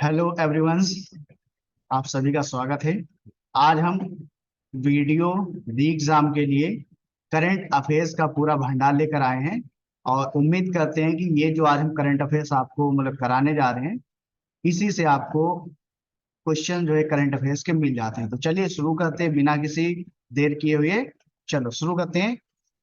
Hello everyone, आप सभी का स्वागत है। आज हम वीडियो री एग्जाम के लिए करंट अफेयर्स का पूरा भंडार लेकर आए हैं। और उम्मीद करते हैं कि ये जो आज हम करंट अफेयर्स आपको कराने जा रहे हैं, इसी से आपको क्वेश्चन जो है करंट अफेयर्स के मिल जाते हैं। तो चलिए शुरू करते हैं बिना किसी देर किए हुए। चलो शुरू करते हैं।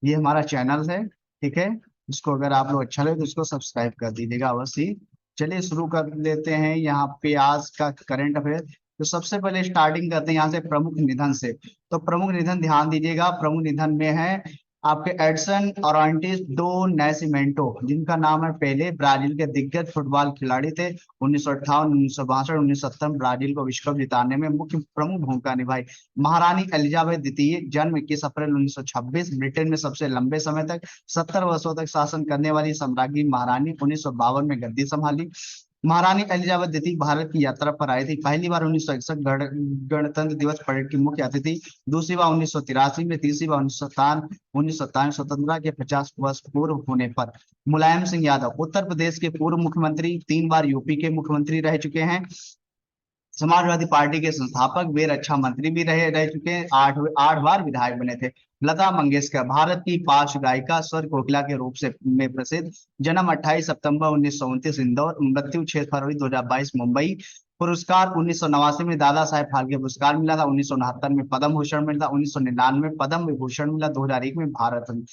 ये हमारा चैनल है, ठीक है। इसको अगर आप लोग अच्छा लगे तो इसको सब्सक्राइब कर दीजिएगा अवश्य। चलिए शुरू कर लेते हैं यहाँ पे आज का करंट अफेयर। तो सबसे पहले स्टार्टिंग करते हैं यहाँ से प्रमुख निधन से। तो प्रमुख निधन ध्यान दीजिएगा, प्रमुख निधन में है आपके एडसन ओरांटिस डो नेसिमेंटो, जिनका नाम है, पहले ब्राजील के दिग्गज फुटबॉल खिलाड़ी थे। 1958, 1962, 1970 ब्राजील को विश्व कप जिताने में मुख्य प्रमुख भूमिका निभाई। महारानी एलिजाबेथ द्वितीय, जन्म 21 अप्रैल 1926, ब्रिटेन में सबसे लंबे समय तक 70 वर्षों तक शासन करने वाली सम्राज्ञी महारानी, 1952 में गद्दी संभाली। महारानी एलिजाबेथ द्वितीय भारत की यात्रा पर आई थी, पहली बार 1961 गणतंत्र दिवस परेड की मुख्य अतिथि, दूसरी बार 1983 में, तीसरी बार 1957 स्वतंत्रता के 50 वर्ष पूर्व होने पर। मुलायम सिंह यादव उत्तर प्रदेश के पूर्व मुख्यमंत्री, 3 बार यूपी के मुख्यमंत्री रह चुके हैं। समाजवादी पार्टी के संस्थापक, वे रक्षा मंत्री भी रहे रह चुके हैं। 8 बार विधायक बने थे। लता मंगेशकर भारत की पार्श्व गायिका, स्वर कोकिला के रूप से में प्रसिद्ध। जन्म 28 सितंबर 1929 इंदौर, मृत्यु 6 फरवरी 2022 मुंबई। पुरस्कार 1989 में दादा साहेब फाल्के पुरस्कार मिला था, 1969 में पद्म भूषण मिला था, 1999 में पद्म विभूषण मिला, 2001 में भारत रत्न।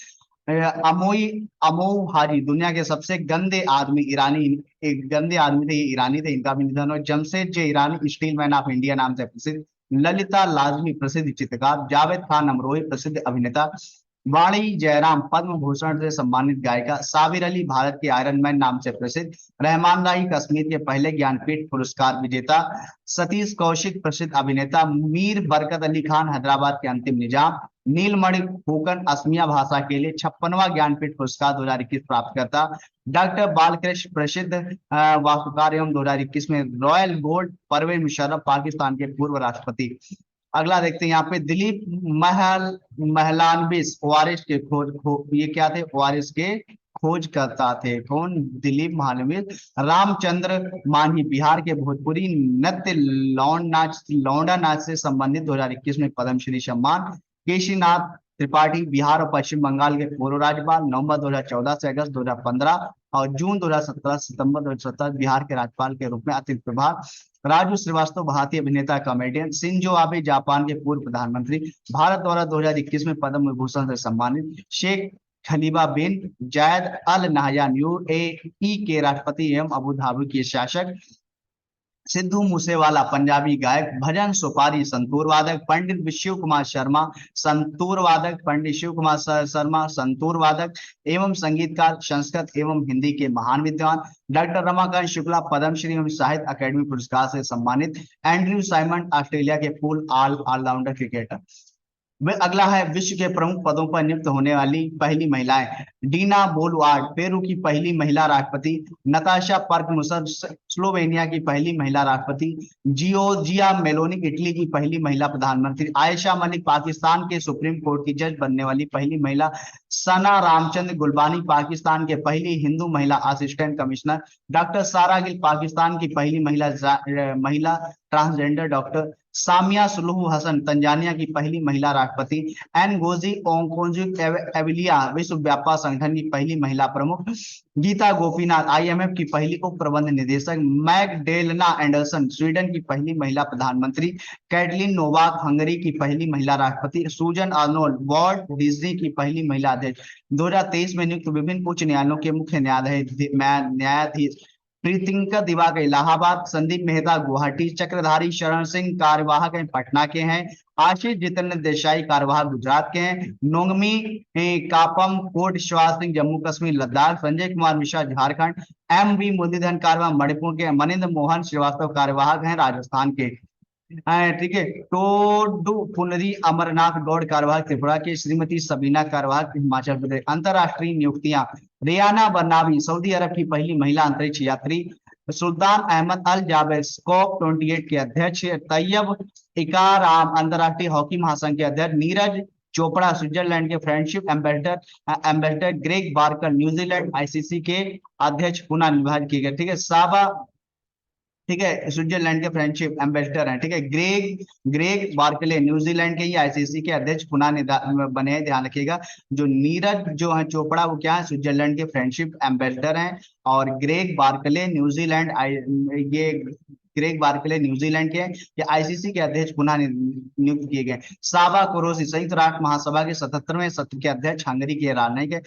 अमोई अमोऊ हाजी दुनिया के सबसे गंदे आदमी ईरानी, एक गंदे आदमी थे, ये ईरानी थे, इनका भी निधन हो। जमशेद जे ईरानी स्टील मैन ऑफ इंडिया नाम से प्रसिद्ध। ललिता लाजमी प्रसिद्ध चित्रकार। जावेद खान अमरोही प्रसिद्ध अभिनेता। वाणी जयराम पद्म भूषण से सम्मानित गायिका। साबिर अली भारत के आयरन मैन नाम से प्रसिद्ध। रहमान राही कश्मीर के पहले ज्ञानपीठ पुरस्कार विजेता। सतीश कौशिक प्रसिद्ध अभिनेता। मीर बरकत अली खान हैदराबाद के अंतिम निजाम। नीलमणि फुकन असमिया भाषा के लिए 56वां ज्ञानपीठ पुरस्कार 2021 प्राप्त करता। डॉक्टर बालकृष्ण प्रसिद्ध वास्तुकार एवं 2021 में रॉयल गोल्ड। परवेज मुशर्रफ पाकिस्तान के पूर्व राष्ट्रपति। अगला देखते हैं यहाँ पे दिलीप महलानबिस ओआरएस के ये क्या थे, ओआरएस के खोज करता थे। कौन? दिलीप महालनबिस। रामचंद्र मांझी बिहार के भोजपुरी नृत्य लौंडा नाच से संबंधित 2021 में पद्मश्री सम्मान। केशीनाथ त्रिपाठी बिहार और पश्चिम बंगाल के पूर्व राज्यपाल, नवंबर 2014 से अगस्त 2015 और जून 2017 सितंबर 2017 बिहार के राज्यपाल के रूप में अतिरिक्त प्रभार। राजू श्रीवास्तव भारतीय अभिनेता कॉमेडियन। शिंजो आबे जापान के पूर्व प्रधानमंत्री, भारत द्वारा 2021 में पद्म विभूषण से सम्मानित। शेख खलीफा बिन जायद अल नहयान यूएई के राष्ट्रपति एवं अबू धाबी के शासक। सिद्धू मूसेवाला पंजाबी गायक। भजन सुपारी संतूर वादक। पंडित शिव कुमार शर्मा संतूर वादक। पंडित शिव कुमार शर्मा संतूर वादक एवं संगीतकार, संस्कृत एवं हिंदी के महान विद्वान। डॉक्टर रमाकांत शुक्ला पद्मश्री एवं साहित्य अकेडमी पुरस्कार से सम्मानित। एंड्रयू साइमंड ऑस्ट्रेलिया के पूर्व ऑलराउंडर क्रिकेटर। अगला है विश्व के प्रमुख पदों पर नियुक्त होने वाली पहली महिलाएं। डीना बोलवार्ड पेरू की पहली महिला राष्ट्रपति। नताशा पर्कमुसन स्लोवेनिया की पहली महिला राष्ट्रपति। जियोर्जिया मेलोनी इटली की पहली महिला प्रधानमंत्री। आयशा मलिक पाकिस्तान के सुप्रीम कोर्ट की जज बनने वाली पहली महिला। सना रामचंद्र गुलबानी पाकिस्तान के पहली हिंदू महिला असिस्टेंट कमिश्नर। डॉक्टर सारा गिल पाकिस्तान की पहली महिला transgender doctor. Samia Suluhu Hassan Tanzania की पहली महिला राष्ट्रपति। एनगोजी ओंकोंजू एविलिया विश्व व्यापार संगठन की पहली महिला प्रमुख। गीता गोपीनाथ आईएमएफ की पहली उप प्रबंध निदेशक। मैगडेलना एंडरसन स्वीडन की पहली महिला प्रधानमंत्री। कैटलिन नोवाक हंगरी की पहली महिला राष्ट्रपति। सूजन आर्नोल्ड वॉल्ट डिज्नी की पहली महिला अध्यक्ष। 2023 में नियुक्त विभिन्न उच्च न्यायालयों के मुख्य न्यायाधीश। प्रीतिंकर दिवाकर इलाहाबाद। संदीप मेहता गुवाहाटी। चक्रधारी शरण सिंह कार्यवाहक पटना के हैं। आशीष जितेंद्र देसाई कार्यवाहक गुजरात के हैं। नोंगमी कापम कोट श्वास सिंह जम्मू कश्मीर लद्दाख। संजय कुमार मिश्रा झारखंड। एम वी मुरलीधरन कार्यवाहक मणिपुर के। मनिंद्र मोहन श्रीवास्तव कार्यवाहक हैं राजस्थान के। ठीक है। टोडू पुनरी अमरनाथ गौड़ कार्यवाहक त्रिपुरा के। श्रीमती सबीना कार्यवाहक हिमाचल प्रदेश। अंतरराष्ट्रीय नियुक्तियां। रियाना बर्नाबी सऊदी अरब की पहली महिला अंतरिक्ष यात्री। सुल्तान अहमद अल जाबेर स्कॉप 28 के अध्यक्ष। तैयब इकाराम अंतरराष्ट्रीय हॉकी महासंघ के अध्यक्ष। नीरज चोपड़ा स्विट्जरलैंड के friendship ambassador. Greg Barker New Zealand ICC के अध्यक्ष पुनः निर्वाचित किए गए। ठीक है। साबा ठीक है, स्विट्जरलैंड के फ्रेंडशिप एम्बेसडर हैं। ठीक है, ग्रेग ग्रेग बार्कले न्यूजीलैंड के ही आईसीसी के अध्यक्ष पुनः बने हैं, ध्यान रखिएगा। जो नीरज जो है चोपड़ा, वो क्या है, स्विट्जरलैंड के फ्रेंडशिप एम्बेसडर हैं। और ग्रेग बार्कले न्यूजीलैंड ये ग्रेग बार्कले न्यूजीलैंड के हैं। ये आईसीसी के अध्यक्ष पुनः नियुक्त किए गए। साबा कुरैशी संयुक्त राष्ट्र महासभा के 77वें सत्र के अध्यक्ष, हंगरी के राजनयिक है।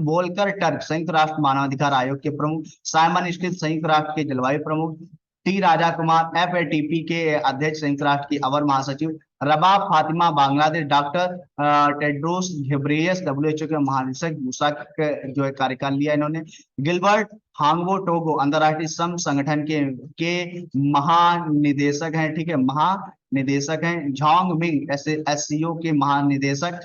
वोल्कर टर्क संयुक्त राष्ट्र मानवाधिकार आयोग के प्रमुख। साइमन स्टिल संयुक्त राष्ट्र के जलवायु प्रमुख। टी राजा कुमार एफएटीपी के अध्यक्ष, संयुक्त राष्ट्र की अवर महासचिव। Rabab Fatima Bangladesh. Doctor Tedros Ghebreyesus WHO के महानिदेशक, मूसा जो है कार्यकाल लिया इन्होंने। गिलबर्ट हांगबो टोगो अंतरराष्ट्रीय श्रम संगठन के महानिदेशक हैं। ठीक है, महानिदेशक हैं। झांग मिंग एससीओ के महानिदेशक।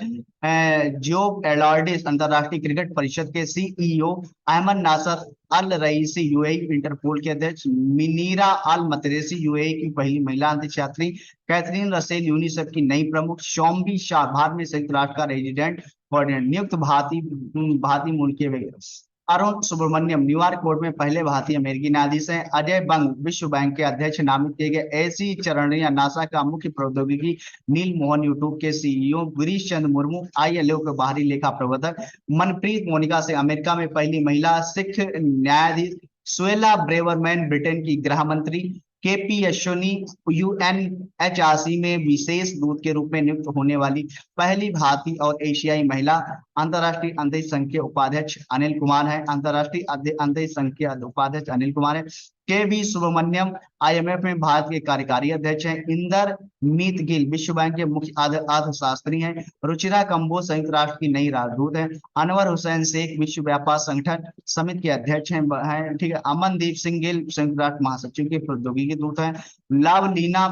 जोब एलॉर्डिस अंतरराष्ट्रीय क्रिकेट परिषद के सीईओ। अहमद नासर अल रईसी यूएई इंटरपोल के अध्यक्ष। मिनीरा अल मतरेसी यूएई की पहली महिला अंतरिक्ष यात्री। कैथरीन रसेल यूनिसेफ की नई प्रमुख। शोम्बी शाह भारत में संयुक्त राष्ट्र का रेजिडेंट कोऑर्डिनेटर नियुक्त। भारतीय मूल के व्यक्ति। अरुण सुब्रमण्यम न्यूयॉर्क कोर्ट में पहले भारतीय अमेरिकी न्यायाधीश हैं। अजय बंग विश्व बैंक के अध्यक्ष नामित किए गए। एसी चरणिया नासा का मुख्य प्रौद्योगिकी। नील मोहन यूट्यूब के सीईओ। गिरीश चंद्र मुर्मू आईएलओ के बाहरी लेखा प्रबंधक। मनप्रीत मोनिका से अमेरिका में पहली महिला सिख न्यायाधीश। सुएला ब्रेवरमैन ब्रिटेन की गृह मंत्री। केपी यशोनी यूएनएचआरसी में विशेष दूत के रूप में नियुक्त होने वाली पहली भारतीय और एशियाई महिला। अंतर्राष्ट्रीय अंतरिक्ष संघ के उपाध्यक्ष अनिल कुमार है। अंतर्राष्ट्रीय अंतरिक्ष संघ के उपाध्यक्ष अनिल कुमार है। के वी सुब्रमण्यम आईएमएफ में भारत के कार्यकारी अध्यक्ष हैं। इंदर मीत गिल विश्व बैंक के मुख्य अर्थशास्त्री हैं। रुचिरा कंबोज संयुक्त राष्ट्र की नई राजदूत है। अनवर हुसैन शेख विश्व व्यापार संगठन समिति के अध्यक्ष हैं। ठीक है, अमनदीप सिंह गिल संयुक्त राष्ट्र महासचिव के प्रौद्योगिकी दूत हैं। लवलीना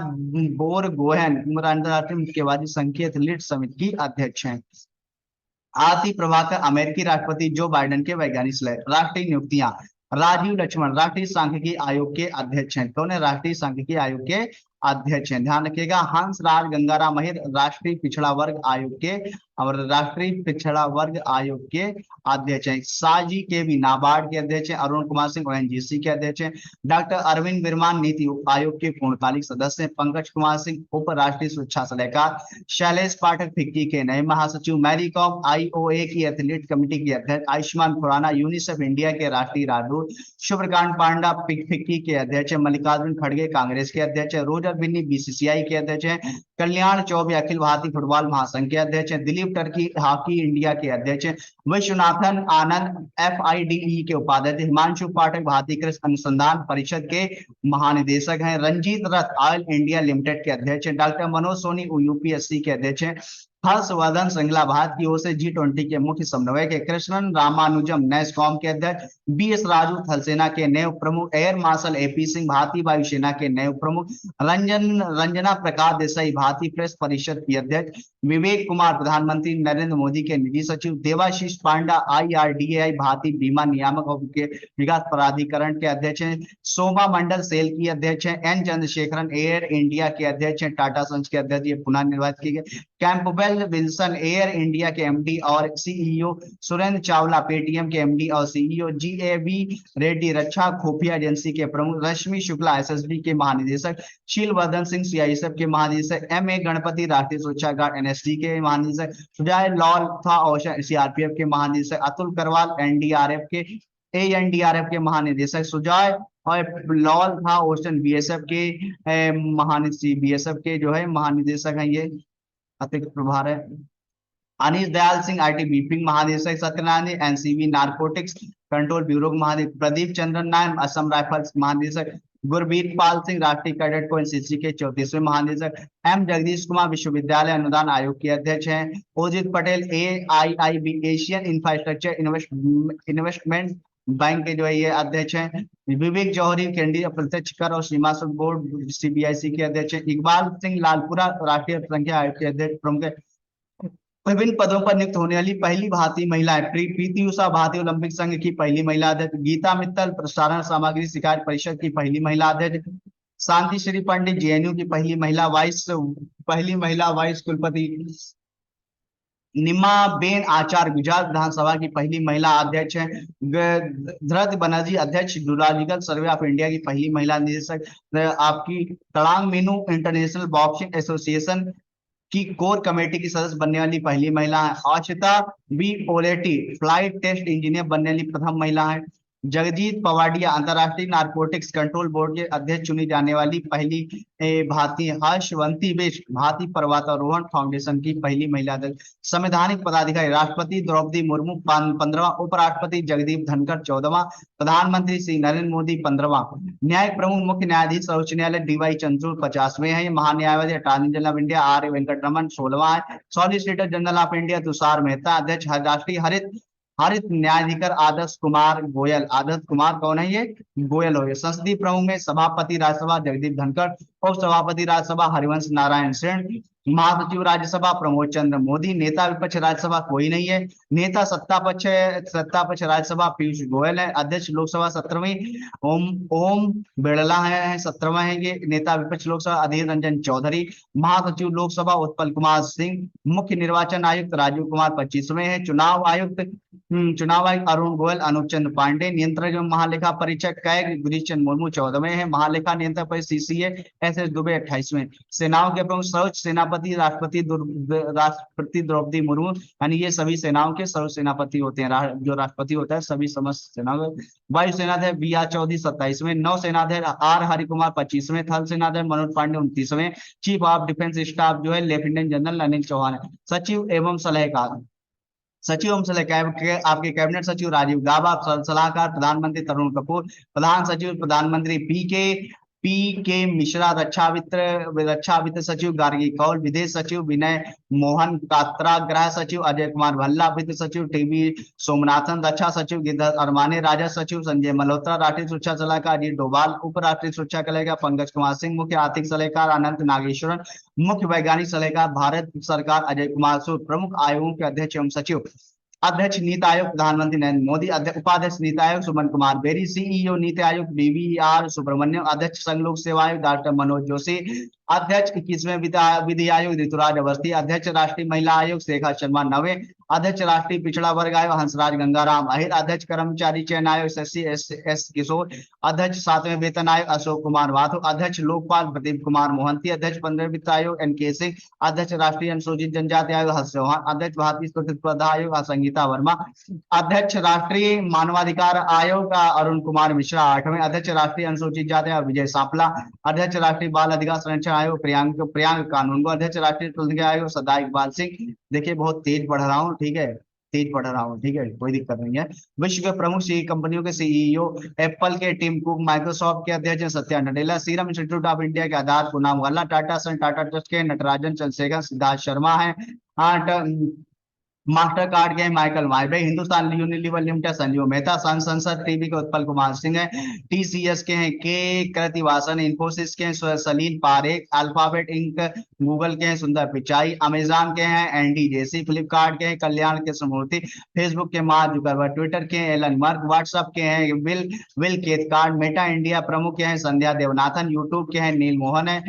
बोर गोहेन अंतर्राष्ट्रीय मुक्केबाजी संघ की एथलीट समिति की अध्यक्ष हैं। आरती प्रभाकर अमेरिकी राष्ट्रपति जो बाइडेन के वैज्ञानिक सलाह। राष्ट्रीय नियुक्तियां। राजीव लक्ष्मण राष्ट्रीय सांख्यिकी आयोग के अध्यक्ष हैं। कौन है, राष्ट्रीय सांख्यिकी आयोग के अध्यक्ष हैं, ध्यान रखिएगा। हंस राज गंगाराम महिर राष्ट्रीय पिछड़ा वर्ग आयोग के और राष्ट्रीय पिछड़ा वर्ग आयोग के अध्यक्ष हैं। साजी के भी नाबार्ड के अध्यक्ष हैं। अरुण कुमार सिंह ओएनजीसी के अध्यक्ष हैं। डॉक्टर अरविंद बिरमान नीति आयोग के पूर्णकालिक सदस्य हैं। पंकज कुमार सिंह उप राष्ट्रीय सुरक्षा सलाहकार। शैलेश पाठक फिक्की के नए महासचिव। मैरी कॉम आईओए की एथलीट कमेटी के अध्यक्ष। आयुष्मान खुराना यूनिसेफ इंडिया के राष्ट्रीय राजदूत। शुभकांत पांडा फिक्की के अध्यक्ष है। मल्लिकार्जुन खड़गे कांग्रेस के अध्यक्ष है। रोजर बिन्नी बीसीसीआई के अध्यक्ष हैं। कल्याण चौबे अखिल भारतीय फुटबॉल महासंघ के अध्यक्ष हैं। दिलीप टर्की हॉकी इंडिया के अध्यक्ष हैं। विश्वनाथन आनंद एफआईडीई के उपाध्यक्ष। हिमांशु पाठक भारतीय कृषि अनुसंधान परिषद के महानिदेशक हैं। रंजीत रथ ऑयल इंडिया लिमिटेड के अध्यक्ष हैं। डॉक्टर मनोज सोनी यूपीएससी के अध्यक्ष हैं। हर्षवर्धन श्रृंगला भारत की ओर से G20 के मुख्य समन्वयक है। कृष्णन रामानुजम नैसकॉम के अध्यक्ष। बीएस राजू थल सेना के नए प्रमुख। एयर मार्शल एपी सिंह भारतीय वायुसेना के नए प्रमुख। रंजना प्रकाश देसाई भारतीय प्रेस परिषद की अध्यक्ष। विवेक कुमार प्रधानमंत्री नरेंद्र मोदी के निजी सचिव। देवाशीष पांडा IRDAI भारतीय बीमा नियामक और विकास प्राधिकरण के अध्यक्ष हैं। सोमा मंडल सेल की अध्यक्ष हैं। एन चंद्रशेखरन एयर इंडिया के अध्यक्ष हैं। टाटा सन्स के अध्यक्ष ये पुनः निर्वाचित किए गए। कैंपबेल विल्सन एयर इंडिया के एमडी और सीईओ। सुरेंद्र चावला पेटीएम के एमडी और सीईओ। GAV रेड्डी रक्षा खुफिया एजेंसी के प्रमुख। रश्मि शुक्ला एसएसबी के महानिदेशक। शीलवर्धन सिंह सीआईएसएफ के महानिदेशक। MA गणपति राष्ट्रीय सुरक्षा गार्ड NSD के महानिदेशक। सुजय लॉल था CRPF के महानिदेशक। अतुल करवाल NDRF के ANDRF के महानिदेशक। सुजय और लॉल था ओशन BSF के BSF के जो है महानिदेशक हैं, ये अतिरिक्त प्रभार है। अनिल दयाल सिंह IT बीपिंग महानिदेशक। Satyanarayan NCB narcotics control bureau महानिदेशक। प्रदीप चंद्रन नायन असम राइफल्स महानिदेशक। गुरबीर पाल सिंह राष्ट्रीय कैडेट को NCC के 34वें महानिदेशक। M जगदीश कुमार विश्वविद्यालय अनुदान आयोग के अध्यक्ष हैं। Udit Patel AIIB Asian infrastructure investment bank के जो है ये अध्यक्ष हैं। विवेक जौहरी केंद्रीय अप्रत्यक्ष कर और सीमा शुल्क बोर्ड CBIC के अध्यक्ष हैं। इकबाल सिंह लालपुरा राष्ट्रीय संख्या आयोग के अध्यक्ष प्रमुख। विभिन्न पदों पर नियुक्त होने वाली पहली भारतीय महिला है। पीटी उषा भारतीय ओलंपिक संघ की पहली महिला अध्यक्ष। गीता मित्तल प्रसारण सामग्री शिकायत परिषद की पहली महिला अध्यक्ष। शांति श्री पंडित JNU की पहली महिला वाइस कुलपति। निमा बेन आचार्य गुजरात विधानसभा की पहली महिला अध्यक्ष है। धृत बनर्जी अध्यक्ष जूलॉजिकल सर्वे ऑफ इंडिया की पहली महिला निदेशक। आपकी Tadang Minu international boxing association की कोर कमेटी की सदस्य बनने वाली पहली महिला है। Ashita B Poletty flight test engineer बनने वाली प्रथम महिला है। जगजीत पवाडिया अंतर्राष्ट्रीय नारकोटिक्स कंट्रोल बोर्ड के अध्यक्ष चुनी जाने वाली पहली भारतीय। हर्षवंती बिष्ट भारतीय पर्वतारोहण फाउंडेशन की पहली महिला अध्यक्ष। संवैधानिक पदाधिकारी राष्ट्रपति द्रौपदी मुर्मू 15वां, उपराष्ट्रपति जगदीप धनखड़ 14वां, प्रधानमंत्री श्री नरेंद्र मोदी 15वां। न्यायिक प्रमुख मुख्य न्यायाधीश सर्वोच्च न्यायालय डीवाई चंद्रचूड़ 50वें हैं। महान्यायवादी attorney general of India R Venkataraman 16वां है। Solicitor general of India Tushar Mehta. अध्यक्ष राष्ट्रीय हरित हरित न्यायाधिकर आदर्श कुमार गोयल। आदर्श कुमार कौन है ये? गोयल हो गए। संसदीय प्रमुख में सभापति राज्यसभा जगदीप धनखड़, उप सभापति राज्यसभा हरिवंश नारायण सिंह, महासचिव राज्यसभा प्रमोद चंद्र मोदी। नेता विपक्ष राज्यसभा कोई नहीं है। नेता सत्ता पक्ष राज्यसभा पीयूष गोयल है। अध्यक्ष लोकसभा 17वीं ओम ओम बिरला है, 17वां है ये। नेता विपक्ष लोकसभा अधीर रंजन चौधरी। महासचिव लोकसभा उत्पल कुमार सिंह। मुख्य निर्वाचन आयुक्त राजीव कुमार 25वें है। चुनाव आयुक्त अरुण गोयल अनूप चंद्र पांडे। नियंत्रक एवं महालेखा परीक्षक कैग गिरीश चंद्र मुर्मू 14वें है। महालेखा नियंत्रक परिषद सीसीए एस एस दुबे 28वें। सेनाओं के प्रमुख सर्वोच्च सेनापति राष्ट्रपति द्रौपदी मुर्मू, यानी ये सभी सेनाओं के सर्वोच्च सेनापति होते हैं। जो राष्ट्रपति होता है सभी समस्त सेनाओं। वायुसेनाध्यक्ष बी आर चौधरी 27वें। नौसेनाध्यक्ष आर हरिकुमार 25वें। थल सेनाध्यक्ष मनोज पांडे 29वें। चीफ ऑफ डिफेंस स्टाफ जो है लेफ्टिनेंट जनरल अनिल चौहान है। सचिव एवं सलाहकार आपके कैबिनेट सचिव राजीव गाबा। सलाहकार प्रधानमंत्री तरुण कपूर। प्रधान सचिव प्रधानमंत्री पी के मिश्रा। रक्षा वित्त सचिव गार्गी कौल। विदेश सचिव विनय मोहन कात्रा। गृह सचिव अजय कुमार भल्ला। वित्त सचिव टीवी सोमनाथन। रक्षा सचिव गिरधर अरमाने। राजस्व सचिव संजय मल्होत्रा। राष्ट्रीय सुरक्षा सलाहकार अजीत डोभाल। उप राष्ट्रीय सुरक्षा सलाहकार पंकज कुमार सिंह। मुख्य आर्थिक सलाहकार अनंत नागेश्वरन। मुख्य वैज्ञानिक सलाहकार भारत सरकार अजय कुमार सूद। प्रमुख आयोगों के अध्यक्ष एवं सचिव। अध्यक्ष नीति आयोग प्रधानमंत्री नरेंद्र मोदी। उपाध्यक्ष NITI Aayog Suman Kumar berry. CEO NITI Aayog BVR Subramaniam. अध्यक्ष संघ लोक सेवा आयोग डॉक्टर मनोज जोशी। अध्यक्ष 21वें विधि आयोग ऋतुराज अवस्थी। अध्यक्ष राष्ट्रीय महिला आयोग शेखा शर्मा 9वें। अध्यक्ष राष्ट्रीय पिछड़ा वर्ग आयोग हंसराज गंगाराम अहिर। अध्यक्ष कर्मचारी चयन आयोग शशि एस किशोर। अध्यक्ष 7वें वेतन आयोग अशोक कुमार वाथो। अध्यक्ष लोकपाल प्रदीप कुमार मोहंती। अध्यक्ष 15वें वित्त आयोग एनके सिंह। अध्यक्ष राष्ट्रीय अनुसूचित जनजाति आयोग हर्ष चौहान। अध्यक्ष भारतीय प्रतिस्पर्धा आयोग संगीता वर्मा। अध्यक्ष राष्ट्रीय मानवाधिकार आयोग अरुण कुमार मिश्रा 8वें। अध्यक्ष राष्ट्रीय अनुसूचित जाति आयोग विजय सांपला। अध्यक्ष राष्ट्रीय बाल अधिकार संरक्षण आयोग प्रियांक कानूनगो। अध्यक्ष राष्ट्रीय प्रौद्योगिकी आयोग सदा इकबाल सिंह। देखिए बहुत तेज पढ़ रहा हूँ, ठीक है, तेज पढ़ रहा हूँ, ठीक है, कोई दिक्कत नहीं है। विश्व के प्रमुख कंपनियों के सीईओ। एप्पल के टिम कुक। माइक्रोसॉफ्ट के अध्यक्ष Satya Nadella. Serum institute of India के आधार पूनम वाला। टाटा सन टाटा ट्रस्ट के नटराजन चंद्रशेखर। सिद्धार्थ शर्मा है। मास्टर कार्ड के Michael Miebach. Hindustan Unilever Limited Sanjiv Mehta. Sansad TV के उत्पल कुमार सिंह है। टीसीएस के हैं के कृतिवासन। इन्फोसिस के हैं सलील पारेख। अल्फाबेट इंक गूगल के हैं सुंदर पिचाई। अमेजॉन के हैं एंडी जेसी। फ्लिपकार्ट के हैं कल्याण के समूर्ति। फेसबुक के मार्क जुकरबर्ग। ट्विटर के हैं एलन मस्क। व्हाट्सएप के हैं विल केथकार्ट। मेटा इंडिया प्रमुख के हैं संध्या देवनाथन। यूट्यूब के हैं नील मोहन है।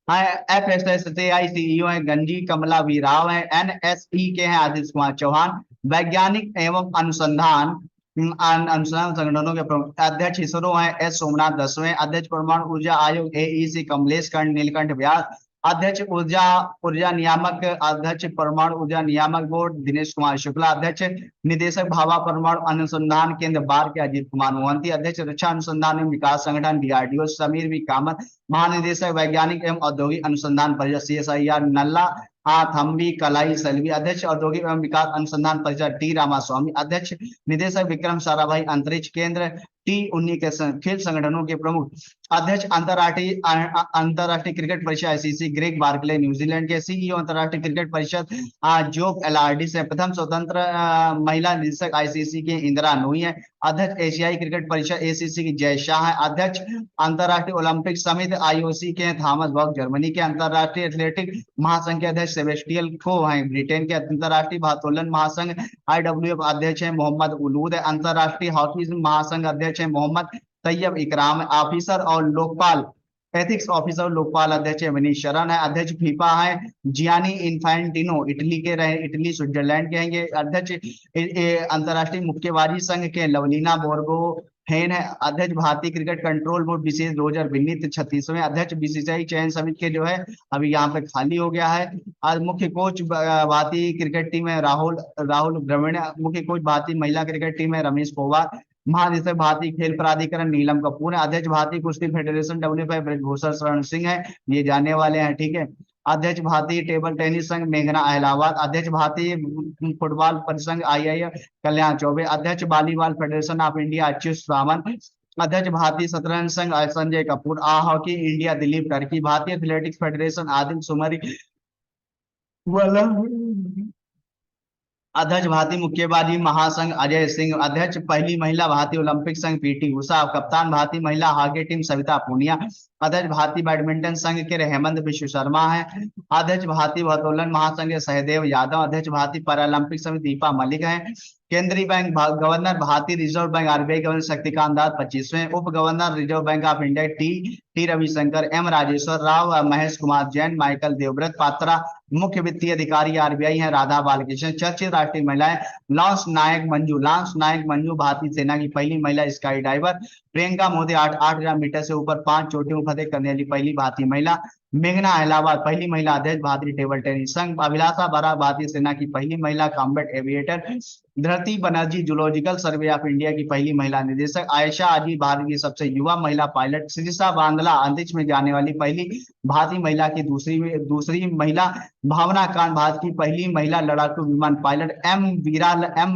एफएसएसएआई सीईओ है गंजी कमला वी राव है। एनएसई के हैं आदित्य कुमार चौहान। वैज्ञानिक एवं अनुसंधान संगठनों के प्रमुख अध्यक्ष इसरो हैं एस सोमनाथ 10वें। अध्यक्ष परमाणु ऊर्जा आयोग एईसी कमलेश नीलकंठ व्यास। अध्यक्ष ऊर्जा नियामक। अध्यक्ष परमाणु ऊर्जा नियामक बोर्ड दिनेश कुमार शुक्ला। अध्यक्ष निदेशक भाभा परमाणु अनुसंधान केंद्र बार के अजीत कुमार मोहंती। अध्यक्ष रक्षा अनुसंधान एवं विकास संगठन डीआरडीओ समीर वी कामत। महानिदेशक वैज्ञानिक एवं औद्योगिक अनुसंधान परिषद सीएसआईआर नल्ला थम्बी कलाई सलवी। अध्यक्ष औद्योगिक एवं विकास अनुसंधान परिषद टी रामास्वामी। अध्यक्ष निदेशक विक्रम साराभाई अंतरिक्ष केंद्र T19 के खेल संगठनों के प्रमुख। अध्यक्ष अंतरराष्ट्रीय क्रिकेट परिषद आईसीसी ग्रेग बार्कले न्यूजीलैंड के। सीईओ अंतरराष्ट्रीय क्रिकेट परिषद जोक एलआरडी से। प्रथम स्वतंत्र महिला निदेशक आईसीसी के इंदिरा नूई है। अध्यक्ष एशियाई क्रिकेट परिषद एसीसी की जय शाह है। अध्यक्ष अंतरराष्ट्रीय ओलंपिक समिति आईओसी के थॉमस बॉक जर्मनी के। अंतरराष्ट्रीय एथलेटिक महासंघ के अध्यक्ष सेबेस्टियल को हैं ब्रिटेन के। अंतरराष्ट्रीय भारोत्तोलन महासंघ आईडब्ल्यूएफ अध्यक्ष है मोहम्मद उलूद है। अंतरराष्ट्रीय हॉकी महासंघ अध्यक्ष है मोहम्मद तैयब इकराम। ऑफिसर और लोकपाल एथिक्स ऑफिसर लोकपाल अध्यक्ष मनीष शरण है। अध्यक्ष फीफा है जियानी इन्फेंटिनो, इटली के रहे, इटली स्विट्जरलैंड के हैं। अध्यक्ष अंतर्राष्ट्रीय मुक्केबाजी संघ के लवलीना बोर्गो हेन है। अध्यक्ष भारतीय क्रिकेट कंट्रोल बोर्ड विशेष रोजर विनीत 36वें अध्यक्ष। बीसीसीआई चयन समिति के जो है अभी यहाँ पे खाली हो गया है। आज मुख्य कोच भारतीय क्रिकेट टीम है राहुल राहुल द्रविड़। मुख्य कोच भारतीय महिला क्रिकेट टीम है रमेश पोवार। महानिदेशक भारतीय खेल प्राधिकरण नीलम कपूर है। अध्यक्ष भारतीय कुश्ती फेडरेशन WFI ब्रजभूषण शरण सिंह है, ये जाने वाले हैं, ठीक है। अध्यक्ष भारतीय टेबल टेनिस संघ मेघना अहलावत। अध्यक्ष भारतीय फुटबॉल परिसंघ IIF कल्याण चौबे। अध्यक्ष volleyball federation of India Achyuta Samanta. अध्यक्ष भारतीय शतरंज संघ संजय कपूर। Hockey India Dilip Tirkey. भारतीय athletics federation Adille Sumariwalla. अध्यक्ष भारतीय मुक्केबाजी महासंघ अजय सिंह। अध्यक्ष पहली महिला भारतीय ओलंपिक संघ PT उषा। कप्तान भारतीय महिला हॉकी टीम सविता पूनिया। अध्यक्ष भारतीय बैडमिंटन संघ के हेमंत विश्व शर्मा है। अध्यक्ष भारतीय भारोत्तोलन महासंघ सहदेव यादव। अध्यक्ष भारतीय पैरालंपिक समिति दीपा मलिक है। केंद्रीय बैंक गवर्नर भारतीय reserve bank RBI governor Shaktikanta Das 25वें। उप governor reserve bank of India T Ravishankar. M Rajeshwar Rao. Mahesh Kumar Jain. Michael Debabrata Patra. मुख्य वित्तीय अधिकारी RBI है राधा बालकृष्ण। चर्चित राष्ट्रीय महिलाएं लांस नायक मंजू भारतीय सेना की पहली महिला sky diver. Priyanka Modi 8,000 metre से ऊपर 5 चोटियों को फतेह करने वाली पहली भारतीय महिला। मेघना अहलावत पहली महिला अध्यक्ष भारतीय टेबल टेनिस संघ। अभिलाषा बरा भारतीय सेना की पहली महिला कॉम्बैट एविएटर। धरती Banerjee zoological survey of India की पहली महिला निदेशक। आयशा अजी भारत की सबसे युवा महिला पायलट। शिरीषा बांदला अंतरिक्ष में जाने वाली पहली भारतीय महिला की दूसरी महिला। भावना कांत भारत की पहली महिला लड़ाकू विमान पायलट। एम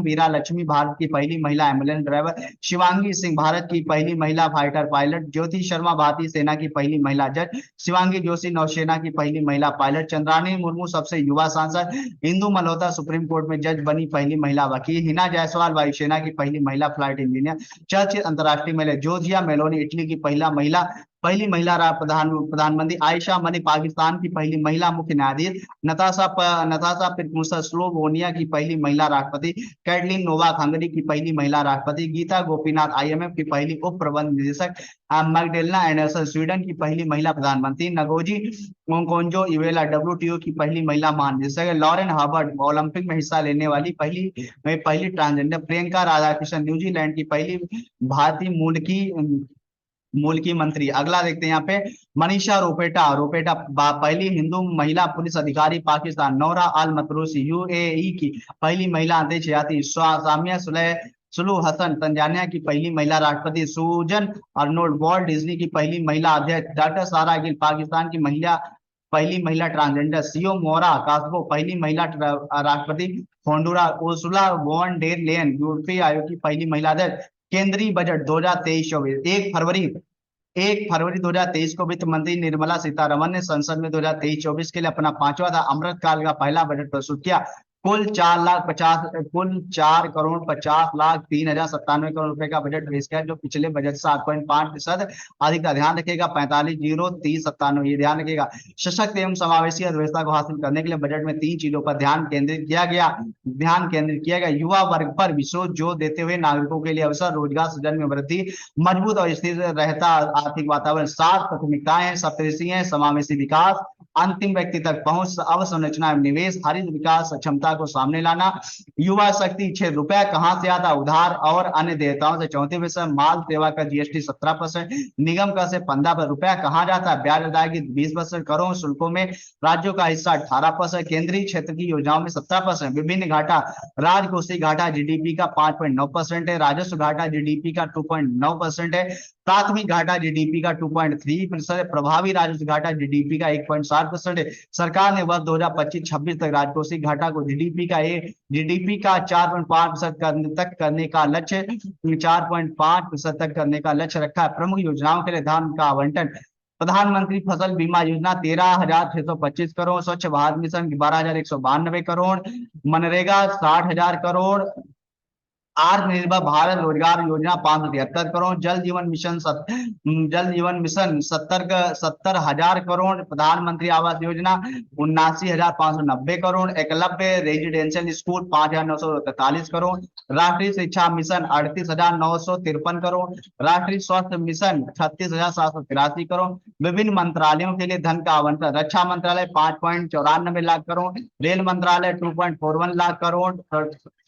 वीरा लक्ष्मी भारत की पहली महिला एम्बुलेंस ड्राइवर। शिवांगी सिंह भारत की पहली महिला फाइटर पायलट। ज्योति शर्मा भारतीय सेना की पहली महिला जज। शिवांगी जोशी नौसेना की पहली महिला पायलट। चंद्रानी मुर्मू सबसे युवा सांसद। इंदु मल्होत्रा सुप्रीम कोर्ट में जज बनी पहली महिला वकील। हिना जायसवाल वायुसेना की पहली महिला फ्लाइट इंजीनियर। चर्चित अंतर्राष्ट्रीय महिला जॉर्जिया मेलोनी इटली की पहली महिला प्रधानमंत्री। आयशा मनी पाकिस्तान की पहली महिला मुख्य न्यायाधीश। नताशा पिरकुसा स्लोवेनिया की पहली महिला राष्ट्रपति। कैटलिन नोवाक हंगरी की पहली महिला राष्ट्रपति। गीता गोपीनाथ IMF की पहली उप प्रबंध निदेशक। मैग्डेलना एंडरसन स्वीडन की पहली महिला प्रधानमंत्री। नगोजी ओकोंजो इवेला WTO की पहली महिला महानिदेशक। लॉरेन हार्बर्ट ओलंपिक में हिस्सा लेने वाली पहली ट्रांसजेंडर। प्रियंका राधाकृष्णन न्यूजीलैंड की पहली भारतीय मूल की मंत्री। अगला देखते हैं यहाँ पे मनीषा रोपेटा पहली हिंदू महिला पुलिस अधिकारी पाकिस्तान। नौरा अल मतरूसी UAE की पहली महिला अध्यक्ष यात्री। सामिया सुलू हसन तंजानिया की पहली महिला राष्ट्रपति। सूजन अर्नोल्ड वॉल्ट डिज्नी की पहली महिला अध्यक्ष। डॉक्टर सारा गिल पाकिस्तान की पहली महिला ट्रांसजेंडर। सीओ मोरा कास्बो पहली महिला राष्ट्रपति होंडुरा। उर्सुला वॉन डेर लेयन यूरोपीय आयोग की पहली महिला अध्यक्ष। केंद्रीय बजट 2023-24 1 फरवरी 2023 को वित्त मंत्री निर्मला सीतारमन ने संसद में 2023-24 के लिए अपना 5वां था अमृतकाल का पहला बजट प्रस्तुत किया। कुल 4,50,03,97 करोड़ रुपए का बजट पेश किया, जो पिछले बजट से 8.5% अधिक था। ध्यान रखिएगा 45,030,97 ये ध्यान रखिएगा। सशक्त एवं समावेशी अर्थव्यवस्था को हासिल करने के लिए बजट में 3 चीजों पर ध्यान केंद्रित किया गया। युवा वर्ग पर विशेष जोर देते हुए नागरिकों के लिए अवसर, रोजगार सृजन में वृद्धि, मजबूत और स्थिर रहता आर्थिक वातावरण। 7 प्राथमिकताएं सप्तऋषि हैं: समावेशी विकास, अंतिम व्यक्ति तक पहुंच, अवसंरचना एवं निवेश, हरित विकास, क्षमता को सामने लाना, युवा शक्ति। 6 रुपया कहां से आता? उधार और अन्य देयताओं से। 34%। माल सेवा का GST 17%, निगम कर से 15%। रुपया कहां जाता है? ब्याज अदायगी 20%, करों शुल्कों में राज्यों का हिस्सा 18%, केंद्रीय क्षेत्र की योजनाओं में 17%। विभिन्न घाटा, राजकोषीय घाटा GDP का 5.9% है, राजस्व घाटा GDP का 2.9% है, प्राथमिक घाटा GDP का 2.3% है, प्रभावी राजस्व घाटा GDP का 1.7% है। सरकार ने वर्ष 2025-26 तक राजकोषीय घाटा को GDP का 4.5% तक करने का लक्ष्य 4.5% तक करने का लक्ष्य रखा है। प्रमुख योजनाओं के लिए धन का आवंटन: प्रधानमंत्री फसल बीमा योजना 13,625 करोड़, स्वच्छ भारत मिशन 12,192 करोड़, मनरेगा 60,000 करोड़, आत्मनिर्भर भारत रोजगार योजना 573 करोड़, जल जीवन मिशन 70,000 करोड़, प्रधानमंत्री आवास योजना 79,590 करोड़, एकलव्य रेजिडेंशियल स्कूल 5,943 करोड़, राष्ट्रीय शिक्षा मिशन 38,953 करोड़, राष्ट्रीय स्वास्थ्य मिशन 36,783 करोड़, विभिन्न मंत्रालयों के लिए धन का आवंटन, रक्षा मंत्रालय 5.94 लाख करोड़, रेल मंत्रालय 2.41 लाख करोड़,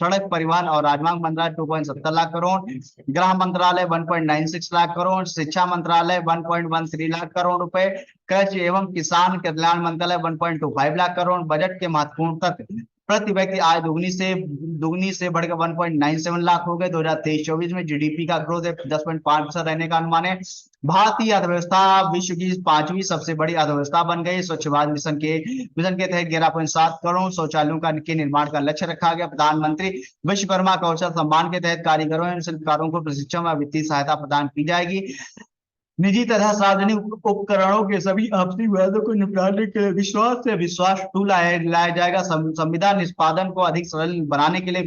सड़क परिवहन और राजमार्ग मंत्रालय 2.70 लाख करोड़, गृह मंत्रालय 1.96 लाख करोड़, शिक्षा मंत्रालय 1.13 लाख करोड़ रुपए, कृषि एवं किसान कल्याण मंत्रालय 1.25 लाख करोड़। बजट के महत्वपूर्ण तथ्य, प्रति व्यक्ति आय दुगनी से बढ़कर 1.97 लाख हो गए। 2023-24 में जीडीपी का ग्रोथ 10.5% रहने का अनुमान है। भारतीय अर्थव्यवस्था विश्व की 5वीं सबसे बड़ी अर्थव्यवस्था बन गई। स्वच्छ भारत मिशन के तहत 11.7 करोड़ शौचालयों के निर्माण का लक्ष्य रखा गया। प्रधानमंत्री विश्वकर्मा कौशल सम्मान के तहत कारीगरों एवं शिल्पकारों को प्रशिक्षण व वित्तीय सहायता प्रदान की जाएगी। निजी तथा सार्वजनिक उपकरणों के सभी आपसी विवादों को निपटाने के लिए विश्वास टूल लाया जाएगा। संविधान निष्पादन को अधिक सरल बनाने के लिए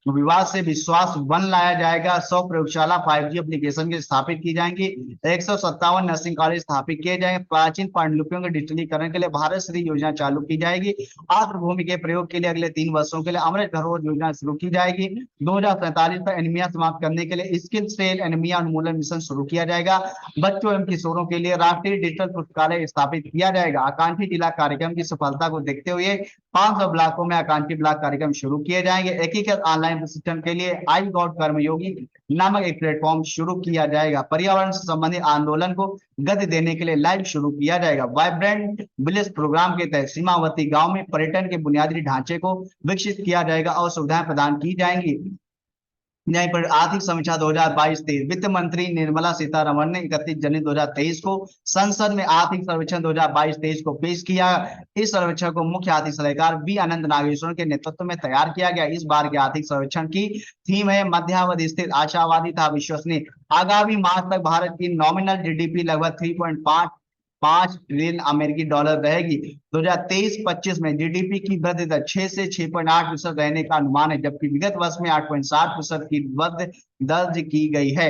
विवाद से विश्वास वन लाया जाएगा। 100 प्रयोगशाला 5G एप्लीकेशन के स्थापित की जाएंगी। 157 नर्सिंग कॉलेज स्थापित किए जाएंगे। प्राचीन पांडुलिपियों के डिजिटलीकरण के लिए भारत श्री योजना चालू की जाएगी। आर्द्रभूमि के प्रयोग के लिए अगले 3 वर्षों के लिए अमृत धरोहर योजना शुरू की जाएगी। 2047 तक एनीमिया समाप्त करने के लिए स्किल सेल एनीमिया उन्मूलन मिशन शुरू किया जाएगा। बच्चों एवं किशोरों के लिए राष्ट्रीय डिजिटल पुस्तकालय स्थापित किया जाएगा। आकांक्षी जिला कार्यक्रम की सफलता को देखते हुए 500 ब्लॉकों में आकांक्षी ब्लॉक कार्यक्रम शुरू किए जाएंगे। एकीकृत ऑनलाइन प्रशिक्षण के लिए आई गॉट कर्मयोगी नामक एक प्लेटफॉर्म शुरू किया जाएगा। पर्यावरण से संबंधित आंदोलन को गति देने के लिए लाइव शुरू किया जाएगा। वाइब्रेंट विलेज प्रोग्राम के तहत सीमावर्ती गांव में पर्यटन के बुनियादी ढांचे को विकसित किया जाएगा और सुविधाएं प्रदान की जाएंगी। यहीं पर आर्थिक समीक्षा 2022-23 वित्त मंत्री निर्मला सीतारमण ने 31 जनवरी 2023 को संसद में आर्थिक सर्वेक्षण 2022-23 को पेश किया। इस सर्वेक्षण को मुख्य आर्थिक सलाहकार बी अनंत नागेश्वर के नेतृत्व में तैयार किया गया। इस बार के आर्थिक सर्वेक्षण की थीम है मध्यावधि स्थिर, आशावादी तथा विश्वसनीय। आगामी मार्च तक भारत की नॉमिनल जीडीपी लगभग 3.5 ट्रिलियन अमेरिकी डॉलर रहेगी। 2023-25 में जीडीपी की वृद्धि दर 6 से 6.8% रहने का अनुमान है, जबकि विगत वर्ष में 8.7% की वृद्धि दर्ज की गई है।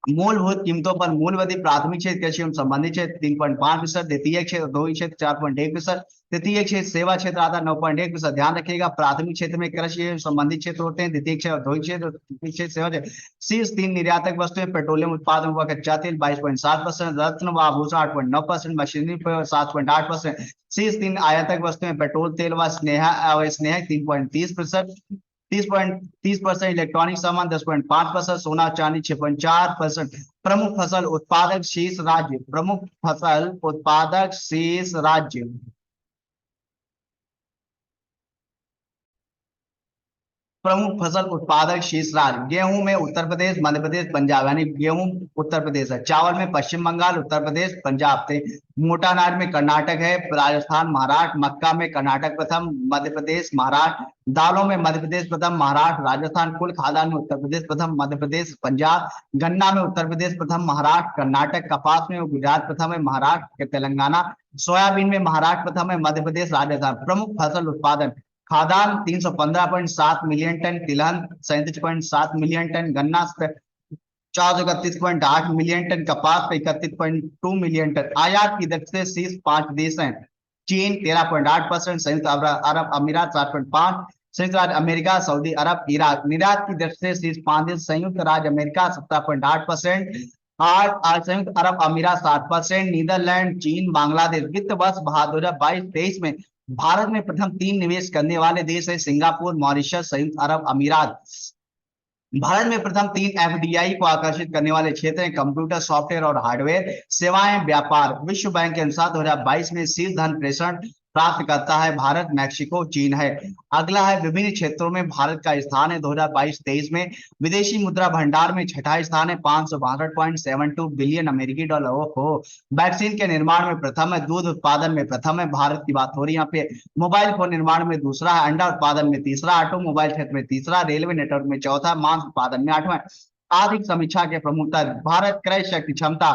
मूलभूत कीमतों पर मूल्यवृद्धि प्राथमिक क्षेत्र कृषि एवं संबंधित क्षेत्र 3.5%, द्वितीय क्षेत्र औद्योगिक क्षेत्र 4.1%, तृतीय क्षेत्र सेवा क्षेत्र आधा 9.1%। ध्यान रखिएगा प्राथमिक क्षेत्र में कृषि एवं संबंधित क्षेत्र होते हैं, द्वितीय क्षेत्र औद्योगिक क्षेत्र, तृतीय क्षेत्र सेवा क्षेत्र। शीर्ष 3 निर्यातक वस्तुएं पेट्रोलियम उत्पादन व कच्चा तेल 22.7%, रत्न व आभूषण 8.9%, मशीनरी 7.8%। शीर्ष 3 आयातक वस्तुएं पेट्रोल तेल व स्नेह 3.30%, 30% इलेक्ट्रॉनिक सामान 10.5%, सोना चांदी 6.4%। प्रमुख फसल उत्पादक शीर्ष राज्य, प्रमुख फसल उत्पादक शीर्ष राज्य प्रमुख फसल उत्पादक शीर्ष राज्य गेहूं में उत्तर प्रदेश, मध्य प्रदेश, पंजाब, यानी गेहूं उत्तर प्रदेश है। चावल में पश्चिम बंगाल, उत्तर प्रदेश, पंजाब थे। मोटा अनाज में कर्नाटक है, राजस्थान, महाराष्ट्र। मक्का में कर्नाटक प्रथम, मध्य प्रदेश, महाराष्ट्र। दालों में मध्य प्रदेश प्रथम, महाराष्ट्र, राजस्थान। कुल खाद्यान्न में उत्तर प्रदेश प्रथम, मध्य प्रदेश, पंजाब। गन्ना में उत्तर प्रदेश प्रथम, महाराष्ट्र, कर्नाटक। कपास में गुजरात प्रथम है, महाराष्ट्र, तेलंगाना। सोयाबीन में महाराष्ट्र प्रथम है, मध्य प्रदेश, राजस्थान। प्रमुख फसल उत्पादन खाद्यान्न 315.7 मिलियन टन, तिलहन 37.7 मिलियन टन, गन्ना 431.8 मिलियन टन, कपास 31.2 मिलियन टन। आयात की दर से शीर्ष 5 देश हैं। चीन 13.8%, संयुक्त अरब अमीरात 7.5%, संयुक्त राज्य अमेरिका, सऊदी अरब, इराक। निर्यात की दर से शीर्ष 5 देश, संयुक्त राज्य अमेरिका 17.8%, संयुक्त अरब अमीरात 7%, नीदरलैंड, चीन, बांग्लादेश। वित्त वर्ष 2022-23 में भारत में प्रथम 3 निवेश करने वाले देश है सिंगापुर, मॉरिशस, संयुक्त अरब अमीरात। भारत में प्रथम 3 एफडीआई को आकर्षित करने वाले क्षेत्र हैं कंप्यूटर, सॉफ्टवेयर और हार्डवेयर, सेवाएं, व्यापार। विश्व बैंक के अनुसार 2022 में शीर्ष धन प्रेषण प्राप्त करता है भारत, मैक्सिको, चीन है। अगला है विभिन्न क्षेत्रों में भारत का स्थान है 2022-23 में। विदेशी मुद्रा भंडार में छठा स्थान है 562.72 बिलियन अमेरिकी डॉलर। ओहो। वैक्सीन के निर्माण में प्रथम है, दूध उत्पादन में प्रथम है, भारत की बात हो रही है यहाँ पे। मोबाइल फोन निर्माण में दूसरा है, अंडा उत्पादन में तीसरा, ऑटोमोबाइल क्षेत्र में तीसरा, रेलवे नेटवर्क में चौथा, मांस उत्पादन में 8वां। आर्थिक समीक्षा के प्रमुखता। भारत क्रय शक्ति क्षमता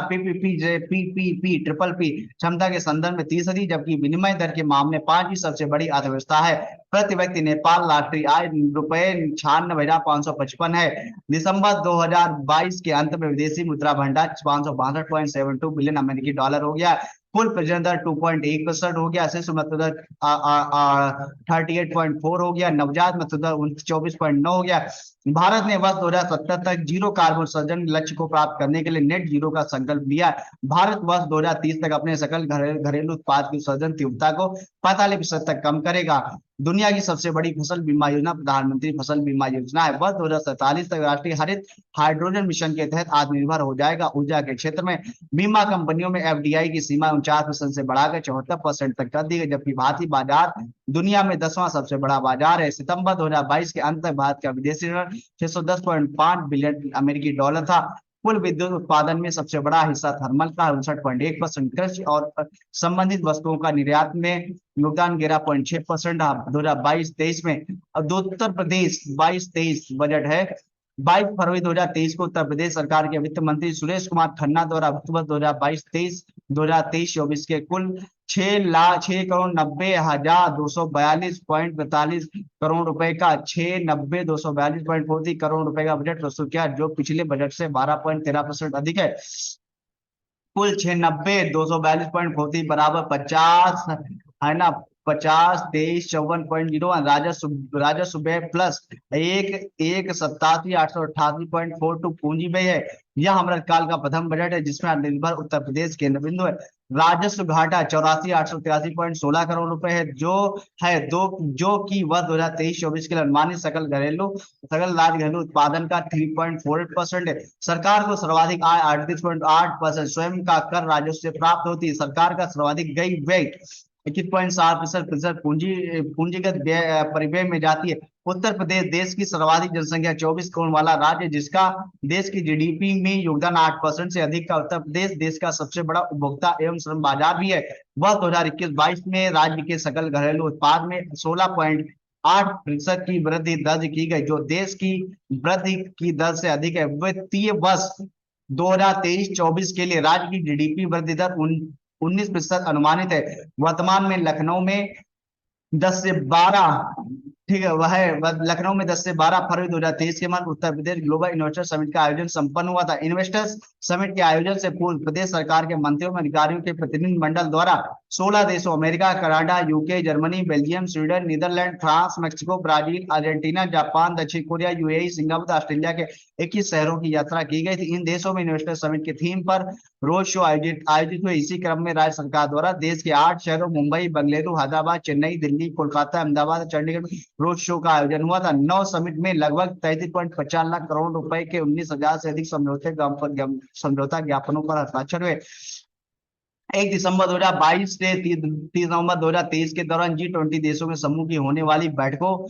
पीपीपी ट्रिपल पी क्षमता के संदर्भ में 30वीं, जबकि विनिमय दर के मामले 5वीं सबसे बड़ी अर्थव्यवस्था है। प्रति व्यक्ति नेपाल राष्ट्रीय आय रुपए 96,555 है। दिसंबर 2022 के अंत में विदेशी मुद्रा भंडार 562.72 बिलियन अमेरिकी डॉलर हो गया। कुल प्रजनन दर 2.1% हो गया। शिशु मृत्यु दर 38.4 हो गया। नवजात मृत्यु दर 24.9 हो गया। भारत ने वर्ष 2070 तक जीरो कार्बन उत्सर्जन लक्ष्य को प्राप्त करने के लिए नेट जीरो का संकल्प लिया। भारत वर्ष 2030 तक अपने सकल घरेलू उत्पाद की उत्सर्जन तीव्रता को 45% तक कम करेगा। दुनिया की सबसे बड़ी फसल बीमा योजना प्रधानमंत्री फसल बीमा योजना है। वर्ष 2047 तक राष्ट्रीय हरित हाइड्रोजन मिशन के तहत आत्मनिर्भर हो जाएगा। ऊर्जा के क्षेत्र में बीमा कंपनियों में एफडीआई की सीमा 49% से बढ़ाकर 74% तक कर दी गई, जबकि भारतीय बाजार दुनिया में 10वां सबसे बड़ा बाजार है। सितंबर 2022 के अंत तक भारत का विदेशी ऋण 610.5 बिलियन अमेरिकी डॉलर था। कुल विद्युत उत्पादन में सबसे बड़ा हिस्सा थर्मल का 59.1%। कृषि और संबंधित वस्तुओं का निर्यात में योगदान 11.6% रहा। 2022-23 में अब उत्तर प्रदेश 22-23 बजट है। 22 फरवरी 2023 को उत्तर प्रदेश सरकार के वित्त मंत्री सुरेश कुमार खन्ना द्वारा वित्त वर्ष 2022-23 के कुल 6,90,242.45 करोड़ रुपए का 6,90,242.43 करोड़ रुपए का बजट प्रस्तुत किया, जो पिछले बजट से 12.13% अधिक है। कुल 6,90,242.43 बराबर 50 है ना, 50, 23, 54.01 राजस्व व्यय प्लस 1,87,888.42 पूंजी व्यय है। यह अमृत काल का प्रथम बजट है जिसमें आत्मनिर्भर उत्तर प्रदेश केंद्र बिंदु है। राजस्व घाटा 84,883.16 करोड़ रुपए है, जो कि वर्ष 2023-24 के लिए अनुमानित सकल राज्य घरेलू उत्पादन का 3.48% है। सरकार को सर्वाधिक आय 38.8% स्वयं का कर राजस्व से प्राप्त होती है। सरकार का सर्वाधिक व्यय 21.7% पूंजीगत परिव्यय में जाती है। उत्तर प्रदेश देश की सर्वाधिक जनसंख्या 24 करोड़ वाला राज्य, जिसका देश की जीडीपी में योगदान 8% से अधिक का उत्तर प्रदेश देश का सबसे बड़ा उपभोक्ता एवं श्रम बाजार भी है। वर्ष 2021-22 में राज्य के सकल घरेलू उत्पाद में 16.8% की वृद्धि दर्ज की गई, जो देश की वृद्धि की दर से अधिक है। वित्तीय वर्ष 2023-24 के लिए राज्य की जीडीपी वृद्धि दर 19% अनुमानित है। वर्तमान में लखनऊ में 10 से 12 ठीक है वह लखनऊ में 10 से 12 फरवरी 2023 के मध्य Uttar Pradesh global investor summit का आयोजन संपन्न हुआ था। इन्वेस्टर्स समिट के आयोजन से पूर्व प्रदेश सरकार के मंत्रियों में अधिकारियों के प्रतिनिधि मंडल द्वारा 16 देशों America, Canada, UK, Germany, Belgium, Sweden, Netherland, France, Mexico, Brazil, Argentina, Japan, दक्षिण कोरिया, यूएई, सिंगापुर, ऑस्ट्रेलिया के 21 शहरों की यात्रा की गई थी। इन देशों में इन्वेस्टर समिट के थीम पर रोड शो आयोजित हुए। इसी क्रम में राज्य सरकार द्वारा देश के 8 शहरों मुंबई, बेंगलुरु, हैदराबाद, चेन्नई, दिल्ली, कोलकाता, अहमदाबाद, चंडीगढ़ में रोड शो का आयोजन हुआ था। 9 समिट में लगभग 33.50 लाख करोड़ रुपए के 19,000 से अधिक समझौता ज्ञापनों पर हस्ताक्षर हुए। 1 दिसंबर 2022 से 30 नवंबर 2023 के दौरान G20 देशों के समूह की होने वाली बैठकों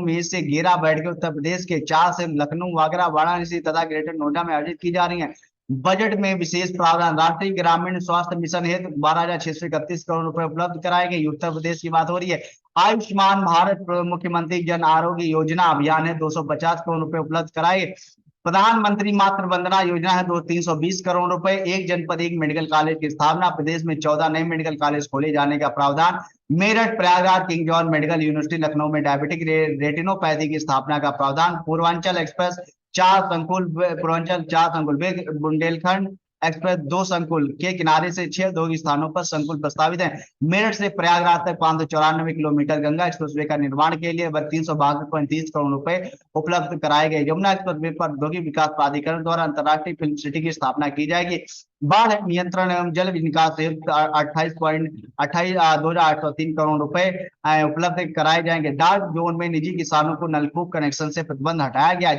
में से 11 बैठकें उत्तर प्रदेश के 4 से लखनऊ, आगरा, वाराणसी तथा ग्रेटर नोएडा में आयोजित की जा रही हैं। बजट में विशेष प्रावधान। राष्ट्रीय ग्रामीण स्वास्थ्य मिशन हेतु 12,631 करोड़ रुपए उपलब्ध कराए गए। उत्तर प्रदेश की बात हो रही है। आयुष्मान भारत मुख्यमंत्री जन आरोग्य योजना अभियान है, 250 करोड़ रुपए उपलब्ध कराए। प्रधानमंत्री मातृ वंदना योजना है, 320 करोड़ रुपए। एक जनपद एक मेडिकल कॉलेज की स्थापना। प्रदेश में 14 नए मेडिकल कॉलेज खोले जाने का प्रावधान। Meerut, Prayagraj, king George medical university, Lucknow में डायबिटिक रेटिनोपैथी की स्थापना का प्रावधान। पूर्वांचल एक्सप्रेस 4 संकुल बुंदेलखंड एक्सप्रेस 2 संकुल के किनारे से 6 उद्योगिक स्थानों पर संकुल प्रस्तावित है। मेरठ से प्रयागराज तक 594 किलोमीटर गंगा एक्सप्रेसवे का निर्माण के लिए 362.30 करोड़ रुपए उपलब्ध कराए गए। यमुना एक्सप्रेसवे पर औद्योगिक विकास प्राधिकरण द्वारा अंतर्राष्ट्रीय फिल्म सिटी की स्थापना की जाएगी। बाढ़ नियंत्रण एवं जल विकास 28,803 करोड़ रुपए उपलब्ध कराए जाएंगे। डार्क जोन में निजी किसानों को नलकूप कनेक्शन से प्रतिबंध हटाया गया,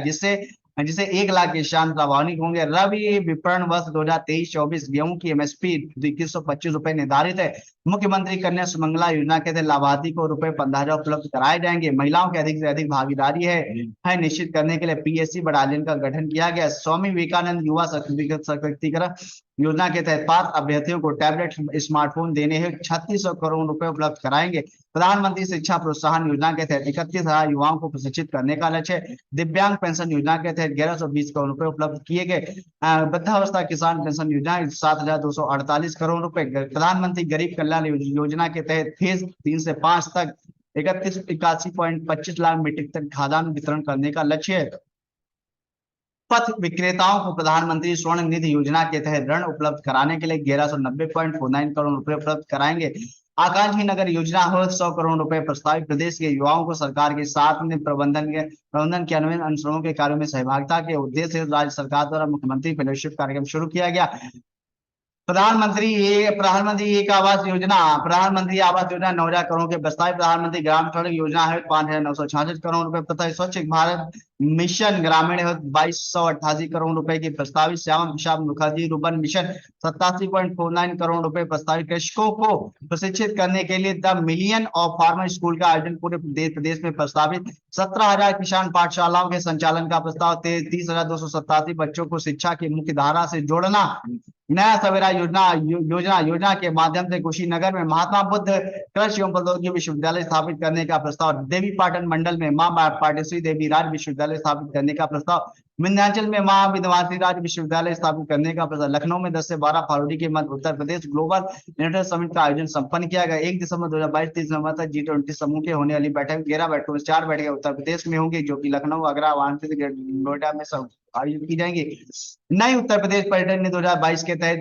जिसे 1 लाख किसान लाभान्वित होंगे। रबी विपणन वर्ष 2023-24 गेहूं की एमएसपी 2125 रुपए निर्धारित है। मुख्यमंत्री कन्या सुमंगला योजना के तहत लाभार्थी को रुपए 15,000 उपलब्ध कराए जाएंगे। महिलाओं की अधिक से अधिक भागीदारी है निश्चित करने के लिए पीएससी बटालियन का गठन किया गया। स्वामी विवेकानंद युवा सशक्तिकरण योजना के तहत पात्र अभ्यर्थियों को टैबलेट स्मार्टफोन देने हेतु 3600 करोड़ रुपए उपलब्ध कराएंगे। प्रधानमंत्री शिक्षा प्रोत्साहन योजना के तहत 31,000 युवाओं को प्रशिक्षित करने का लक्ष्य है। दिव्यांग पेंशन योजना के तहत 1120 करोड़ रुपए उपलब्ध किए गए। वृद्धावस्था किसान पेंशन योजना 7,248 करोड़ रुपए। प्रधानमंत्री गरीब कल्याण योजना के तहत फेज 3 से 5 तक 3181.25 लाख मीट्रिक टन खाद्यान्न वितरण करने का लक्ष्य है। पथ विक्रेताओं को प्रधानमंत्री स्वर्ण निधि योजना के तहत ऋण उपलब्ध कराने के लिए 1190.49 करोड़ रुपए उपलब्ध कराएंगे। आकांक्षी नगर योजना हो 100 करोड़ रुपए प्रस्तावित। प्रदेश के युवाओं को सरकार के साथ में प्रबंधन के अन्वयन अनुश्रमों के कार्यों में सहभागिता के उद्देश्य से राज्य सरकार द्वारा मुख्यमंत्री फेलोशिप कार्यक्रम शुरू किया गया। प्रधानमंत्री आवास योजना 9,000 करोड़ के प्रस्तावित। प्रधानमंत्री ग्राम सड़क योजना है 5,966 करोड़ रुपए तथा स्वच्छ भारत मिशन ग्रामीण है 2,288 करोड़ रुपए की प्रस्तावित। श्यामा प्रसाद मुखर्जी रुर्बन मिशन 87.49 करोड़ रुपए प्रस्तावित। कृषकों को प्रशिक्षित करने के लिए the million of farmer school का आयोजन पूरे प्रदेश में प्रस्तावित। 17,000 किसान पाठशालाओं के संचालन का प्रस्ताव। 30,287 बच्चों को शिक्षा की मुख्य धारा से जोड़ना। नया सवेरा योजना के माध्यम से कुशीनगर में महात्मा बुद्ध कृषि एवं प्रौद्योगिकी विश्वविद्यालय स्थापित करने का प्रस्ताव। देवी पाटन मंडल में मां पाटेश्वरी देवी राज विश्वविद्यालय स्थापित करने का प्रस्ताव। विंध्याचल में मां विंध्यवासिनी राज विश्वविद्यालय स्थापित करने का प्रस्ताव। लखनऊ में 10 से 12 फरवरी के मध्य Uttar Pradesh global international summit का आयोजन संपन्न किया गया। 1 दिसंबर 2022 30 नवंबर तक G20 समूह के होने वाली बैठक 11 बैठकों में 4 बैठकें उत्तर प्रदेश में होंगी, जो कि लखनऊ, आगरा, वाराणसी, नोएडा में सब आयोजित की जाएंगी। नई उत्तर प्रदेश पर्यटन नीति 2022 के तहत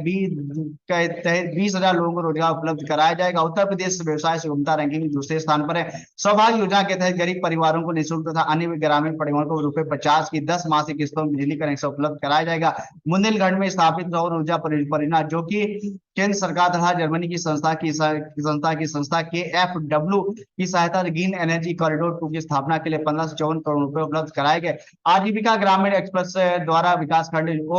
20,000 लोगों को रोजगार उपलब्ध कराया जाएगा। उत्तर प्रदेश व्यवसाय सुगमता रैंकिंग में दूसरे स्थान पर है। सौभाग्य योजना के तहत गरीब परिवारों को निःशुल्क तथा अन्य ग्रामीण परिवारों को रुपए 50 की 10 मासिक किस्तों में बिजली कनेक्शन उपलब्ध कराया जाएगा। बुंदेलखंड में स्थापित सौर ऊर्जा परियोजना, जो कि केंद्र सरकार तथा जर्मनी की संस्था KfW की सहायता से ग्रीन एनर्जी कॉरिडोर 2 की स्थापना के लिए 1554 करोड़ रुपए उपलब्ध कराए गए। आजीविका ग्रामीण एक्सप्रेस द्वारा विकासखंडों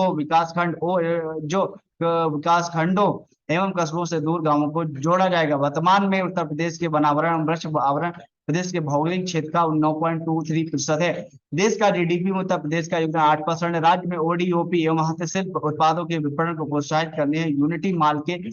एवं कस्बों से दूर गांवों को जोड़ा जाएगा। वर्तमान में उत्तर प्रदेश के वनावरण वृक्ष आवरण प्रदेश के भौगोलिक क्षेत्र का 9.23% है। देश का जीडीपी में उत्तर प्रदेश का योगदान 8% है। राज्य में ओडीओपी एवं हस्तशिल्प उत्पादों के विपणन को प्रोत्साहित करने यूनिटी माल के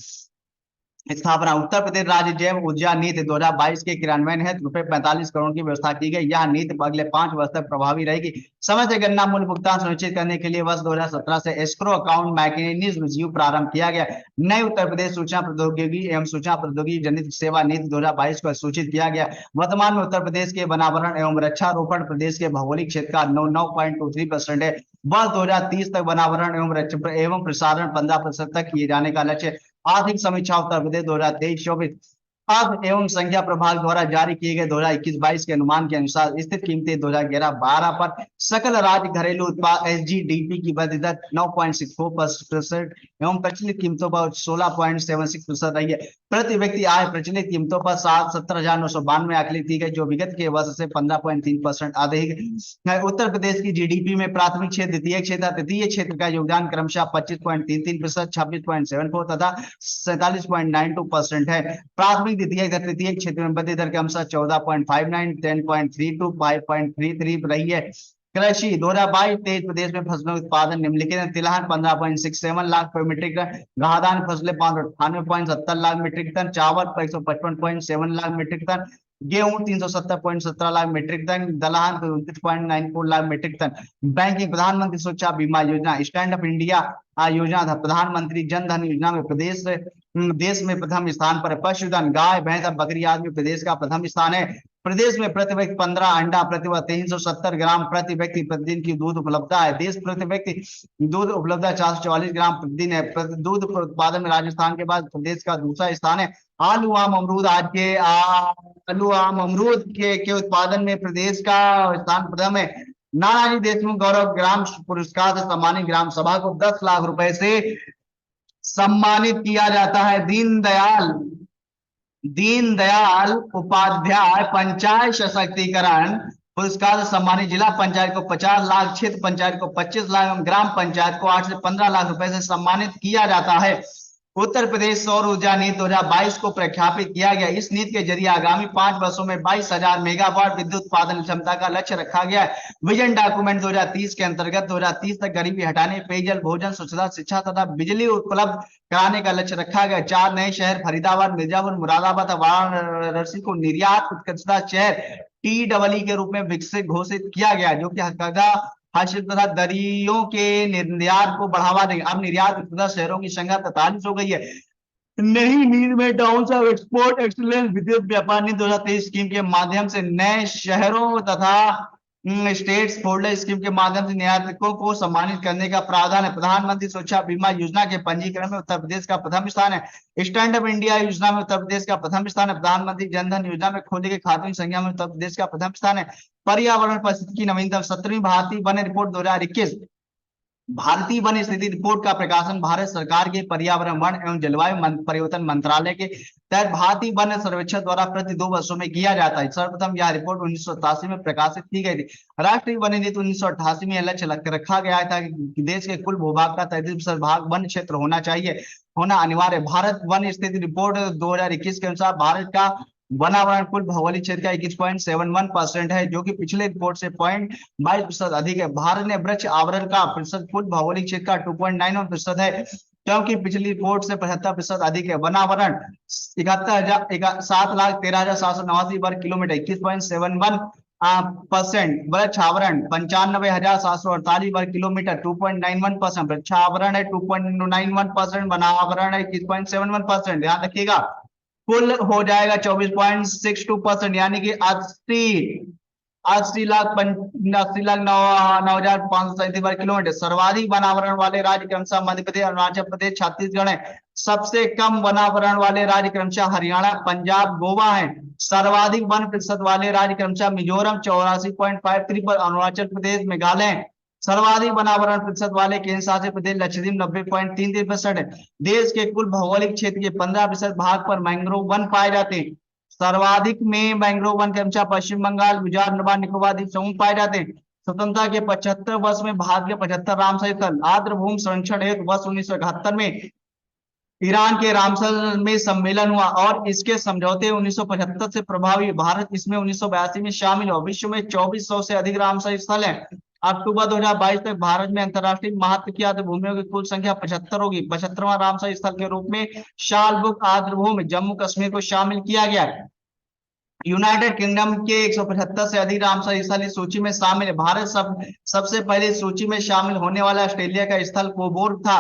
स्थापना। उत्तर प्रदेश राज्य जैव ऊर्जा नीति 2022 के क्रियान्वयन हेतु रुपए 45 करोड़ की व्यवस्था की गई। यह नीति अगले 5 वर्ष तक प्रभावी रहेगी। समय से गन्ना मूल्य भुगतान सुनिश्चित करने के लिए वर्ष 2017 से एस्क्रो अकाउंट मैकेनिज्म प्रारंभ किया गया। नई उत्तर प्रदेश सूचना प्रौद्योगिकी एवं सूचना प्रौद्योगिकी जनित सेवा नीति 2022 को सूचित किया गया। वर्तमान में उत्तर प्रदेश के वनावरण एवं वृक्षारोपण प्रदेश के भौगोलिक क्षेत्र का 9.23% है। वर्ष 2030 तक वनावरण एवं प्रसारण 15% तक किए जाने का लक्ष्य। आर्थिक समीक्षा उत्तर प्रदेश 2023-24 अर्थ एवं संख्या प्रभाग द्वारा जारी किए गए 2021-22 के अनुमान के अनुसार स्थित कीमतें 2011-12 पर सकल राज्य घरेलू उत्पाद SGDP की वृद्धि दर 9.64% एवं प्रचलित कीमतों पर 16.76% रही है। प्रति व्यक्ति आय प्रचलित कीमतों पर 70,992 आकलित की गई, जो विगत के वर्ष से 15.3% अधिक है। उत्तर प्रदेश की जीडीपी में प्राथमिक क्षेत्र, द्वितीय क्षेत्र, तृतीय क्षेत्र का योगदान क्रमशः 25.33%, 26.74 तथा 47.92% है। प्राथमिक द्वितीय तृतीय क्षेत्र में वृद्धि दर क्रमशः 14.59, 10.32, 5.33 रही है। कृषि 2022-23 प्रदेश में फसलों उत्पादन निम्नलिखित: तिलहन 15.67 लाख मीट्रिक टन, घादान फसलें 598.70 लाख मीट्रिक टन, चावल 155.7 लाख मीट्रिक टन, गेहूं 370.17 लाख मीट्रिक टन, दलहन 29.94 लाख मीट्रिक टन। बैंकिंग प्रधानमंत्री सुरक्षा बीमा योजना, स्टैंड अप इंडिया योजना था। प्रधानमंत्री जन धन योजना में देश में प्रथम स्थान पर है। पशुधन गाय भैंस और बकरी आदि में प्रदेश का प्रथम स्थान है। प्रदेश में प्रति व्यक्ति 15 अंडा प्रति 370 ग्राम प्रति व्यक्ति प्रतिदिन की दूध उपलब्धता है। देश प्रति व्यक्ति दूध उपलब्धता 444 ग्राम प्रतिदिन है। दूध उत्पादन में राजस्थान के बाद प्रदेश का दूसरा स्थान है। आलू आम अमरूद के उत्पादन में प्रदेश का स्थान प्रथम है। नानाजी देशमुख गौरव ग्राम पुरस्कार से सम्मानित ग्राम सभा को 10 लाख रुपए से सम्मानित किया जाता है। दीनदयाल उपाध्याय पंचायत सशक्तिकरण पुरस्कार से सम्मानित जिला पंचायत को 50 लाख, क्षेत्र पंचायत को 25 लाख एवं ग्राम पंचायत को 8 से 15 लाख रुपए से सम्मानित किया जाता है। उत्तर प्रदेश सौर ऊर्जा नीति 2022 को प्रख्यापित किया गया। इस नीति के जरिए आगामी 5 वर्षों में 22,000 मेगावाट विद्युत उत्पादन क्षमता का लक्ष्य रखा गया है। विजन डॉक्यूमेंट 2030 के अंतर्गत 2030 तक गरीबी हटाने, पेयजल, भोजन, स्वच्छता, शिक्षा तथा बिजली उपलब्ध कराने का लक्ष्य रखा गया। 4 नए शहर फरीदाबाद, मिर्जापुर, मुरादाबाद, वाराणसी को निर्यात उत्कृष्टता शहर TEE के रूप में विकसित घोषित किया गया, जो कि हस्तशिल्प तथा दरियों के निर्यात को बढ़ावा देंगे। अब निर्यात उत्कृष्टता शहरों की संख्या 43 हो गई है। नई नीति में टाउन्स ऑफ एक्सपोर्ट एक्सलेंस विद्युत व्यापार नीति 2023 स्कीम के माध्यम से नए शहरों तथा स्टेट्स फोल्डर स्कीम के माध्यम से निर्यातकों को सम्मानित करने का प्रावधान है। प्रधानमंत्री सुरक्षा बीमा योजना के पंजीकरण में उत्तर प्रदेश का प्रथम स्थान है। स्टैंड अप इंडिया योजना में उत्तर प्रदेश का प्रथम स्थान है। प्रधानमंत्री जनधन योजना में खोले गए खातों की संख्या में उत्तर प्रदेश का प्रथम स्थान है। पर्यावरण परिस्थिति की नवीनतम 17वीं भारतीय वन रिपोर्ट 2021 भारतीय वन स्थिति रिपोर्ट का प्रकाशन भारत सरकार के पर्यावरण, वन एवं जलवायु परिवर्तन मंत्रालय के तहत भारतीय वन सर्वेक्षण द्वारा प्रति 2 वर्षों में किया जाता है। सर्वप्रथम यह रिपोर्ट 1987 में प्रकाशित की गई थी। राष्ट्रीय वन नीति 1988 में यह लक्ष्य रखा गया था कि देश के कुल भूभाग का 33% भाग वन क्षेत्र होना अनिवार्य। भारत वन स्थिति रिपोर्ट 2021 के अनुसार भारत का वनावरण कुल भौगोलिक क्षेत्र का 21.71% है, जो कि पिछले रिपोर्ट से 0.22% अधिक है। भारत ने वृक्ष आवरण का प्रतिशत कुल भौगोलिक क्षेत्र का 2.91% है, क्योंकि पिछली रिपोर्ट से 75% अधिक है। वनावरण 7,13,789 वर्ग किलोमीटर 21.71%। वृक्षावरण 95,748 वर्ग किलोमीटर 2.91%। वृक्षावरण है 2.91%, वनावरण है 21.71%। ध्यान रखिएगा, कुल हो जाएगा 24.62%, यानी कि 80,09,537 वर्ग किलोमीटर। सर्वाधिक वनावरण वाले राज्य क्रमशः मध्य प्रदेश, अरुणाचल प्रदेश, छत्तीसगढ़ है। सबसे कम वनावरण वाले राज्य क्रमशः हरियाणा, पंजाब, गोवा है। सर्वाधिक वन प्रतिशत वाले राज्य क्रमशः मिजोरम 84.53 पर, अरुणाचल प्रदेश, मेघालय। सर्वाधिक वनावरण प्रतिशत वाले केंद्र शासित प्रदेश लक्षद्वीप 90.33% है। देश के कुल भौगोलिक क्षेत्र के 15% भाग पर मैंग्रोव वन पाए जाते हैं। सर्वाधिक में मैंग्रोव वन क्रमशः पश्चिम बंगाल, गुजरात, अंडमान निकोबार द्वीप समूह पाए जाते हैं। स्वतंत्रता के 75 वर्ष में भारत के 75 रामसर स्थल आर्द्रभूमि संरक्षण हेतु वर्ष 1971 में ईरान के रामसर में सम्मेलन हुआ और इसके समझौते 1975 से प्रभावी। भारत इसमें 1982 में शामिल हुआ। विश्व में 2400 से अधिक रामसर स्थल है। अक्टूबर 2022 तक भारत में अंतरराष्ट्रीय महत्व की आर्द्रभूमियों की कुल संख्या 75 होगी। 75वां रामसर स्थल के रूप में शालबुक आर्द्रभूमि जम्मू कश्मीर को शामिल किया गया है। यूनाइटेड किंगडम के 175 से अधिक रामसर स्थल इस सूची में शामिल है। भारत सबसे पहले सूची में शामिल होने वाला ऑस्ट्रेलिया का स्थल कोबोर्ग था।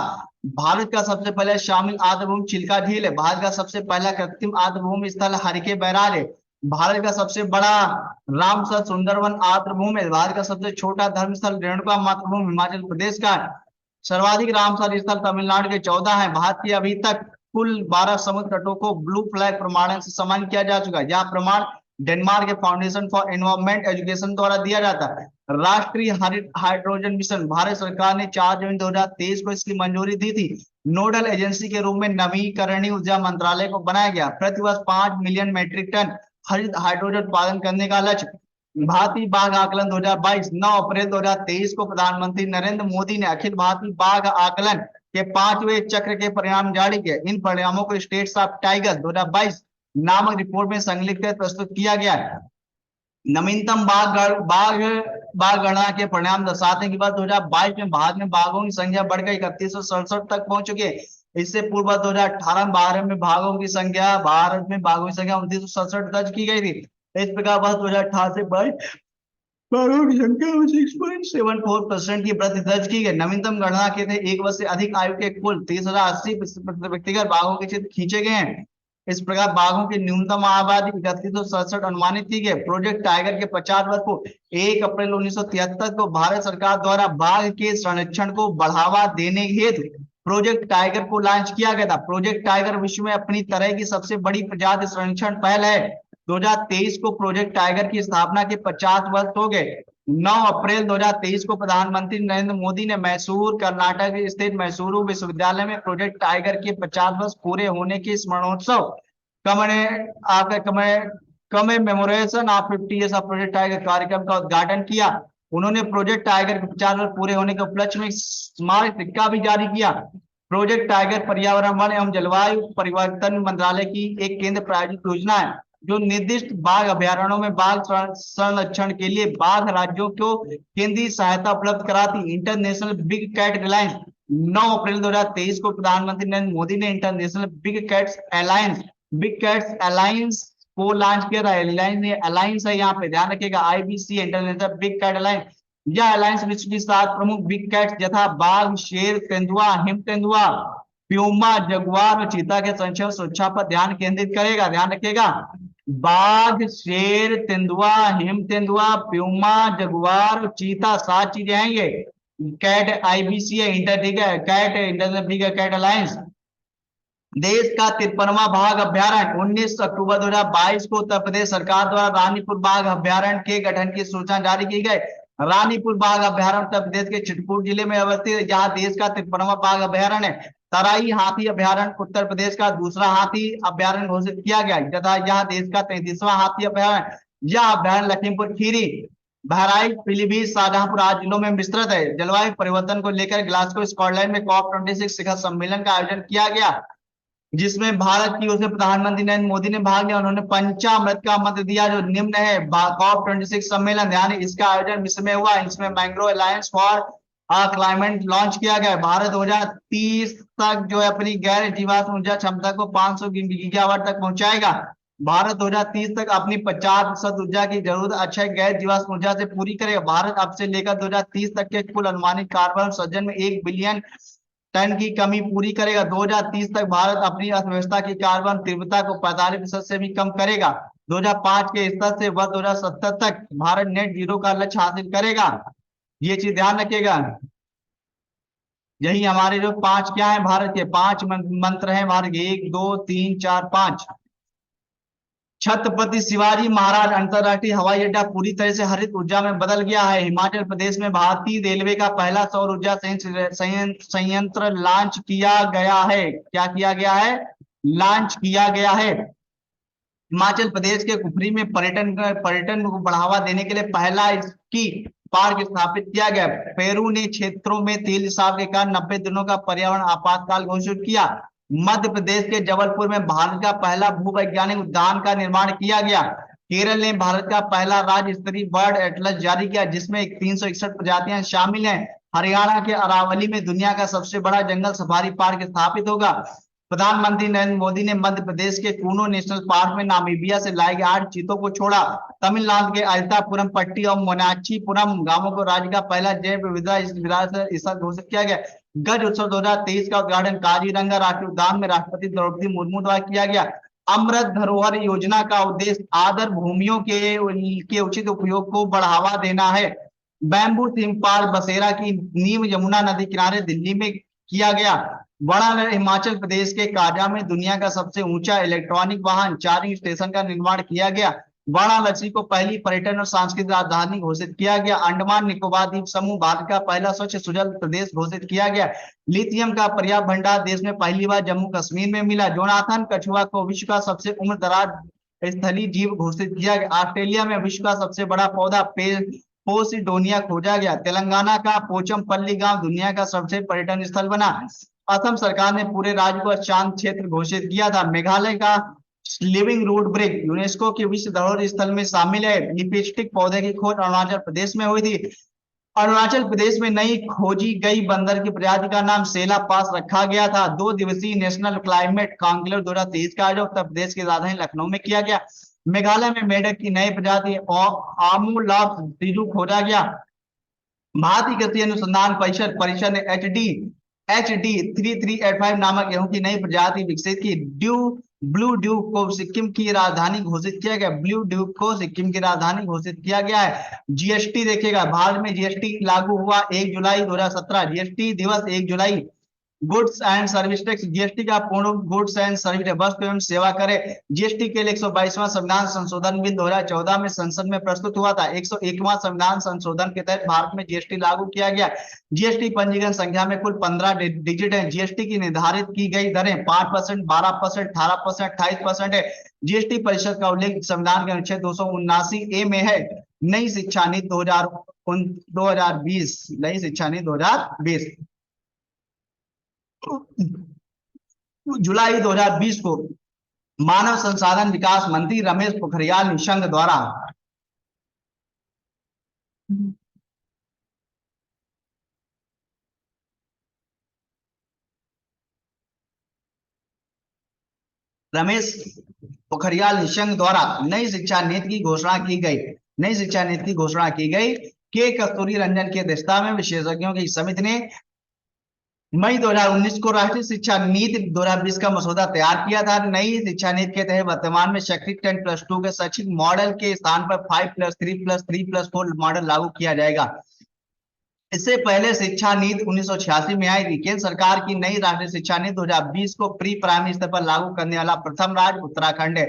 भारत का सबसे पहले शामिल आर्द्रभूमि चिल्का झील है। भारत का सबसे पहला कृत्रिम आर्द्रभूमि स्थल हरिके बैराज है। भारत का सबसे बड़ा रामसर सुंदरवन आर्द्रभूमि है। भारत का सबसे छोटा धर्मस्थल रेणुका मातृभूमि हिमाचल प्रदेश का है। सर्वाधिक रामसर स्थल तमिलनाडु के 14 है। भारत की अभी तक कुल 12 समुद्र तटों को ब्लू फ्लैग प्रमाणन से सम्मानित किया जा चुका है। यह प्रमाण डेनमार्क के फाउंडेशन फॉर एनवायरमेंट एजुकेशन द्वारा दिया जाता है। राष्ट्रीय हरित हाइड्रोजन मिशन, भारत सरकार ने 4 जून 2023 को इसकी मंजूरी दी थी। नोडल एजेंसी के रूप में नवीकरणीय ऊर्जा मंत्रालय को बनाया गया। प्रतिवर्ष 5 मिलियन मीट्रिक टन हरित हाइड्रोजन उत्पादन करने का लक्ष्य। भारतीय बाघ आकलन 2022 9 अप्रैल 2023 को प्रधानमंत्री नरेंद्र मोदी ने अखिल भारतीय बाघ आकलन के 5वें चक्र के परिणाम जारी किए। इन परिणामों को स्टेट्स ऑफ टाइगर 2022 नामक रिपोर्ट में संकलित कर प्रस्तुत किया गया है। नवीनतम बाघ गणना के परिणाम दर्शाते हैं कि वर्ष 2022 में भारत में बाघों की संख्या बढ़कर 3167 तक पहुंच चुकी है। इससे पूर्व 2018 भारत में बाघों की संख्या 2967 दर्ज की गई थी। इस प्रकार वर्ष 2018 से बाघों की संख्या में 6.74% की वृद्धि दर्ज की गई। नवीनतम गणना के थे 1 वर्ष से अधिक आयु के कुल 30,080 व्यक्तिगत बाघों के चित्र खींचे गए हैं। इस प्रकार बाघों की न्यूनतम आबादी 3167 अनुमानित की गई। प्रोजेक्ट टाइगर के 50 वर्ष को 1 अप्रैल 1973 को भारत सरकार द्वारा बाघ के संरक्षण को बढ़ावा देने हेतु प्रोजेक्ट टाइगर को लॉन्च किया गया था। प्रोजेक्ट टाइगर विश्व में अपनी तरह की सबसे बड़ी प्रजाति संरक्षण पहल है। 2023 को प्रोजेक्ट टाइगर की स्थापना के 50 वर्ष हो गए। 9 अप्रैल 2023 को प्रधानमंत्री नरेंद्र मोदी ने मैसूर, कर्नाटक स्थित मैसूरू विश्वविद्यालय में प्रोजेक्ट टाइगर के 50 वर्ष पूरे होने के स्मरणोत्सव commemoration of 50 years of project tiger कार्यक्रम का उद्घाटन किया। उन्होंने प्रोजेक्ट टाइगर के 50 वर्ष पूरे होने के उपलक्ष्य में स्मारक सिक्का भी जारी किया। प्रोजेक्ट टाइगर पर्यावरण वन एवं जलवायु परिवर्तन मंत्रालय की एक केंद्र प्रायोजित योजना है जो निर्दिष्ट बाघ अभयारण्यों में बाघ संरक्षण के लिए बाघ राज्यों को केंद्रीय सहायता उपलब्ध कराती। इंटरनेशनल बिग कैट अलायंस 9 अप्रैल 2023 को प्रधानमंत्री नरेंद्र मोदी ने इंटरनेशनल बिग कैट्स अलायंस को लॉन्च किया था। अलायंस है, यहाँ पे ध्यान रखिएगा, IBC international big cat alliance. यह अलायंस विश्व की 7 प्रमुख बिग कैट्स यथा बाघ, शेर, तेंदुआ, हिम तेंदुआ, प्यूमा, जगुआर और चीता के संरक्षण और सुरक्षा पर ध्यान केंद्रित करेगा। ध्यान रखिएगा, बाघ, शेर, तेंदुआ, हिम तेंदुआ, प्यूमा, जगुआर और चीता, 7 चीजें हैं ये। कैट आईबीसी है, ठीक है, cat international big cat alliance. देश का 53वां बाघ अभ्यारण्य 19 अक्टूबर 2022 को उत्तर प्रदेश सरकार द्वारा रानीपुर बाघ अभ्यारण्य के गठन की सूचना जारी की गई। रानीपुर बाघ अभ्यारण्य उत्तर प्रदेश के चित्रकूट जिले में अवस्थित है, जहां देश का 53वां बाघ अभ्यारण्य है। तराई हाथी अभ्यारण्य उत्तर प्रदेश का दूसरा हाथी अभ्यारण्य घोषित किया गया तथा यह देश का 33वां हाथी अभ्यारण्य। यह अभ्यारण्य लखीमपुर खीरी, बहराइच, पीलीभीत, शाहजहांपुर आदि जिलों में विस्तृत है। जलवायु परिवर्तन को लेकर ग्लासगो स्कॉटलैंड में COP26 शिखर सम्मेलन का आयोजन किया गया, जिसमें भारत की ओर से प्रधानमंत्री नरेंद्र मोदी ने भाग लिया। उन्होंने पंचामृत का मंत्र दिया जो निम्न है। COP26 सम्मेलन ध्यान, इसका आयोजन मिस्र में हुआ। इसमें mangrove alliance for climate launch किया गया। भारत 2030 तक जो है अपनी गैर जीवाश्म ऊर्जा क्षमता को 500 गीगावाट तक पहुंचाएगा। भारत 2030 तक अपनी 50% ऊर्जा की जरूरत अक्षय गैर जीवाश्म ऊर्जा से पूरी करेगा। भारत अब से लेकर 2030 तक के कुल अनुमानित कार्बन उत्सर्जन में 1 बिलियन टन की कमी पूरी करेगा। 2030 तक भारत अपनी अर्थव्यवस्था की कार्बन तीव्रता को 45% से भी कम करेगा। 2005 के स्तर से वर्ष 2070 तक भारत नेट जीरो का लक्ष्य हासिल करेगा। ये चीज ध्यान रखिएगा। यही हमारे जो 5 क्या है, भारत के 5 मंत्र हैं भारत के, 1 2 3 4 5। छत्रपति शिवाजी महाराज अंतरराष्ट्रीय हवाई अड्डा पूरी तरह से हरित ऊर्जा में बदल गया है। हिमाचल प्रदेश में भारतीय रेलवे का पहला सौर ऊर्जा संयंत्र लॉन्च किया गया है। क्या किया गया है? लॉन्च किया गया है। हिमाचल प्रदेश के कुफरी में पर्यटन को बढ़ावा देने के लिए पहला स्की पार्क स्थापित किया गया। पेरू ने क्षेत्रों में तेल रिसाव के कारण 90 दिनों का पर्यावरण आपातकाल घोषित किया। मध्य प्रदेश के जबलपुर में भारत का पहला भूवैज्ञानिक उद्यान का निर्माण किया गया। केरल ने भारत का पहला राज्य स्तरीय बर्ड एटलस जारी किया, जिसमें 361 प्रजातियां शामिल हैं। हरियाणा के अरावली में दुनिया का सबसे बड़ा जंगल सफारी पार्क स्थापित होगा। प्रधानमंत्री नरेंद्र मोदी ने मध्य प्रदेश के कूनो नेशनल पार्क में नामीबिया से लाए गए 8 चीतों को छोड़ा। तमिलनाडु के अल्तापुरम पट्टी और मोनाचीपुरम गांवों को राज्य का पहला जैव विविधता स्थल घोषित किया गया। गज उत्सव 2023 का उद्घाटन काजीरंगा राष्ट्रीय उद्यान में राष्ट्रपति द्रौपदी मुर्मू द्वारा किया गया। अमृत धरोहर योजना का उद्देश्य आदर भूमियों के उचित उपयोग को बढ़ावा देना है। बैम्बू थीम पार्क बसेरा की नींव यमुना नदी किनारे दिल्ली में किया गया। बड़ा हिमाचल प्रदेश के काजा में दुनिया का सबसे ऊंचा इलेक्ट्रॉनिक वाहन चार्जिंग स्टेशन का निर्माण किया गया। वाराणसी को पहली पर्यटन और सांस्कृतिक राजधानी घोषित किया गया। अंडमान निकोबार द्वीप समूह भारत का पहला स्वच्छ सुजल प्रदेश घोषित किया गया। लिथियम का पर्याप्त भंडार देश में पहली बार जम्मू कश्मीर में मिला। जोनाथन कछुआ को विश्व का सबसे उम्रदराज स्थलीय जीव घोषित किया गया। ऑस्ट्रेलिया में विश्व का सबसे बड़ा पौधा पोसिडोनिया खोजा गया। तेलंगाना का पोचमपल्ली गांव दुनिया का सबसे पर्यटन स्थल बना। असम सरकार ने पूरे राज्य को शांत क्षेत्र घोषित किया था। मेघालय का लिविंग रूट ब्रिज यूनेस्को के विश्व धरोहर स्थल में शामिल है। लिपस्टिक पौधे की खोज अरुणाचल प्रदेश में हुई थी। अरुणाचल प्रदेश में नई खोजी गई बंदर की प्रजाति का नाम सेला पास रखा गया था। 2 दिवसीय नेशनल क्लाइमेट कॉन्क्लेव 2023 का आयोजन उत्तर प्रदेश की राजधानी लखनऊ में किया गया। मेघालय में मेढक की नई प्रजाति आमूलॉफ सीजू खोजा गया। भारतीय कृषि अनुसंधान परिषद ने HD 3385 नामक गेहूं की नई प्रजाति विकसित की। ब्लू ड्यूक को सिक्किम की राजधानी घोषित किया गया। ब्लू ड्यूक को सिक्किम की राजधानी घोषित किया गया है। जीएसटी देखिएगा, भारत में जीएसटी लागू हुआ 1 जुलाई 2017। जीएसटी दिवस 1 जुलाई। Goods and service tax, GST का पूर्ण गुड्स एंड सर्विस वस्तु एवं सेवा करे। जीएसटी के लिए 122वां संविधान संशोधन बिल 2014 में संसद में प्रस्तुत हुआ था। 101वां संविधान संशोधन के तहत भारत में जीएसटी लागू किया गया। जीएसटी पंजीकरण संख्या में कुल 15 डिजिट है। जीएसटी की निर्धारित की गई दरें 5%, 12%, 18%, 28% है। जीएसटी परिषद का उल्लेख संविधान के अनुच्छेद 279A में है। नई शिक्षा नीति 2020, नई शिक्षा नीति 2020। जुलाई 2020 को मानव संसाधन विकास मंत्री रमेश पोखरियाल निशंक द्वारा रमेश पोखरियाल निशंक द्वारा नई शिक्षा नीति की घोषणा की गई। नई शिक्षा नीति की घोषणा की गई। के कस्तूरी रंजन की अध्यक्षता में विशेषज्ञों की समिति ने मई 2019 को राष्ट्रीय शिक्षा नीति 2020 का मसौदा तैयार किया था। नई शिक्षा नीति के तहत वर्तमान में शैक्षिक 10+2 के शैक्षिक मॉडल के स्थान पर 5+3+3+4 मॉडल लागू किया जाएगा। इससे पहले शिक्षा नीति 1986 में आई थी। केंद्र सरकार की नई राष्ट्रीय शिक्षा नीति 2020 को प्री प्राइमरी स्तर पर लागू करने वाला प्रथम राज्य उत्तराखंड है।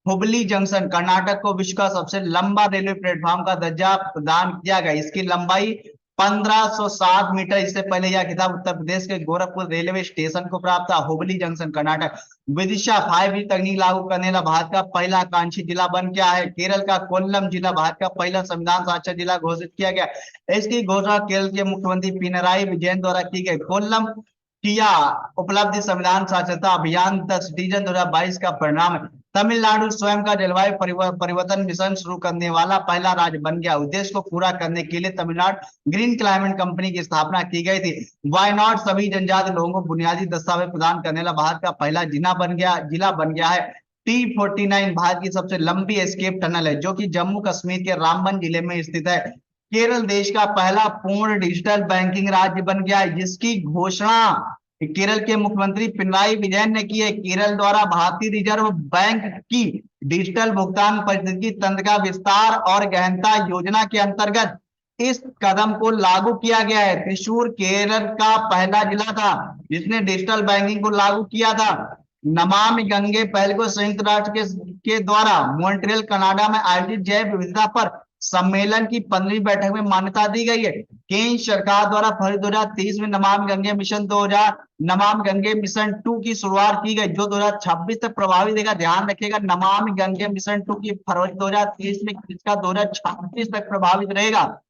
हुबली जंक्शन कर्नाटक को विश्व का सबसे लंबा रेलवे प्लेटफॉर्म का दर्जा प्रदान किया गया। इसकी लंबाई 1507 मीटर। इससे पहले यह खिताब उत्तर प्रदेश के गोरखपुर रेलवे स्टेशन को प्राप्त था। हुबली जंक्शन कर्नाटक। विदिशा 5G तकनीक लागू करने वाला भारत का पहला आकांक्षी जिला बन गया है। केरल का कोल्लम जिला भारत का पहला संविधान साक्षर जिला घोषित किया गया। इसकी घोषणा केरल के मुख्यमंत्री पिनराई विजयन द्वारा की गई। कोल्लम किया उपलब्धि संविधान साक्षरता अभियान द सिटीजन 2022 का परिणाम है। तमिलनाडु स्वयं का जलवायु परिवर्तन मिशन शुरू करने वाला पहला राज्य बन गया। उद्देश्य को पूरा करने के लिए तमिलनाडु ग्रीन क्लाइमेट कंपनी की स्थापना की गई थी। वायनाड सभी जनजाति लोगों को बुनियादी दस्तावेज प्रदान करने वाला भारत का पहला जिला बन गया है। T49 भारत की सबसे लंबी एस्केप टनल है जो कि जम्मू कश्मीर के रामबन जिले में स्थित है। केरल देश का पहला पूर्ण डिजिटल बैंकिंग राज्य बन गया है जिसकी घोषणा केरल के मुख्यमंत्री पिनराई विजयन ने की है। केरल द्वारा भारतीय रिजर्व बैंक की डिजिटल भुगतान पारिस्थितिकी तंत्र का विस्तार और गहनता योजना के अंतर्गत इस कदम को लागू किया गया है। त्रिशूर केरल का पहला जिला था जिसने डिजिटल बैंकिंग को लागू किया था। नमामि गंगे पहल को संयुक्त राष्ट्र के द्वारा मॉन्ट्रियल कनाडा में आयोजित जैव विविधता पर सम्मेलन की 15वीं बैठक में मान्यता दी गई है। केंद्र सरकार द्वारा फरवरी 2023 में नमामि गंगे मिशन 2 की शुरुआत की गई जो 2026 तक प्रभावी देगा। ध्यान रखिएगा नमामि गंगे मिशन 2 की फरवरी 2023 में इसका 2026 तक प्रभावित रहेगा।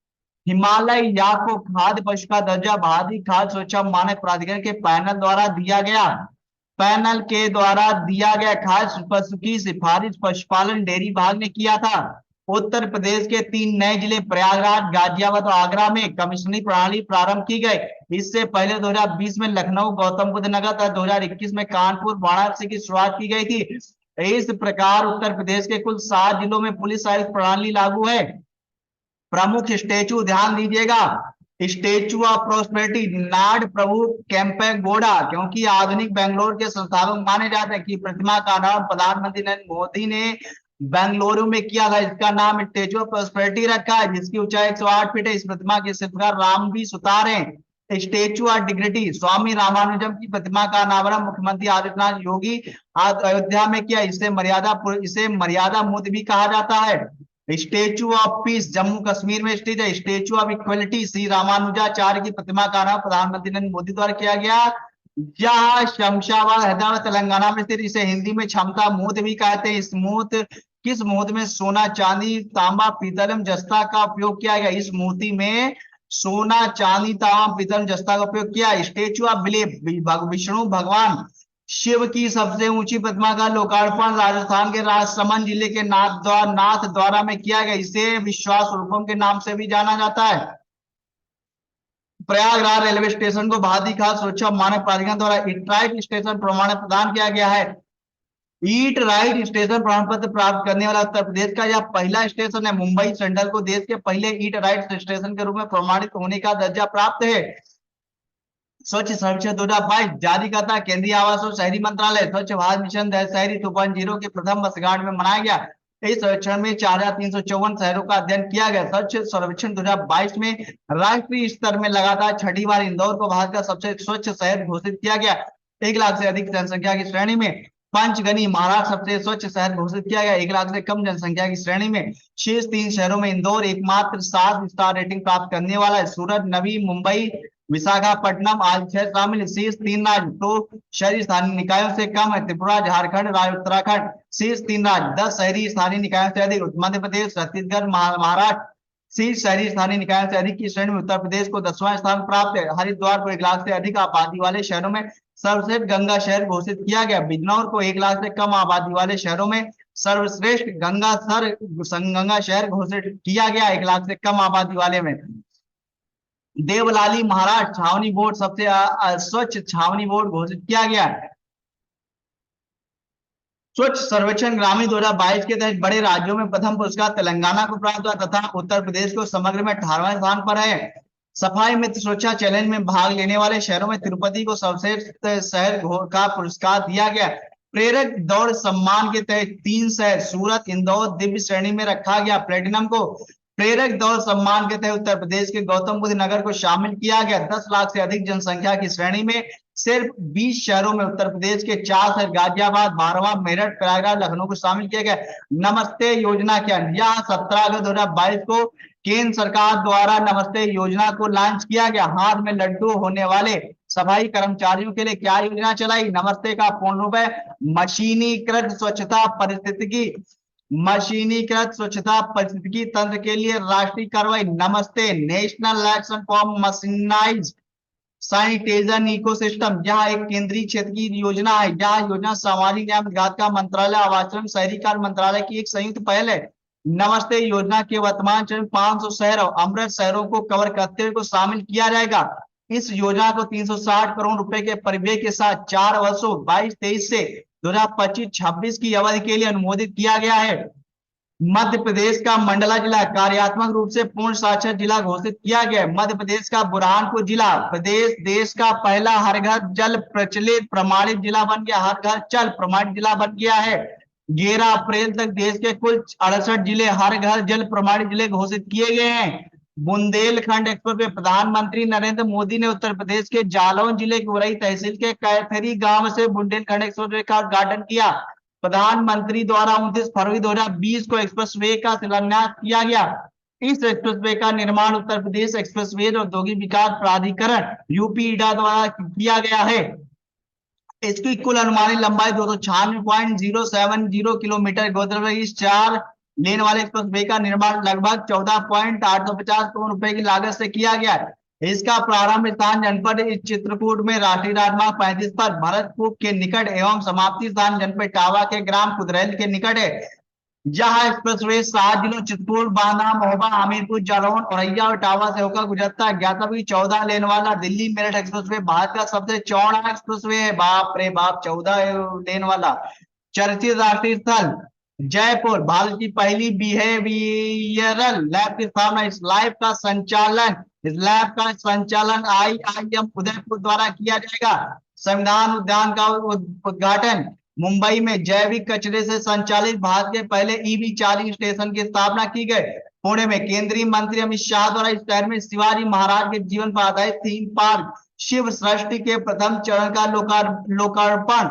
हिमालय या को खाद्य पशु का दर्जा भारतीय खाद्य सुरक्षा मानक प्राधिकरण के पैनल के द्वारा दिया गया। खाद्य पशु की सिफारिश पशुपालन डेयरी विभाग ने किया था। उत्तर प्रदेश के 3 नए जिले प्रयागराज, गाजियाबाद और आगरा में कमिश्नरी प्रणाली प्रारंभ की गई। इससे पहले 2020 में लखनऊ, गौतम बुद्ध नगर तथा 2021 में कानपुर, वाराणसी की शुरुआत की गई थी। इस प्रकार उत्तर प्रदेश के कुल 7 जिलों में पुलिस आयुक्त प्रणाली लागू है। प्रमुख स्टेचू ध्यान दीजिएगा। स्टेचू ऑफ प्रोस्पेरिटी नाड प्रभु केम्पेगौड़ा क्योंकि आधुनिक बेंगलोर के संस्थापक माने जाते हैं कि प्रतिमा का नाम प्रधानमंत्री नरेंद्र मोदी ने बेंगलुरु में किया था। इसका नाम स्टेचू ऑफ प्रोस्पेरिटी रखा है जिसकी ऊंचाई 108 फीट है। इस प्रतिमा के शिल्पकार रामवी सुतार हैं। स्टेचू ऑफ डिग्निटी स्वामी रामानुजम की प्रतिमा का अनावरण मुख्यमंत्री आदित्यनाथ योगी अयोध्या में किया। इसे मर्यादा मूर्ति भी कहा जाता है। Statue of peace Jammu Kashmir में स्थित है। Statue of equality Shri Ramanujacharya की प्रतिमा का नाम प्रधानमंत्री नरेंद्र मोदी द्वारा किया गया। यह शमशाबाद हैदराबाद तेलंगाना में स्थित। इसे हिंदी में क्षमता मूर्ति भी कहते हैं। इस मूर्ति किस मूर्ति में सोना, चांदी, तांबा, पीतल, जस्ता का उपयोग किया गया? इस मूर्ति में सोना, चांदी, तांबा, पीतल, जस्ता का उपयोग किया। स्टेचू ऑफ बिलीफ विष्णु भगवान शिव की सबसे ऊंची प्रतिमा का लोकार्पण राजस्थान के राजसमंद जिले के नाथ द्वारा में किया गया। इसे विश्वास रूपम के नाम से भी जाना जाता है। प्रयागराज रेलवे स्टेशन को भारतीय खाद्य सुरक्षा मानक प्राधिकरण द्वारा ईट राइट स्टेशन प्रमाण प्रदान किया गया है। ईट राइट स्टेशन प्रमाण पत्र प्राप्त करने वाला उत्तर प्रदेश का यह पहला स्टेशन है। मुंबई सेंट्रल को देश के पहले ईट राइट स्टेशन के रूप में प्रमाणित होने का दर्जा प्राप्त है। स्वच्छ सर्वेक्षण 2022 जारी करता है केंद्रीय आवास और शहरी मंत्रालय। स्वच्छ भारत मिशन शहरी 2.0 के प्रथम वर्षगांठ में मनाया गया। इस सर्वेक्षण में 4354 शहरों का अध्ययन किया गया। स्वच्छ सर्वेक्षण 2022 में राष्ट्रीय स्तर में लगातार 6ठी बार इंदौर को भारत का सबसे स्वच्छ शहर घोषित किया गया। 1 लाख से अधिक जनसंख्या की श्रेणी में पंचगनी महाराष्ट्र सबसे स्वच्छ शहर घोषित किया गया। 1 लाख से कम जनसंख्या की श्रेणी में शेष 3 शहरों में इंदौर एकमात्र 7 स्टार रेटिंग प्राप्त करने वाला है। सूरत, नवी मुंबई, विशाखापट्टनम आज 6 शामिल। शीर्ष 3 राज्य तो शहरी स्थानीय निकायों से कम है। त्रिपुरा, झारखंड, उत्तराखंड। शीर्ष 3 राज्य 10 शहरी स्थानीय निकायों से अधिक। मध्य प्रदेश, छत्तीसगढ़, महाराष्ट्र। शीर्ष शहरी स्थानीय निकायों से अधिक की श्रेणी में उत्तर प्रदेश को 10वां स्थान प्राप्त है। हरिद्वार को 1 लाख से अधिक आबादी वाले शहरों में सर्वश्रेष्ठ गंगा शहर घोषित किया गया। बिजनौर को 1 लाख से कम आबादी वाले शहरों में सर्वश्रेष्ठ गंगा शहर घोषित किया गया, 1 लाख से कम आबादी वाले में। देवलाली महाराज छावनी बोर्ड सबसे स्वच्छ छावनी बोर्ड घोषित किया गया। स्वच्छ सर्वेक्षण ग्रामीण 2022 के तहत बड़े राज्यों में प्रथम पुरस्कार तेलंगाना को प्राप्त हुआ तथा उत्तर प्रदेश को समग्र में 18वें स्थान पर है। सफाई मित्र सुरक्षा चैलेंज में भाग लेने वाले शहरों में तिरुपति को सर्वश्रेष्ठ शहर का पुरस्कार दिया गया। प्रेरक दौड़ सम्मान के तहत 3 शहर सूरत इंदौर दिव्य श्रेणी में रखा गया। प्लेटिनम को प्रेरक दौड़ सम्मान के तहत उत्तर प्रदेश के गौतम बुद्ध नगर को शामिल किया गया। 10 लाख से अधिक जनसंख्या की श्रेणी में सिर्फ 20 शहरों में उत्तर प्रदेश के 4 शहर गाजियाबाद, बारवा, मेरठ, प्रयागराज, लखनऊ को शामिल किया गया। नमस्ते योजना क्या? यह 17 अगस्त 2022 को केंद्र सरकार द्वारा नमस्ते योजना को लॉन्च किया गया। हाथ में लड्डू होने वाले सफाई कर्मचारियों के लिए क्या योजना चलाई? नमस्ते का पूर्ण रूप है मशीनीकृत स्वच्छता पारिस्थितिकी तंत्र के लिए राष्ट्रीय कार्रवाई। Namaste national action for mechanised sanitation ecosystem. यह एक केंद्रीय क्षेत्र की योजना है। यह योजना सामाजिक न्याय अधिकारिता मंत्रालय, आवास एवं शहरी कार्य मंत्रालय की एक संयुक्त पहल है। नमस्ते योजना के वर्तमान चरण 500 शहरों अमृत शहरों को कवर करते हुए को शामिल किया जाएगा। इस योजना को 360 करोड़ रुपए के परिव्यय के साथ 4 वर्षों 22-23 से 2025-26 की अवधि के लिए अनुमोदित किया गया है। मध्य प्रदेश का मंडला जिला कार्यात्मक रूप से पूर्ण साक्षर जिला घोषित किया गया है। मध्य प्रदेश का बुरहानपुर जिला प्रदेश देश का पहला हर घर जल प्रचलित प्रमाणित जिला बन गया, हर घर जल प्रमाणित जिला बन गया है। 11 अप्रैल तक देश के कुल 68 जिले हर घर जल प्रमाणित जिले घोषित किए गए हैं। बुंदेलखंड एक्सप्रेस वे प्रधानमंत्री नरेंद्र मोदी ने उत्तर प्रदेश के जालौन जिले की उरई तहसील के कैथरी गांव से बुंदेलखंड एक्सप्रेस वे का उद्घाटन किया। प्रधानमंत्री द्वारा 29 फरवरी 2020 को एक्सप्रेसवे का शिलान्यास किया गया। इस एक्सप्रेसवे का निर्माण उत्तर प्रदेश एक्सप्रेसवे औद्योगिक विकास प्राधिकरण यूपीईडा द्वारा किया गया है। इसकी कुल अनुमानित लंबाई 296.070 किलोमीटर गोदरेज। इस 4 लेन वाले एक्सप्रेसवे का निर्माण लगभग 14.850 करोड़ रुपए की लागत से किया गया है। इसका प्रारंभ स्थान जनपद चित्रकूट में राष्ट्रीय राजमार्ग 35 पर भरतपुर के निकट एवं समाप्ति स्थान जनपद इटावा के ग्राम कुदरेल के निकट है। जहां एक्सप्रेसवे 7 जिलों चित्रकूट, बांदा, महोबा, हमीरपुर, जालौन, औरैया और इटावा से होकर गुजरता है। ज्ञातव्य 14 लेन वाला दिल्ली मेरठ एक्सप्रेसवे भारत का सबसे चौड़ा एक्सप्रेसवे है। बाप रे बाप, 14 लेन वाला। चर्चित राष्ट्रीय स्थल जयपुर, भारत की पहली बिहेवियरल लैब की स्थापना। इस लैब का संचालन IIM उदयपुर द्वारा किया जाएगा। संविधान उद्यान का उद्घाटन मुंबई में जैविक कचरे से संचालित भारत के पहले EV चार्जिंग स्टेशन की स्थापना की गई। पुणे में केंद्रीय मंत्री अमित शाह द्वारा इस शहर में शिवाजी महाराज के जीवन पर आधारित थीम पार्क शिव सृष्टि के प्रथम चरण का लोकार्पण।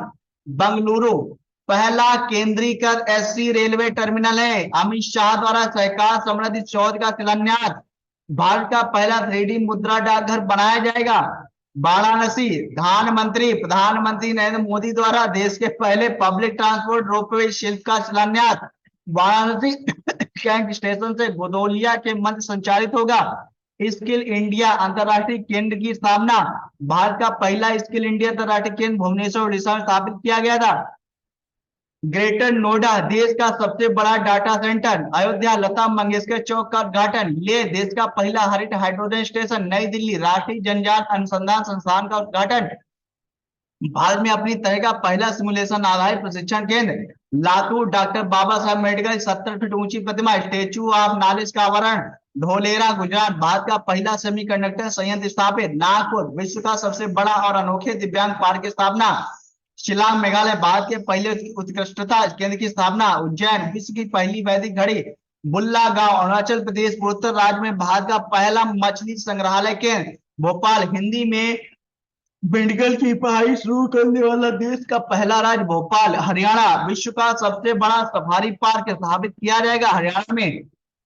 बंगलुरु पहला केंद्रीकृत SC रेलवे टर्मिनल है। अमित शाह द्वारा सहकार समृद्धि शौध का शिलान्यास। भारत का पहला 3D मुद्रा डाकघर बनाया जाएगा। वाराणसी प्रधानमंत्री नरेंद्र मोदी द्वारा देश के पहले पब्लिक ट्रांसपोर्ट रोपवे शिल्प का शिलान्यास। वाराणसी कैंट स्टेशन से गोदोलिया के मध्य संचालित होगा। स्किल इंडिया अंतरराष्ट्रीय केंद्र की स्थापना। भारत का पहला स्किल इंडिया अंतरराष्ट्रीय केंद्र भुवनेश्वर उड़ीसा में स्थापित किया गया था। ग्रेटर नोएडा देश का सबसे बड़ा डाटा सेंटर। अयोध्या लता मंगेशकर चौक का उद्घाटन। ले देश का पहला हरित हाइड्रोजन स्टेशन। नई दिल्ली राष्ट्रीय जनजाल अनुसंधान संस्थान का उद्घाटन। भारत में अपनी तरह का पहला सिमुलेशन आधारित प्रशिक्षण केंद्र। लातूर डॉक्टर बाबा साहब अम्बेडकर 70 फीट ऊंची प्रतिमा स्टेच्यू ऑफ नॉलेज का आवरण। धोलेरा गुजरात भारत का पहला सेमीकंडक्टर संयंत्र स्थापित। नागपुर विश्व का सबसे बड़ा और अनोखे दिव्यांग पार्क की स्थापना। शिलांग मेघालय भारत के पहले उत्कृष्टता केंद्र की स्थापना। उज्जैन विश्व की पहली वैदिक घड़ी। बुल्ला गांव अरुणाचल प्रदेश पूर्वोत्तर राज्य में भारत का पहला मछली संग्रहालय केंद्र। भोपाल हिंदी में मेडिकल की पढ़ाई शुरू करने वाला देश का पहला राज्य भोपाल। हरियाणा विश्व का सबसे बड़ा सफारी पार्क स्थापित किया जाएगा हरियाणा में।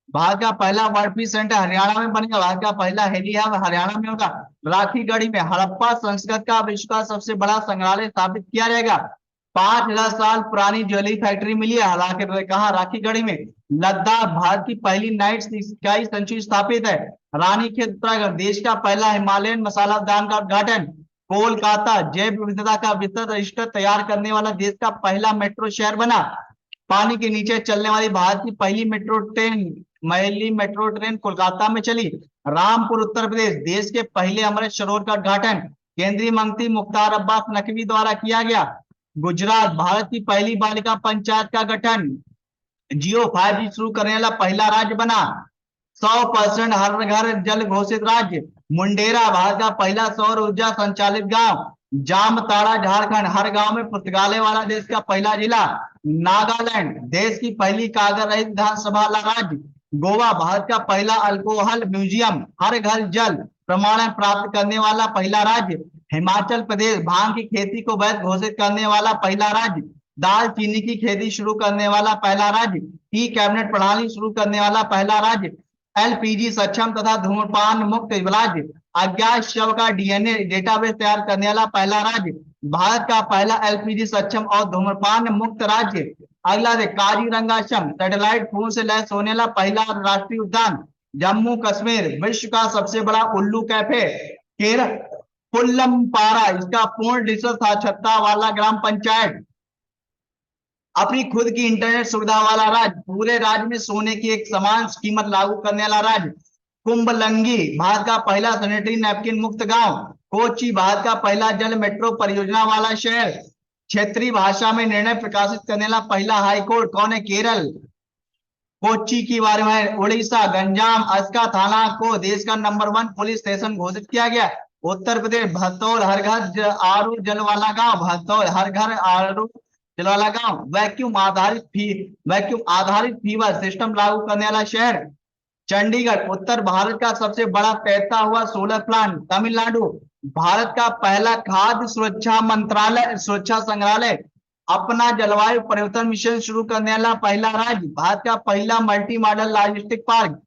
भारत का पहला वर्ल्ड पीस सेंटर हरियाणा में बनेगा। भारत का पहला हेली हब हरियाणा में होगा। राखीगढ़ी में हड़प्पा संस्कृत का विश्व का सबसे बड़ा संग्रहालय स्थापित किया जाएगा। 5000 साल पुरानी ज्वेलरी फैक्ट्री मिली है हालांकि कहा राखीगढ़ी में। लद्दाख भारत की पहली नाइट स्काई सेंचुरी स्थापित है। रानीखेत उत्तराखंड देश का पहला हिमालयन मसाला उद्यान का उद्घाटन। कोलकाता जैव विविधता का विस्तृत रजिस्टर तैयार करने वाला देश का पहला मेट्रो शहर बना। पानी के नीचे चलने वाली भारत की पहली मेट्रो ट्रेन कोलकाता में चली। रामपुर उत्तर प्रदेश देश के पहले अमृत सरोवर का उद्घाटन केंद्रीय मंत्री मुख्तार अब्बास नकवी द्वारा किया गया। गुजरात भारत की पहली बालिका पंचायत का गठन। जियो 5G शुरू करने वाला पहला राज्य बना। 100% हर घर जल घोषित राज्य। मुंडेरा भारत का पहला सौर ऊर्जा संचालित गांव। जामताड़ा झारखंड हर गांव में पुस्तकालय वाला देश का पहला जिला। नागालैंड देश की पहली कागज रहित विधानसभा वाला राज्य। गोवा भारत का पहला अल्कोहल म्यूजियम हर घर जल प्रमाणन प्राप्त करने वाला पहला राज्य। हिमाचल प्रदेश भांग की खेती को वैध घोषित करने वाला पहला राज्य। दालचीनी की खेती शुरू करने वाला पहला राज्य। ई कैबिनेट प्रणाली शुरू करने वाला पहला राज्य। एलपीजी सक्षम तथा धूम्रपान मुक्त राज्य। अज्ञात शव का डीएनए डेटाबेस तैयार करने वाला पहला राज्य। भारत का पहला एलपीजी सक्षम और धूम्रपान मुक्त राज्य। अगला है काजीरंगा सैटेलाइट फोन से लैस होने वाला पहला राष्ट्रीय उद्यान। जम्मू कश्मीर विश्व का सबसे बड़ा उल्लू कैफे। केरल पुल्लमपारा इसका पूर्ण डिजिटल साक्षरता वाला ग्राम पंचायत। अपनी खुद की इंटरनेट सुविधा वाला राज्य। पूरे राज्य में सोने की एक समान कीमत लागू करने वाला राज्य। कुंभलंगी भारत का पहला सैनिटरी नैपकिन मुक्त गांव। कोच्चि भारत का पहला जल मेट्रो परियोजना वाला शहर। क्षेत्रीय भाषा में निर्णय प्रकाशित करने वाला पहला हाईकोर्ट कौन है? केरल। कोच्चि की बारे में उड़ीसा गंजाम अस्का थाना को देश का नंबर 1 पुलिस स्टेशन घोषित किया गया। उत्तर प्रदेश भतौल हर घर आरू जल वाला गांव। भतौल हर घर आरू जल वाला गांव। वैक्यूम आधारित फीवर सिस्टम लागू करने वाला शहर। चंडीगढ़ उत्तर भारत का सबसे बड़ा तैरता हुआ सोलर प्लांट। तमिलनाडु भारत का पहला खाद्य सुरक्षा संग्रहालय। अपना जलवायु परिवर्तन मिशन शुरू करने वाला पहला राज्य। भारत का पहला मल्टी मॉडल लॉजिस्टिक पार्क।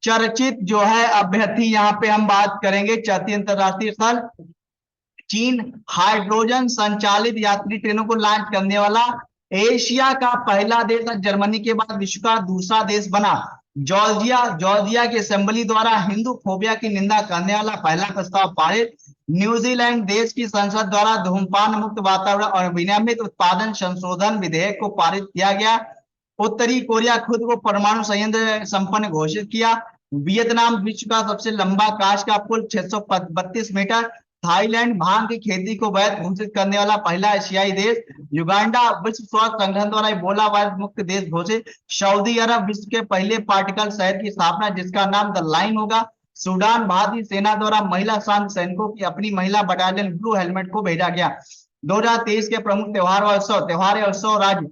चर्चित जो है अभ्यर्थी यहाँ पे हम बात करेंगे चौथी अंतरराष्ट्रीय स्थल। चीन हाइड्रोजन संचालित यात्री ट्रेनों को लॉन्च करने वाला एशिया का पहला देश। जर्मनी के बाद विश्व का दूसरा देश बना। जॉर्जिया की असेंबली द्वारा हिंदू फोबिया की निंदा करने वाला पहला प्रस्ताव पारित। न्यूजीलैंड देश की संसद द्वारा धूम्रपान मुक्त वातावरण और विनियमित उत्पादन संशोधन विधेयक को पारित किया गया। उत्तरी कोरिया खुद को परमाणु संयंत्र संपन्न घोषित किया। वियतनाम विश्व का सबसे लंबा कांच का पुल 632 मीटर। थाईलैंड भांग की खेती को वैध घोषित करने वाला पहला एशियाई देश। युगांडा विश्व स्वास्थ्य संगठन द्वारा इबोला वायरस मुक्त देश घोषित। सऊदी अरब विश्व के पहले पार्टिकल शहर की स्थापना जिसका नाम द लाइन होगा। सूडान भारतीय सेना द्वारा महिला शांति सैनिकों की अपनी महिला बटालियन ब्लू हेलमेट को भेजा गया। 2023 के प्रमुख त्योहार उत्सव राज्य।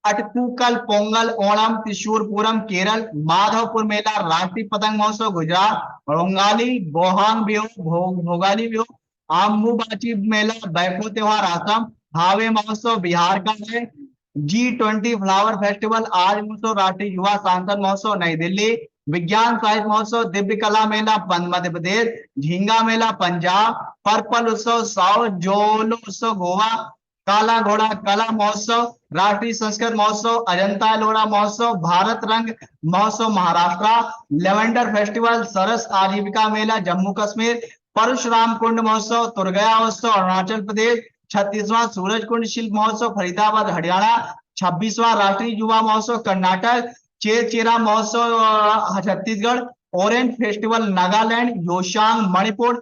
अटपूकल पोंगल ओणम त्रिशूर पूरम केरल। माधवपुर मेला राष्ट्रीय पतंग महोत्सव गुजरात। रोंगाली बोहांग बिहू भोगाली बिहू। आम्बुबाची मेला बैको त्योहार असम। भावे महोत्सव बिहार का है। G20 फ्लावर फेस्टिवल आज महोत्सव राष्ट्रीय युवा सांसद महोत्सव नई दिल्ली। विज्ञान साहित्य महोत्सव दिव्य कला मेला मध्य प्रदेश। झींगा मेला पंजाब। पर्पल उत्सव साउथ। जोलो उत्सव गोवा। काला घोड़ा कला महोत्सव राष्ट्रीय संस्कृत महोत्सव अजंता एलोरा महोत्सव। भारत रंग महोत्सव महाराष्ट्र। लेवेंडर फेस्टिवल सरस आजीविका मेला जम्मू कश्मीर। परशुराम कुंड महोत्सव तुरगया उत्सव अरुणाचल प्रदेश। 36वां सूरज कुंड शिल्प महोत्सव फरीदाबाद हरियाणा। 26वां राष्ट्रीय युवा महोत्सव कर्नाटक। चेरचेरा महोत्सव छत्तीसगढ़। Orange festival Nagaland Yaoshang Manipur.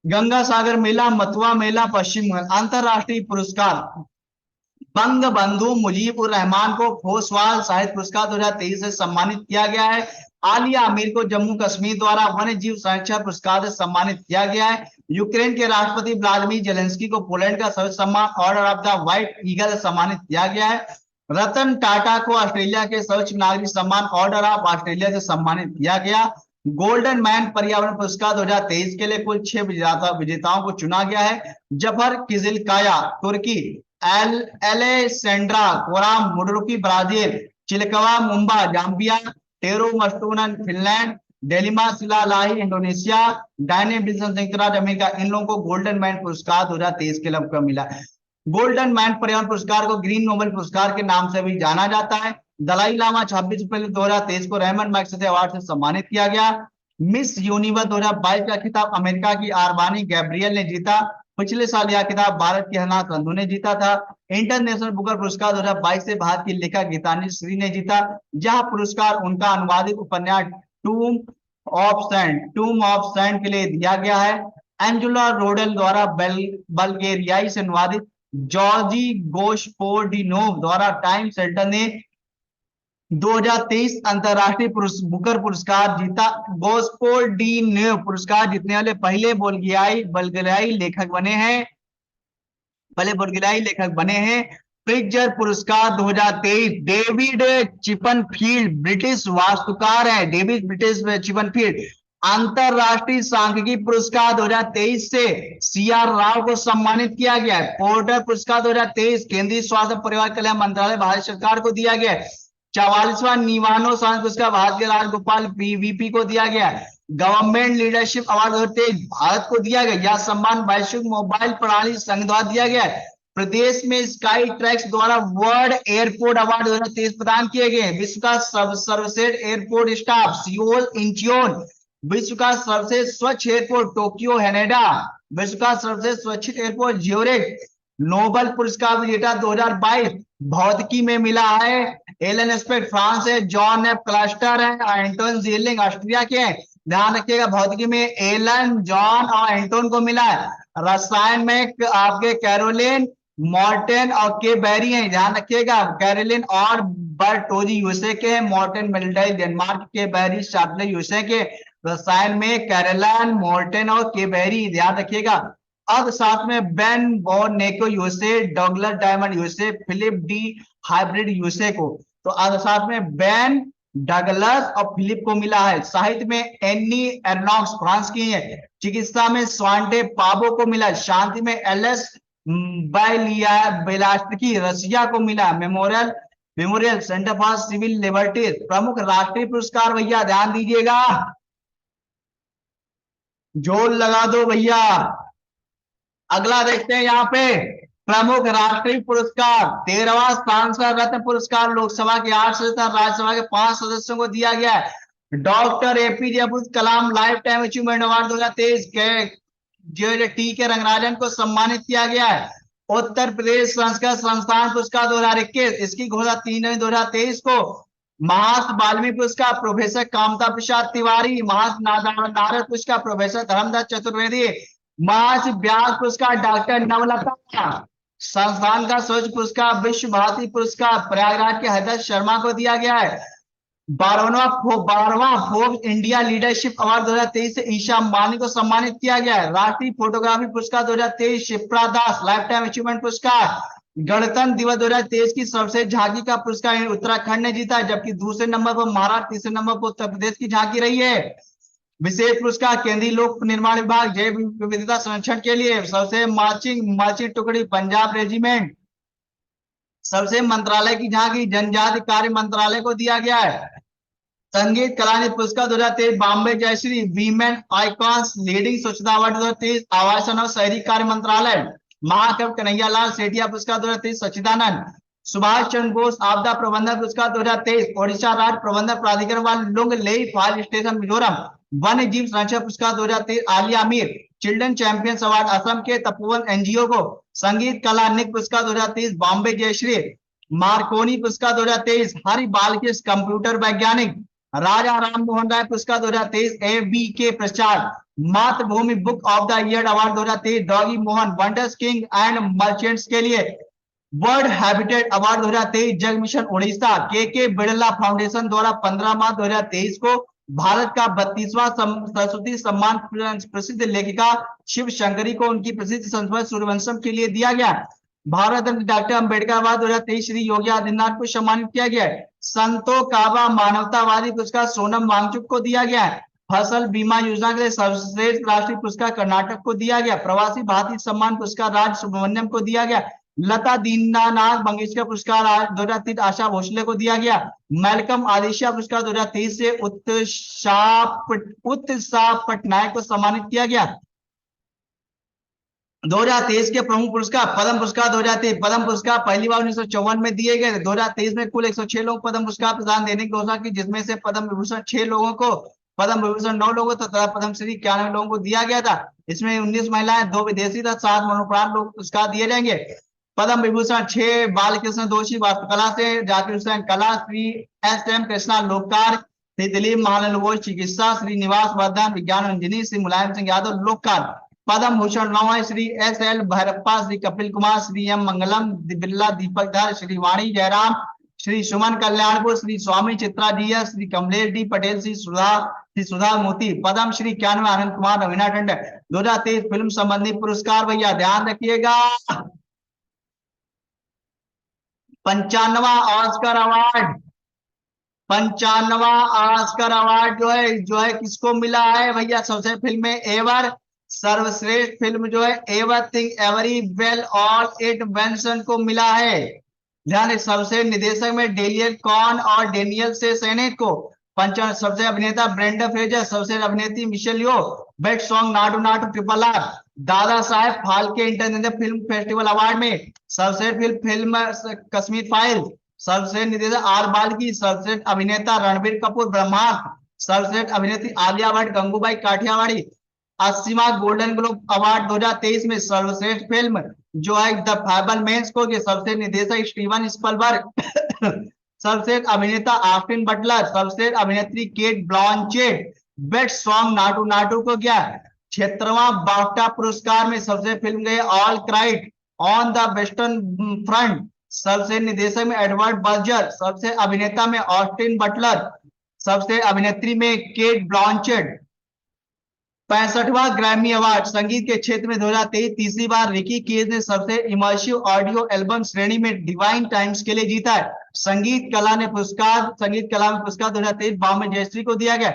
गंगा सागर मेला मथुरा मेला पश्चिम बंगाल। अंतरराष्ट्रीय पुरस्कार बंग बंधु मुजीबुर रहमान को खोसवाल साहित्य पुरस्कार 2023 से सम्मानित किया गया है। आलिया अमीर को जम्मू कश्मीर द्वारा वन्य जीव संरक्षण पुरस्कार से सम्मानित किया गया है। यूक्रेन के राष्ट्रपति व्लादिमीर जेलेंस्की को पोलैंड का सर्वोच्च सम्मान order of the white eagle से सम्मानित किया गया है। रतन टाटा को ऑस्ट्रेलिया के सर्वोच्च नागरिक सम्मान ऑर्डर ऑफ ऑस्ट्रेलिया से सम्मानित किया गया। गोल्डन मैन पर्यावरण पुरस्कार 2023 के लिए कुल 6 विजेताओं को चुना गया है। जफर किजिलकाया तुर्की। Alessandra Korap Munduruku Brazil. Chilekwa Mumba Zambia. Tero Mustonen Finland. Delima Silalahi Indonesia. Diane Wilson संयुक्त राज्य अमेरिका। इन लोगों को गोल्डन मैन पुरस्कार 2023 के लिए मिला। गोल्डन मैन पर्यावरण पुरस्कार को ग्रीन नोबेल पुरस्कार के नाम से भी जाना जाता है। दलाई लामा 26 अप्रैल 2023 को रहमन मैग्सेसे अवार्ड से सम्मानित किया गया। मिस यूनिवर्स 2022 का खिताब अमेरिका की आरबानी गैब्रियल ने जीता। पिछले साल यह खिताब भारत की हरनाथ संधू ने जीता था। इंटरनेशनल बुकर पुरस्कार 2022 से भारत की लेखक गीतांजलि श्री ने जीता। यह पुरस्कार उनका अनुवादित उपन्यास टूम ऑफ सैंड के लिए दिया गया है। एंजुला रोडेल द्वारा बल्गेरियाई से अनुवादित जॉर्जी गोस्पोडिनोव द्वारा टाइम सेल्टर ने 2023 अंतरराष्ट्रीय बुकर पुरस्कार जीता। गोस्पोल्डिनेव पुरस्कार जीतने वाले पहले बुल्गारियाई लेखक बने हैं। प्रिट्जर पुरस्कार 2023 डेविड चिपनफील्ड ब्रिटिश वास्तुकार है। David British Chipperfield. अंतरराष्ट्रीय सांख्यिकी पुरस्कार 2023 से सीआर राव को सम्मानित किया गया है। पोर्टर पुरस्कार 2023 केंद्रीय स्वास्थ्य परिवार कल्याण मंत्रालय भारत सरकार को दिया गया है। 44वां निवानो सांस पुरस्कार भारत के राजगोपाल वीपी को दिया गया है। गवर्नमेंट लीडरशिप अवार्ड 2023 भारत को दिया गया। यह सम्मान वैश्विक मोबाइल प्रणाली संघ द्वारा दिया गया है। प्रदेश में स्काई ट्रैक्स द्वारा वर्ल्ड एयरपोर्ट अवार्ड 2023 प्रदान किए गए। विश्व का सर्वश्रेष्ठ एयरपोर्ट स्टाफ सियोल इंचियोन। विश्व का सर्वश्रेष्ठ स्वच्छ एयरपोर्ट टोक्यो हैनेडा। विश्व का सर्वश्रेष्ठ स्वच्छ एयरपोर्ट ज्यूरिख। नोबेल पुरस्कार विजेता 2022 भौतिकी में मिला है एलन स्पेक्ट फ्रांस है, जॉन एफ क्लस्टर है, एंटोन जीलिंग ऑस्ट्रिया के हैं। ध्यान रखिएगा भौतिकी में एलन, जॉन और एंटोन को मिला है। रसायन में आपके कैरोलिन मॉर्टेन और के बैरी हैं। ध्यान रखिएगा कैरोलिन और बर्टोजी यूएसए के हैं, मॉर्टेन मिल्डाई डेनमार्क के, बैरी शार्टले यूएसए के। रसायन में कैरोलिन, मॉर्टेन और के बैरी ध्यान रखिएगा। अब साथ में Ben Bernanke USA, Douglas Diamond USA, Philip Dybvig USA को। तो अब साथ में बेन, डगलस और फिलिप को मिला है। साहित्य में एनी एर्नॉक्स फ्रांस की है। चिकित्सा में स्वांटे पाबो को मिला। शांति में एलएस बेलास्टकी रसिया को मिला। Memorial centre for civil liberties. प्रमुख राष्ट्रीय पुरस्कार भैया ध्यान दीजिएगा, जोर लगा दो भैया। अगला देखते हैं यहाँ पे प्रमुख राष्ट्रीय पुरस्कार। 13वां सांसद रत्न पुरस्कार लोकसभा के 8 सदस्य, राज्यसभा के 5 सदस्यों को दिया गया है। Doctor APJ Abdul Kalam life time achievement award 2023 के टी के रंगराजन को सम्मानित किया गया है। उत्तर प्रदेश संस्कृत संस्थान पुरस्कार 2021 इसकी घोषणा 3 जनवरी 2023 को। महर्षि वाल्मीकि पुरस्कार प्रोफेसर कामता प्रसाद तिवारी। महर्षि नारद पुरस्कार प्रोफेसर धर्मदास चतुर्वेदी। महर्षि व्यास पुरस्कार डॉक्टर नवलता। संस्थान का स्वच्छ पुरस्कार विश्व भारती पुरस्कार प्रयागराज के हरदत्त शर्मा को दिया गया है। 12वां फोर्ब्स इंडिया लीडरशिप अवार्ड 2023 से ईशा अंबानी को सम्मानित किया गया है। राष्ट्रीय फोटोग्राफी पुरस्कार 2023 शिप्रा दास लाइफ टाइम अचीवमेंट पुरस्कार। गणतंत्र दिवस 2023 की सबसे झांकी का पुरस्कार उत्तराखंड ने जीता है, जबकि दूसरे नंबर पर महाराष्ट्र, तीसरे नंबर पर उत्तर प्रदेश की झांकी रही है। विशेष पुरस्कार केंद्रीय लोक निर्माण विभाग जैव विविधता संरक्षण के लिए। सबसे मार्चिंग टुकड़ी पंजाब रेजिमेंट। सबसे मंत्रालय की झांकी जनजाति कार्य मंत्रालय को दिया गया है। संगीत कलानिधि पुरस्कार 2023 Bombay Jayashri. Women icons leading Swachhata award 2023 आवासन और शहरी कार्य मंत्रालय। महाकवि कन्हैयालाल सेठिया पुरस्कार 2023 सच्चिदानंद। सुभाष चंद्र बोस आपदा प्रबंधन पुरस्कार 2023 ओडिशा राज्य प्रबंधन प्राधिकरण वाले लुंग लेई फायर स्टेशन मिजोरम। वन्य जीव संरक्षण पुरस्कार 2023 Alia Mir. Children champions award Assam के तपोवन एनजीओ को। संगीत कला निक पुरस्कार 2023 बॉम्बे जयश्री। मार्कोनी पुरस्कार 2023 हरि बालकृष्ण कंप्यूटर वैज्ञानिक। राजा राम मोहन राय पुरस्कार 2023 एबी के प्रसाद। मातृभूमि book of the year award 2023 doggy Mohan wonders king and merchants के लिए। वर्ल्ड हैबिटेट अवार्ड 2023 जग मिशन उड़ीसा। के बिड़ला फाउंडेशन द्वारा 15 मार्च 2023 को भारत का 32वां सरस्वती सम्मान प्रसिद्ध लेखिका शिव शंकरी को उनकी प्रसिद्ध संस्मरण सूर्यवंशम के लिए दिया गया। भारत रत्न डॉक्टर अम्बेडकर अवार्ड 2023 श्री योगी आदित्यनाथ को सम्मानित किया गया है। संतो काबा मानवतावादी पुरस्कार सोनम वांगचुक को दिया गया है। फसल बीमा योजना के लिए सर्वश्रेष्ठ राष्ट्रीय पुरस्कार कर्नाटक को दिया गया। प्रवासी भारतीय सम्मान पुरस्कार राज सुब्रमण्यम को दिया गया। लता दीनानाथ मंगेशकर पुरस्कार 2023 आशा भोसले को दिया गया। मेलकम आदिशिया पुरस्कार 2023 से उत्साह पटनायक को सम्मानित किया गया। 2023 के प्रमुख पुरस्कार पद्म पुरस्कार 2023 पद्म पुरस्कार पहली बार 1954 में दिए गए। 2023 में कुल 106 लोग पद्म पुरस्कार प्रदान देने की घोषणा की, जिसमें से पद्म विभूषण 6 लोगों को पद्म विभूषण 9 लोगों को तथा पद्मश्री 91 लोगों को दिया गया था। इसमें 19 महिलाएं, 2 विदेशी तथा 7 मरणोपरांत लोग पुरस्कार दिए जाएंगे। पद्म विभूषण 6 बालकृष्ण दोषी वास्तुकला से, जाकिर हुसैन कला, श्री S M कृष्णा लोककार, श्री दिलीप महालनोबिस चिकित्सा, श्री निवास वर्धन विज्ञान इंजीनियरिंग, श्री मुलायम सिंह यादव लोककार। पद्म भूषण 9 है Shri S L Bhyrappa, Shri Kapil Kumar, Shri M मंगलम, बिरला दीपक धर, श्री वाणी जयराम, श्री सुमन कल्याणपुर, श्री स्वामी चित्रा DS, श्री कमलेश D पटेल, श्री सुधा मोती। पद्म श्री 91 आनंद कुमार, रवीना टंडन। 2023 फिल्म संबंधी पुरस्कार भैया ध्यान रखिएगा, 95वां ऑस्कर अवार्ड, 95वां ऑस्कर अवार्ड जो है किसको मिला है भैया? सबसे फिल्म में एवर, सर्वश्रेष्ठ फिल्म जो है everything everywhere all at once को मिला है। ध्यान, सबसे निर्देशक में डेलियल कॉन और डेनियल से सेनेट को। पंचायत सबसे अभिनेता ब्रेंडन फ्रेजर, सबसे अभिनेत्री Michelle Yeoh. Best song Naatu Naatu triple R, Dada Saheb Phalke international film festival award में। सर्वश्रेष्ठ फिल्म कश्मीर फाइल, सर्वश्रेष्ठ निर्देशक R बाल्की, सर्वश्रेष्ठ अभिनेता रणबीर कपूर ब्रह्मास्त्र, सर्वश्रेष्ठ अभिनेत्री आलिया भट्ट गंगूबाई काठियावाड़ी। 80वां गोल्डन ग्लोब अवार्ड 2023 में सर्वश्रेष्ठ फिल्म जो है द फैबलमैन्स को, सर्वश्रेष्ठ निर्देशक स्टीवन स्पीलबर्ग, सर्वश्रेष्ठ अभिनेता ऑस्टिन बटलर, सर्वश्रेष्ठ अभिनेत्री Cate Blanchett. Best song Naatu Naatu को क्या 76वां बाफ्टा पुरस्कार में सबसे फिल्म गए all quiet on the western front, सबसे निर्देशक में एडवर्ड बर्जर, सबसे अभिनेता में ऑस्टिन बटलर, सबसे अभिनेत्री में केट ब्लॉन्चेट। 65वां ग्रैमी अवार्ड संगीत के क्षेत्र में 2023 तीसरी बार रिकी केज ने सबसे इमर्सिव ऑडियो एल्बम श्रेणी में डिवाइन टाइम्स के लिए जीता है। संगीत कला में पुरस्कार 2023 बॉम्बे जयश्री को दिया गया।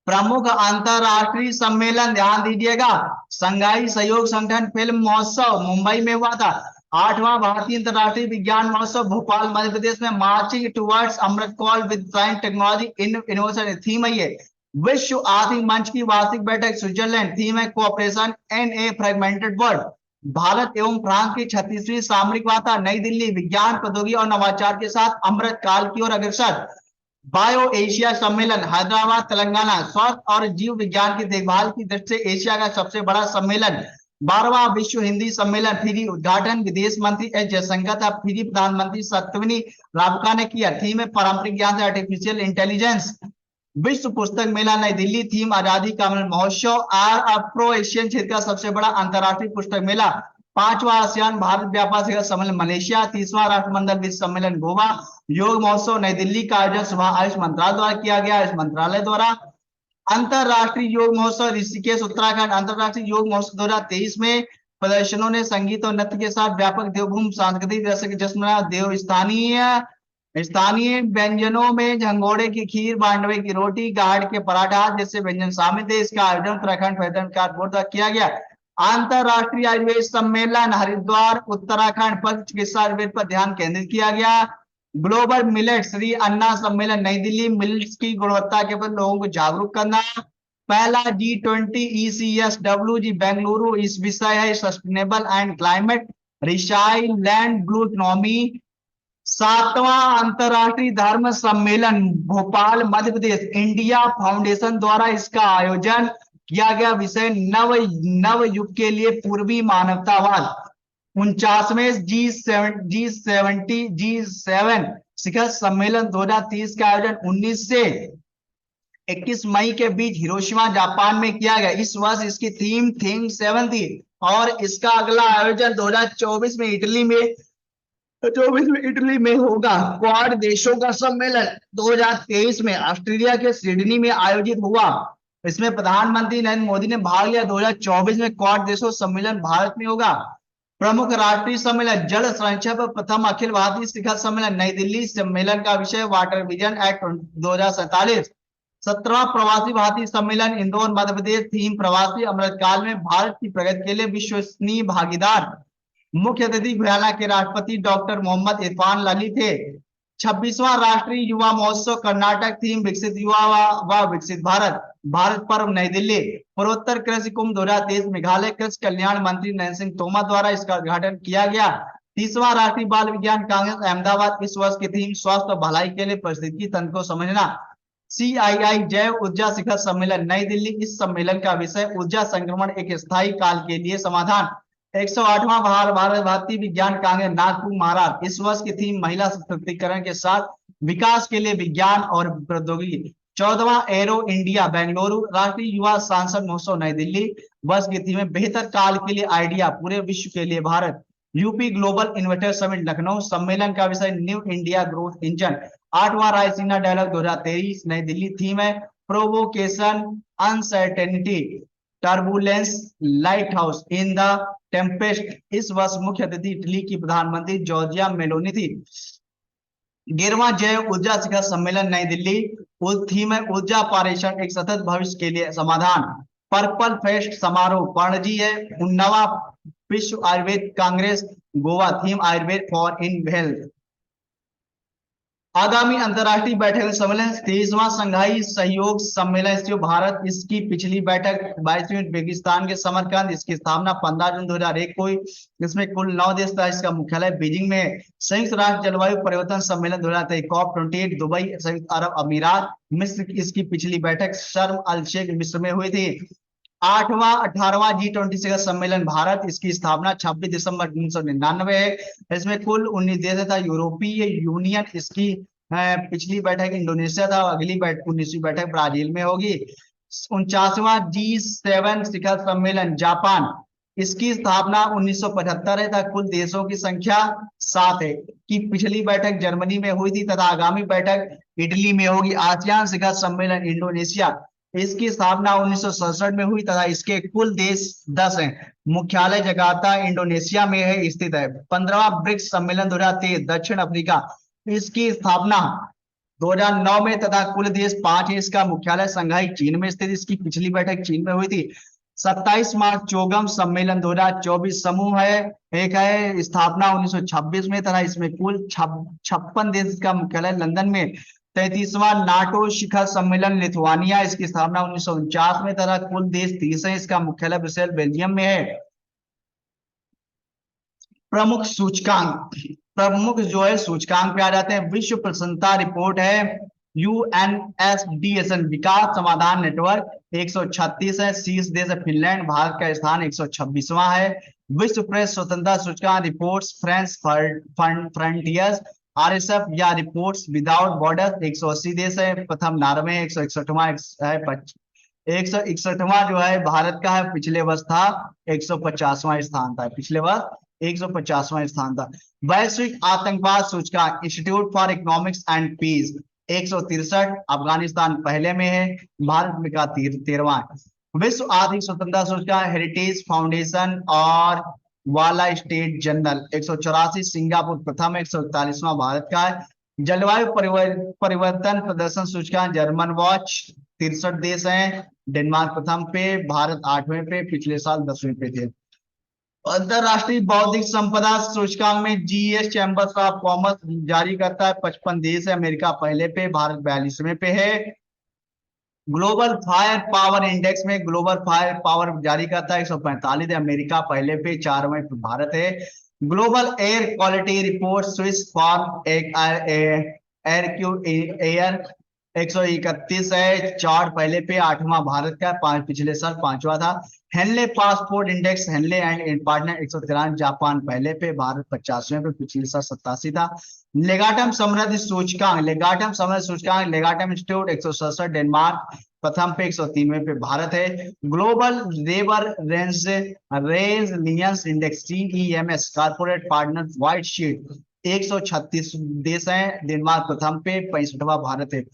प्रमुख अंतरराष्ट्रीय सम्मेलन ध्यान दीजिएगा, संघाई सहयोग संगठन फिल्म महोत्सव मुंबई में हुआ था। 8वां भारतीय अंतरराष्ट्रीय विज्ञान महोत्सव भोपाल मध्य प्रदेश में। Marching towards Amrit Kaal with science technology innovation theme है ये। विश्व आर्थिक मंच की वार्षिक बैठक स्विट्जरलैंड, थीम है cooperation in a fragmented world. Bharat एवं फ्रांस की 36वीं सामरिक वार्ता नई दिल्ली, विज्ञान प्रौद्योगिकी और नवाचार के साथ अमृत काल की ओर अग्रसर। बायो एशिया सम्मेलन हैदराबाद तेलंगाना, स्वास्थ्य और जीव विज्ञान की देखभाल की दृष्टि से एशिया का सबसे बड़ा सम्मेलन। 12वां विश्व हिंदी सम्मेलन फिजी, उद्घाटन विदेश मंत्री S जयशंकर था, फिजी प्रधानमंत्री सत्तवनी रावका ने किया। थीम है पारंपरिक ज्ञान से आर्टिफिशियल इंटेलिजेंस। विश्व पुस्तक मेला नई दिल्ली, थीम आजादी का अमृत महोत्सव। अफ्रो एशियन क्षेत्र का सबसे बड़ा अंतरराष्ट्रीय पुस्तक मेला। 5वां आसियान भारत व्यापार शिखर सम्मेलन मलेशिया। 30वां राष्ट्रमंडल विश्व सम्मेलन गोवा। योग महोत्सव नई दिल्ली का आयोजन सुबह आयुष मंत्रालय द्वारा किया गया। आयुष मंत्रालय द्वारा अंतरराष्ट्रीय योग महोत्सव ऋषिकेश उत्तराखंड। अंतरराष्ट्रीय योग महोत्सव 2023 में प्रदर्शनों ने संगीत और नृत्य के साथ व्यापक देवभूमि सांस्कृतिक जश्न देव स्थानीय व्यंजनों में झंगोड़े की खीर, बांडवे की रोटी, गाढ़ के पराठा जैसे व्यंजन शामिल थे। इसका आयोजन उत्तराखंड पर्यटन कार्ड बोर्ड द्वारा किया गया। अंतरराष्ट्रीय आयुर्वेद सम्मेलन हरिद्वार उत्तराखंड पर चिकित्सा आयुर्वेद पर ध्यान केंद्रित किया गया। ग्लोबल मिलेट श्री अन्ना सम्मेलन नई दिल्ली, मिलेट्स की गुणवत्ता के प्रति लोगों को जागरूक करना। पहला G20 ECSWG बेंगलुरु, इस विषय है sustainable and climate resilient blue economy. 7वां अंतरराष्ट्रीय धर्म सम्मेलन भोपाल मध्य प्रदेश, इंडिया फाउंडेशन द्वारा इसका आयोजन किया गया। विषय नव युग के लिए पूर्वी मानवतावाद। 49वें G7 शिखर सम्मेलन 2030 का आयोजन 19 से 21 मई के बीच हिरोशिमा जापान में किया गया। इस वर्ष इसकी थीम थिंक 7 थी और इसका अगला आयोजन 2024 में इटली में होगा। क्वाड देशों का सम्मेलन 2023 में ऑस्ट्रेलिया के सिडनी में आयोजित हुआ। इसमें प्रधानमंत्री नरेंद्र मोदी ने भाग लिया। 2024 में क्वाड देशों सम्मेलन भारत में होगा। प्रमुख राष्ट्रीय सम्मेलन जल संरक्षण पर प्रथम अखिल भारतीय शिखर सम्मेलन नई दिल्ली। सम्मेलन का विषय वाटर विजन एक्ट 2047। 17वां प्रवासी भारतीय सम्मेलन इंदौर मध्य प्रदेश, थीम प्रवासी अमृतकाल में भारत की प्रगति के लिए विश्वसनीय भागीदार। मुख्य अतिथि गयाना के राष्ट्रपति डॉक्टर मोहम्मद इरफान लाली थे। 26वां राष्ट्रीय युवा महोत्सव कर्नाटक, थीम विकसित युवा व विकसित भारत। भारत पर्व नई दिल्ली। पूर्वोत्तर कृषि कुंभ 2023 मेघालय कृषि कल्याण मंत्री नरेंद्र सिंह तोमर द्वारा इसका उद्घाटन किया गया। 30वां राष्ट्रीय बाल विज्ञान कांग्रेस अहमदाबाद, इस वर्ष की थीम स्वास्थ्य और भलाई के लिए पारिस्थितिकी तंत्र को समझना। CII जैव ऊर्जा शिखर सम्मेलन नई दिल्ली। इस सम्मेलन का विषय ऊर्जा संक्रमण एक स्थायी काल के लिए समाधान। 108वां भारत भारतीय विज्ञान कांग्रेस नागपुर महाराष्ट्र। इस वर्ष की थीम महिला सशक्तिकरण के साथ विकास के लिए विज्ञान और प्रौद्योगिकी। 14वां एरो इंडिया बेंगलुरु। राष्ट्रीय युवा सांसद महोत्सव नई दिल्ली। वर्ष की थीम है बेहतर काल के लिए आइडिया, पूरे विश्व के लिए Bharat. UP global investor summit Lucknow. सम्मेलन का विषय न्यू इंडिया ग्रोथ इंजन। 8वां रायसीना डायलॉग 2023 नई दिल्ली। थीम है provocation, uncertainty, turbulence, lighthouse in the tempest. इस वर्ष मुख्य अतिथि इटली की प्रधानमंत्री जॉर्जिया मेलोनी थी। 11वां जैव ऊर्जा शिखर सम्मेलन नई दिल्ली। थीम है ऊर्जा पारेषण, एक सतत भविष्य के लिए समाधान। पर्पल फेस्ट समारोह पणजी है। 19वां विश्व Ayurveda Congress Goa. Theme Ayurveda for in health. आगामी अंतरराष्ट्रीय बैठक सम्मेलन 23वां संघाई सहयोग सम्मेलन जो भारत। इसकी पिछली बैठक 22वीं उज्बेकिस्तान के समरकंद। इसकी स्थापना 15 जून 2001 को हुई। इसमें कुल 9 देश था। इसका मुख्यालय बीजिंग में है। संयुक्त राष्ट्र जलवायु परिवर्तन सम्मेलन 2023 COP28 दुबई संयुक्त अरब अमीरात मिस्र। इसकी पिछली बैठक शर्म अल शेख मिस्र में हुई थी। 8वां 18वां G20 शिखर सम्मेलन भारत। इसकी स्थापना 26 दिसंबर 1999 है। इसमें कुल 19 देश था। यूरोपीय यूनियन इसकी पिछली बैठक इंडोनेशिया था। अगली 19वीं बैठक ब्राजील में होगी। 49वां G7 शिखर सम्मेलन जापान। इसकी स्थापना 1975 है तथा कुल देशों की संख्या 7 है। की पिछली बैठक जर्मनी में हुई थी तथा आगामी बैठक इटली में होगी। आसियान शिखर सम्मेलन इंडोनेशिया। इसकी स्थापना 1967 में हुई तथा इसके कुल देश 10 हैं। मुख्यालय जकार्ता इंडोनेशिया में है स्थित है। 15वां ब्रिक्स सम्मेलन 2023 दक्षिण अफ्रीका। इसकी स्थापना 2009 में तथा कुल देश 5 है। इसका मुख्यालय संघाई चीन में स्थित। इसकी पिछली बैठक चीन में हुई थी। 27 मार्च चौगम सम्मेलन 2024 समूह है। एक है स्थापना 1926 में तथा इसमें कुल 56 देश का मुख्यालय लंदन में। 33वां नाटो शिखर सम्मेलन लिथुआनिया। इसकी स्थापना 1949 में तथा कुल देश 30 है। इसका मुख्यालय ब्रुसेल बेल्जियम में है। प्रमुख सूचकांक। प्रमुख जो है सूचकांक पे आ जाते हैं। विश्व प्रसन्नता रिपोर्ट है UNSDSN विकास समाधान नेटवर्क 136 है। शीर्ष देश है फिनलैंड। भारत का स्थान 126वां है। विश्व प्रेस स्वतंत्रता सूचकांक रिपोर्ट्स फ्रेंच फ्रंटियर्स RSF या रिपोर्ट्स विदाउट बॉर्डर 180 देश है। प्रथम नॉर्वे 161वां है। 161वां जो है भारत का है। पिछले वर्ष था 150वां स्थान था। पिछले वर्ष 150वां स्थान था। वैश्विक आतंकवाद सूचकांक institute for economics and peace 163। Afghanistan पहले में है। भारत में का 13वां। विश्व आर्थिक स्वतंत्रता सूचकांक हेरिटेज फाउंडेशन और वाला स्टेट जनरल 184। सिंगापुर प्रथम 141वां भारत का है। जलवायु परिवर्तन प्रदर्शन सूचकांक जर्मन वॉच 63 देश हैं। डेनमार्क प्रथम पे, भारत 8वें पे, पिछले साल 10वें पे थे। अंतरराष्ट्रीय बौद्धिक संपदा सूचकांक में GS चैम्बर्स ऑफ कॉमर्स जारी करता है। 55 देश है। अमेरिका पहले पे, भारत 42वें पे है। ग्लोबल फायर पावर इंडेक्स में ग्लोबल फायर पावर जारी करता है 145 है। अमेरिका पहले पे, 4वें पे भारत है। Global air quality report Swiss form एक एयर क्यू एयर 131 है। 4 पहले पे, 8वां भारत का, 5 पिछले साल 5वां था। Henley passport index Henley and partner 193। Japan पहले पे, भारत 50वें पे, पिछले साल 87 था। लेगाटम समृद्धि सूचकांक लेगाटम इंस्टीट्यूट 167 डेनमार्क प्रथम पे, 103वें पे भारत है। Global labour resilience index CEMS corporate partner white sheet 136 देश हैं। डेनमार्क प्रथम पे, 65वां भारत है।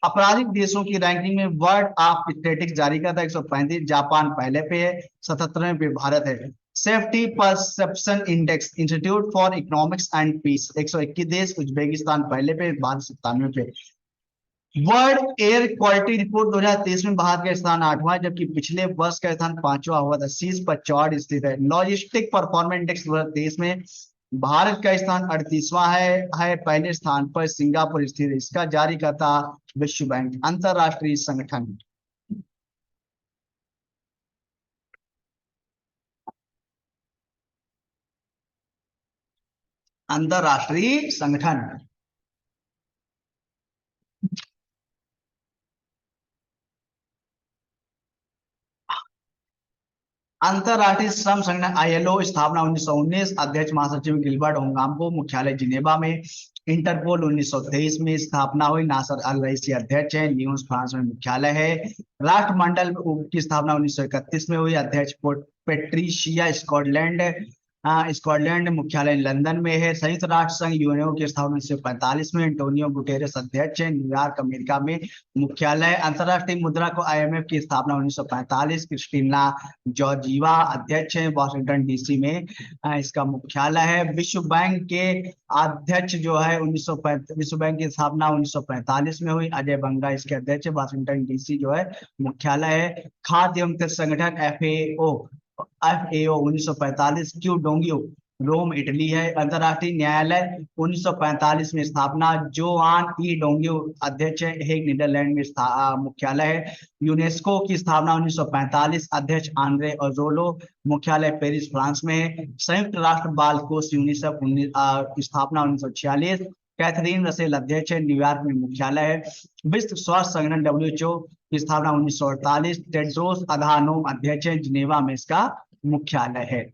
आपराधिक देशों की रैंकिंग में वर्ल्ड ऑफ स्टेटिक्स जारी करता है 135। जापान पहले पे है, 77वें पे भारत है। Safety perception index institute for economics and peace 121 देश। उज्बेकिस्तान पहले पे, भारत 97वें पे। वर्ल्ड एयर क्वालिटी रिपोर्ट 2023 में भारत का स्थान 8वां है, जबकि पिछले वर्ष का स्थान 5वां हुआ था। शीर्ष पर चौड़ स्थित है। लॉजिस्टिक परफॉर्मेंस इंडेक्स 2023 में भारत का स्थान 38वां है। पहले स्थान पर सिंगापुर स्थित है। इसका जारी करता विश्व बैंक अंतरराष्ट्रीय संगठन। अंतरराष्ट्रीय संगठन अंतरराष्ट्रीय श्रम संगठन आईएलओ स्थापना 1919, अध्यक्ष महासचिव गिलबर्ट होंगाम्बो, मुख्यालय जिनेवा में। इंटरपोल 1923 में स्थापना हुई, नासर अल रईसी अध्यक्ष हैं, ल्यूस फ्रांस में मुख्यालय है। राष्ट्रमंडल की स्थापना 1931 में हुई, अध्यक्ष पेट्रिशिया स्कॉटलैंड, स्कॉटलैंड, मुख्यालय लंदन में है। संयुक्त राष्ट्र संघ यूएनओ की स्थापना 1945 में, एंटोनियो गुटेरेस अध्यक्ष है, न्यूयॉर्क अमेरिका में मुख्यालय। अंतरराष्ट्रीय मुद्रा को आईएमएफ की स्थापना 1945, क्रिस्टीना जॉर्जीवा अध्यक्ष है, वॉशिंगटन डीसी में इसका मुख्यालय है। विश्व बैंक के अध्यक्ष जो है विश्व बैंक की स्थापना 1945 में हुई, अजय बंगा इसके अध्यक्ष है, वॉशिंगटन डीसी जो है मुख्यालय है। खाद्य एवं कृषि संगठन एफएओ 1945, क्यू डोंगियो रोम इटली है। अंतरराष्ट्रीय न्यायालय 1945 में स्थापना, जोआन ई डोंगियो अध्यक्ष है, हेग नीदरलैंड में मुख्यालय है। यूनेस्को की स्थापना 1945, अध्यक्ष आंद्रे अजोलो, मुख्यालय पेरिस फ्रांस में है। संयुक्त राष्ट्र बाल कोष यूनिसेफ स्थापना 1946, कैथरीन रसेल अध्यक्ष है, न्यूयॉर्क में मुख्यालय है। विश्व स्वास्थ्य संगठन डब्ल्यूएचओ की स्थापना 1948, टेड्रोस अधानोम अध्यक्ष है, जिनेवा में इसका मुख्यालय है।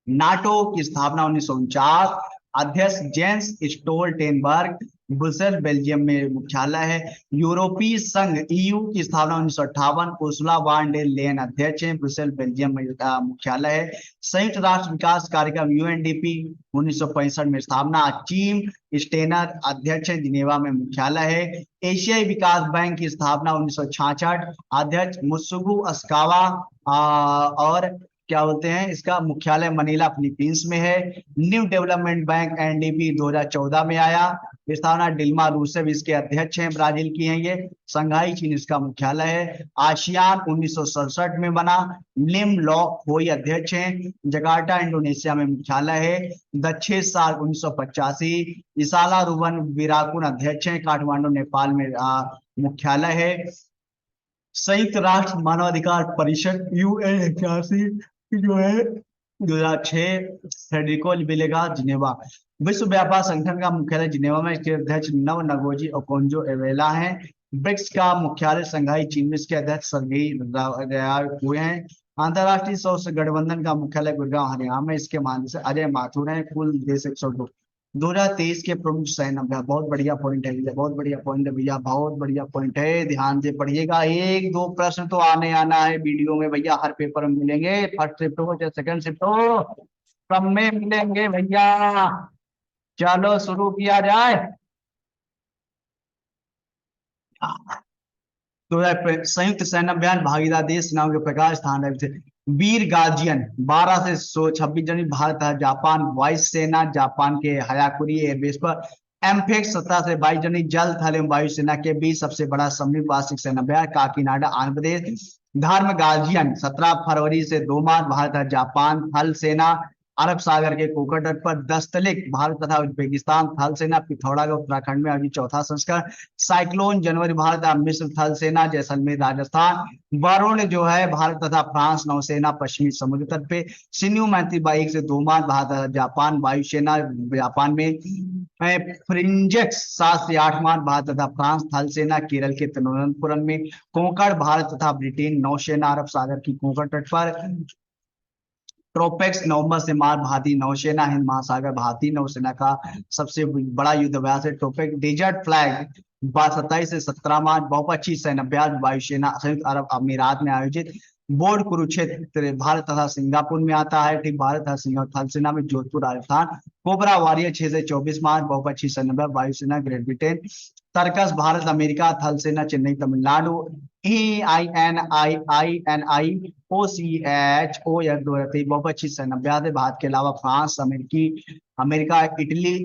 नाटो की स्थापना 1949, अध्यक्ष जेंस स्टोल्टेनबर्ग, ब्रुसेल बेल्जियम में मुख्यालय है। यूरोपीय संघ ईयू की स्थापना 1958, उर्सुला वान डेर लेयन अध्यक्ष हैं, ब्रुसेल बेल्जियम में मुख्यालय है। संयुक्त राष्ट्र विकास कार्यक्रम यूएनडीपी 1965 में स्थापना, चीम स्टेनर अध्यक्ष हैं, जिनेवा में मुख्यालय है। एशियाई विकास बैंक की स्थापना 1966, अध्यक्ष मुत्सुगु अस्कावा और क्या बोलते हैं, इसका मुख्यालय मनीला फिलीपींस में है। न्यू डेवलपमेंट बैंक एनडीबी 2014 में आया, स्थापना डिल्मा रूसेफ इसके अध्यक्ष हैं, ब्राजील की हैं ये। संघाई चीन इसका मुख्यालय है। आसियान 1967 में बना, लिम लॉक होई अध्यक्ष हैं, जकार्ता इंडोनेशिया में मुख्यालय है। दक्षिण साल 1985, इसाला रुवन विराकुन अध्यक्ष हैं, काठमांडू नेपाल में मुख्यालय है। संयुक्त राष्ट्र मानवाधिकार परिषद यूएन जो है 2006, फेडरिको विलेगा, जिनेवा। विश्व व्यापार संगठन का मुख्यालय जिनेवा में, इसके अध्यक्ष नव नगोजी ओकोंजो एवेला हैं। ब्रिक्स का मुख्यालय संघाई चीन में, इसके अध्यक्ष सर्गेई हुए हैं। अंतरराष्ट्रीय सौर गठबंधन का मुख्यालय गुड़गांव हरियाणा में, इसके महानिदेशक अजय माथुर हैं। कुल देश 102। 2023 के प्रमुख सैन्य अभ्यास, बहुत बढ़िया पॉइंट है भैया, बहुत बढ़िया पॉइंट है भैया, बहुत बढ़िया पॉइंट है, ध्यान से पढ़िएगा। एक दो प्रश्न तो आना है वीडियो में भैया, हर पेपर में मिलेंगे, फर्स्ट शिफ्ट हो चाहे सेकंड शिफ्ट हो, सब में मिलेंगे भैया। चलो शुरू किया जाए। तो संयुक्त सैन्य अभियान, भागीदार देश, सेनाओं के प्रकार, स्थान है। वीर गार्जियन 12 से 26 जनवरी, भारत है जापान, वायुसेना जापान के हयाकुरी एयरबेस पर। एमफेक्स 17 से 22 जनवरी, जल थल एवं वायुसेना के बीच सबसे बड़ा समन्वित वार्षिक सैन्य अभ्यास, काकीनाडा आंध्र प्रदेश। धर्म गार्जियन 17 फरवरी से 2 मार्च, भारत है जापान, थल सेना अरब सागर के कोकर तट पर। दस्तलिक भारत तथा उज्बेकिस्तान, थल सेना पिथौरागढ़ उत्तराखंड में आयोजित 4था संस्करण। साइक्लोन जनवरी, भारत मिस्र थल सेना जैसलमेर राजस्थान। वरुण जो है भारत तथा फ्रांस नौसेना पश्चिमी समुद्र तट पे। सिन्यू 1 से 2 मार्च, भारत जापान वायुसेना जापान में। फ्रिंजेक्स 7 से 8 मार्च, भारत तथा फ्रांस थल सेना केरल के तिरुवनंतपुरम में। कोंकण भारत तथा ब्रिटेन नौसेना अरब सागर की कोंकण तट पर। ट्रोपेक्स नवंबर से मार्च, भारतीय नौसेना हिंद महासागर, भारतीय नौसेना का सबसे बड़ा युद्ध अभ्यास है ट्रोपेक्स। डेजर्ट फ्लैग 27 से 17 मार्च, बहुपक्षीय सैन्य अभ्यास वायुसेना संयुक्त अरब अमीरात में आयोजित। बोर्ड कुरुक्षेत्र भारत तथा सिंगापुर में आता है, ठीक, भारत तथा सिंगापुर थल सेना में जोधपुर राजस्थान। कोबरा वॉरियर 6 से 24 मार्च, बहुपक्षीय सैन्य अभ्यास वायुसेना great Britain. Tarkash Bharat America थल सेना चेन्नई तमिलनाडु। EINI बहुपक्षीय सैन्य अभ्यास है, भारत के अलावा फ्रांस अमेरिका इटली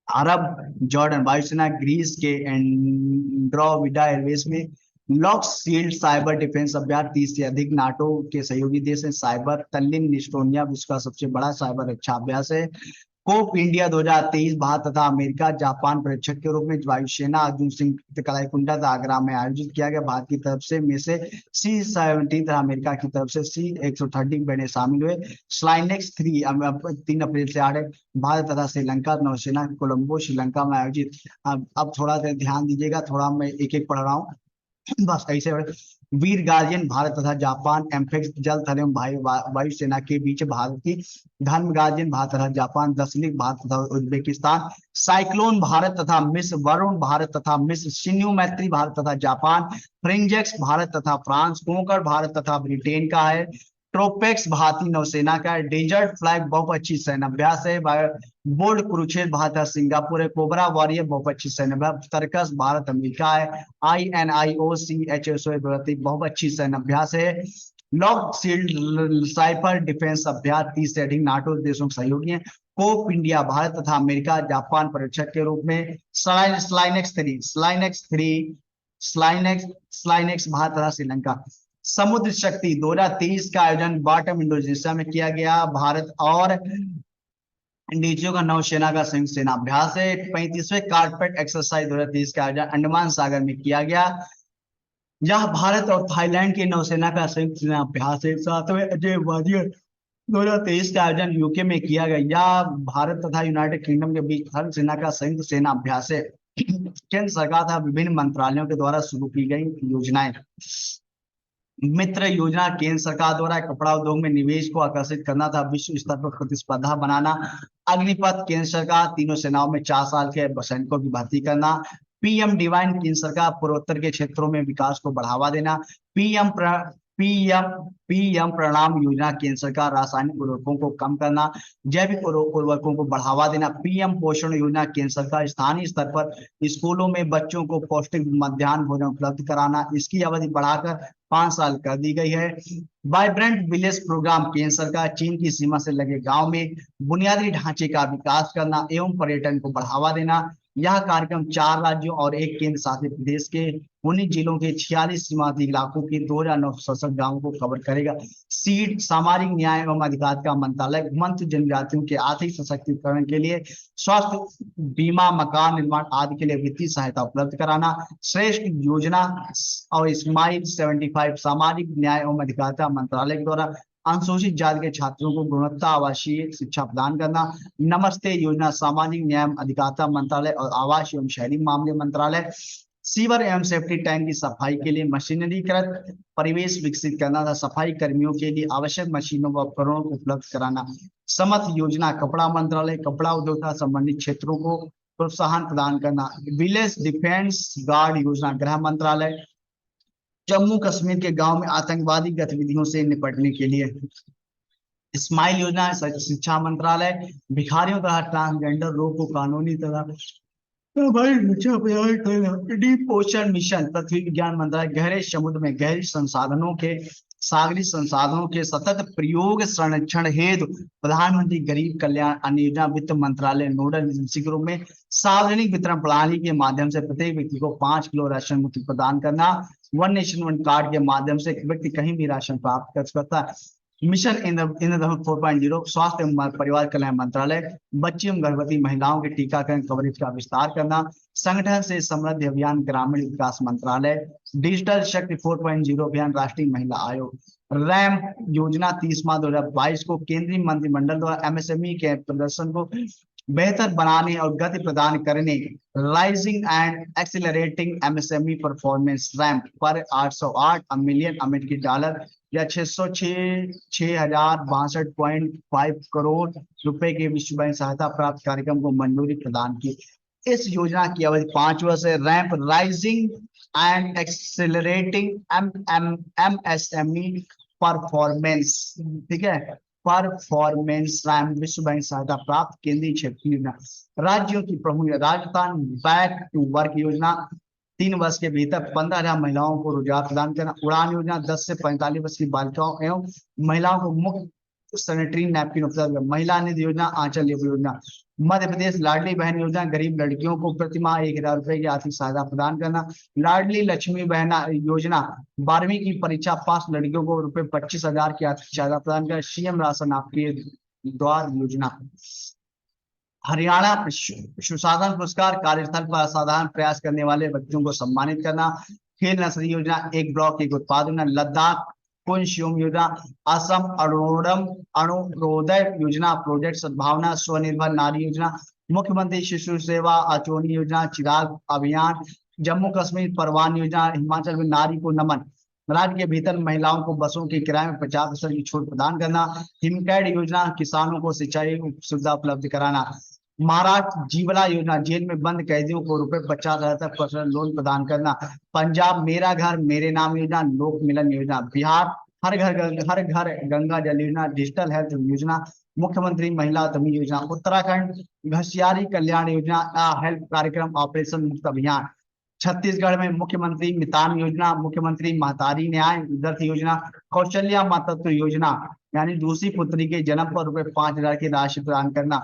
अरब जॉर्डन वायुसेना ग्रीस के एंड्रोविडा एयरवेज में। लॉक शील्ड साइबर डिफेंस अभ्यास 30 से अधिक नाटो के सहयोगी देश हैं। साइबर तल्लीन इस्टोनिया विश्व का सबसे बड़ा साइबर रक्षा अभ्यास है। कोप इंडिया 2023 भारत तथा अमेरिका जापान प्रेक्षक के रूप में वायुसेना अर्जुन सिंह कलाईकुंडा आगरा में आयोजित किया गया। भारत की तरफ से में से C-17 तथा अमेरिका की तरफ से C-130 बहने शामिल हुए। स्लाइनेक्स 3 अप्रैल से 8 भारत तथा श्रीलंका नौसेना कोलंबो श्रीलंका में आयोजित। अब थोड़ा देर ध्यान दीजिएगा, थोड़ा मैं एक एक पढ़ रहा हूँ। बस ऐसे वीर गार्जियन भारत तथा जापान, एम्फेक्स जल थल एवं वायुसेना के बीच भारत की, धर्म गार्जियन भारत तथा जापान, दसलिक भारत तथा उज्बेकिस्तान, साइक्लोन भारत तथा मिस्र, वरुण भारत तथा मिस्र, शिन्यू मैत्री भारत तथा जापान, फ्रिंजेक्स भारत तथा फ्रांस, कोंकण भारत तथा ब्रिटेन का है, ट्रोपेक्स भारतीय नौसेना का है, डेजर्ट फ्लैग बहुपक्षीय सैन्य अभ्यास है, बोल्ड कुरुक्षेत्र भारत है, सिंगापुर है, कोबरा वॉरियर बहुपक्षीय सैन्य अभ्यास, तर्कस भारत अमेरिका है, INIOCHSO बहुपक्षीय सैन्य अभ्यास है, लॉक शील्ड साइपर डिफेंस अभ्यास 30 से अधिक नाटो देशों के सहयोगी है, कोप इंडिया भारत तथा अमेरिका जापान पर्यवेक्षक के रूप में, स्लाइनेक्स भारत तथा श्रीलंका। समुद्र शक्ति 2023 का आयोजन बॉटम इंडोनेशिया में किया गया, भारत और इंडोनेशिया का नौसेना का संयुक्त सेना अभ्यास है। 35वें कारपेट एक्सरसाइज 2023 का आयोजन अंडमान सागर में किया गया, यह भारत और थाईलैंड की नौसेना का संयुक्त सेना अभ्यास है। 7वें अजय वारियर 2023 का आयोजन यूके में किया गया, यह भारत तथा यूनाइटेड किंगडम के बीच थल सेना का संयुक्त सेना अभ्यास है। केंद्र सरकार तथा विभिन्न मंत्रालयों के द्वारा शुरू की गई योजनाएं। मित्र योजना केंद्र सरकार द्वारा कपड़ा उद्योग में निवेश को आकर्षित करना था, विश्व स्तर पर प्रतिस्पर्धा बनाना। अग्निपथ केंद्र सरकार तीनों सेनाओं में 4 साल के सैनिकों की भर्ती करना। पीएम डिवाइन केंद्र सरकार पूर्वोत्तर के क्षेत्रों में विकास को बढ़ावा देना। पीएम पीएम प्रणाम योजना केंद्र सरकार रासायनिक उर्वरकों को कम करना, जैविक उर्वरकों को बढ़ावा देना। पीएम पोषण योजना केंद्र सरकार स्थानीय स्तर पर स्कूलों में बच्चों को पौष्टिक मध्याह्न भोजन उपलब्ध कराना, इसकी अवधि बढ़ाकर 5 साल कर दी गई है। वाइब्रेंट विलेज प्रोग्राम केंद्र सरकार चीन की सीमा से लगे गांव में बुनियादी ढांचे का विकास करना एवं पर्यटन को बढ़ावा देना। यह कार्यक्रम 4 राज्यों और 1 केंद्र शासित प्रदेश के 19 जिलों के 46 सीमांती इलाकों के 2967 गांवों को कवर करेगा। सीड सामाजिक न्याय एवं अधिकारिता मंत्रालय मंत्र जनजातियों के आर्थिक सशक्तिकरण के लिए स्वास्थ्य बीमा, मकान निर्माण आदि के लिए वित्तीय सहायता उपलब्ध कराना। श्रेष्ठ योजना और स्माइल 75 सामाजिक न्याय एवं अधिकारिता मंत्रालय द्वारा अनुसूचित जाति के छात्रों को गुणवत्ता आवासीय शिक्षा प्रदान करना। नमस्ते योजना सामाजिक न्याय अधिकारिता मंत्रालय और आवास एवं शहरी मामले मंत्रालय सीवर एवं सेफ्टी टैंक की सफाई के लिए मशीनरीकृत परिवेश विकसित करना था, सफाई कर्मियों के लिए आवश्यक मशीनों व उपकरणों को उपलब्ध कराना। समर्थ योजना कपड़ा मंत्रालय कपड़ा उद्योग से संबंधित क्षेत्रों को प्रोत्साहन प्रदान करना। विलेज डिफेंस गार्ड योजना गृह मंत्रालय जम्मू कश्मीर के गांव में आतंकवादी गतिविधियों से निपटने के लिए। स्माइल योजना शिक्षा मंत्रालय भिखारियों तथा ट्रांसजेंडर लोग को कानूनी तरह डीप ओशन मिशन पृथ्वी विज्ञान मंत्रालय गहरे समुद्र में गहरी संसाधनों के सागरी संसाधनों के सतत प्रयोग संरक्षण हेतु प्रधानमंत्री गरीब कल्याण अन्न योजना वित्त मंत्रालय नोडल एजेंसी के रूप में सार्वजनिक वितरण प्रणाली के माध्यम से प्रत्येक व्यक्ति को 5 किलो राशन मुफ्त प्रदान करना। वन नेशन वन कार्ड के माध्यम से व्यक्ति कहीं भी राशन प्राप्त कर सकता है। मिशन इंद्रधनुष 4.0 स्वास्थ्य एवं परिवार कल्याण मंत्रालय बच्ची एवं गर्भवती महिलाओं के टीकाकरण कवरेज का विस्तार करना। संगठन से समृद्धि अभियान ग्रामीण विकास मंत्रालय डिजिटल शक्ति 4.0 अभियान राष्ट्रीय महिला आयोग। रैम्प योजना 30 मार्च 2022 को केंद्रीय मंत्रिमंडल द्वारा एमएसएमई के प्रदर्शन को बेहतर बनाने और गति प्रदान करने rising and accelerating MSME performance ramp पर 808 मिलियन अमेरिकी डॉलर या 6,062.5 करोड़ रुपए के विश्व बैंक सहायता प्राप्त कार्यक्रम को मंजूरी प्रदान की। इस योजना की अवधि 5 वर्ष है। Ramp rising and accelerating MSME performance, ठीक है, परफॉर्मेंस रैंप विश्व बैंक सहायता प्राप्त केंद्रीय क्षेत्रीय योजना। राज्यों की प्रमुख राजस्थान बैक टू वर्क योजना 3 वर्ष के भीतर 15,000 महिलाओं को रोजगार प्रदान करना। उड़ान योजना 10 से 45 वर्ष की बालिकाओं एवं महिलाओं को मुफ्त सैनिटरी नैपकिन उपलब्ध। महिला निधि योजना आंचल योजना। मध्य प्रदेश लाडली बहन योजना गरीब लड़कियों को प्रति माह 1,000 रुपए की आर्थिक सहायता प्रदान करना। लाडली लक्ष्मी बहन योजना 12वीं की परीक्षा पास लड़कियों को रुपए 25,000 की आर्थिक सहायता प्रदान कर। सीएम राशन आपके द्वार योजना। हरियाणा सुशासन पुरस्कार कार्यस्थल पर असाधारण प्रयास करने वाले व्यक्तियों को सम्मानित करना। खेल नर्सरी योजना एक ब्लॉक एक उत्पाद योजना। लद्दाख कुंश योजना। असम अरुणोदय योजना प्रोजेक्ट सद्भावना स्वनिर्भर नारी योजना। मुख्यमंत्री शिशु सेवा अचोनी योजना चिराग अभियान। जम्मू कश्मीर परवान योजना, हिमाचल में नारी को नमन, राज्य के भीतर महिलाओं को बसों के किराए में 50% की छूट प्रदान करना, हिमकैड योजना, किसानों को सिंचाई सुविधा उपलब्ध कराना, महाराष्ट्र जीवला योजना, जेल में बंद कैदियों को रुपए 50,000 तक पर्सनल लोन प्रदान करना, पंजाब मेरा घर मेरे नाम योजना, लोक मिलन योजना, बिहार हर घर गंगा जल योजना, डिजिटल हेल्थ योजना, मुख्यमंत्री महिला उद्यमी योजना, उत्तराखंड घसियारी कल्याण योजना, हेल्थ कार्यक्रम ऑपरेशन मुक्त अभियान, छत्तीसगढ़ में मुख्यमंत्री मितान योजना, मुख्यमंत्री महतारी न्याय दत्त योजना, कौशल्या मातृत्व योजना, यानी दूसरी पुत्री के जन्म पर रुपए 5,000 की राशि प्रदान करना,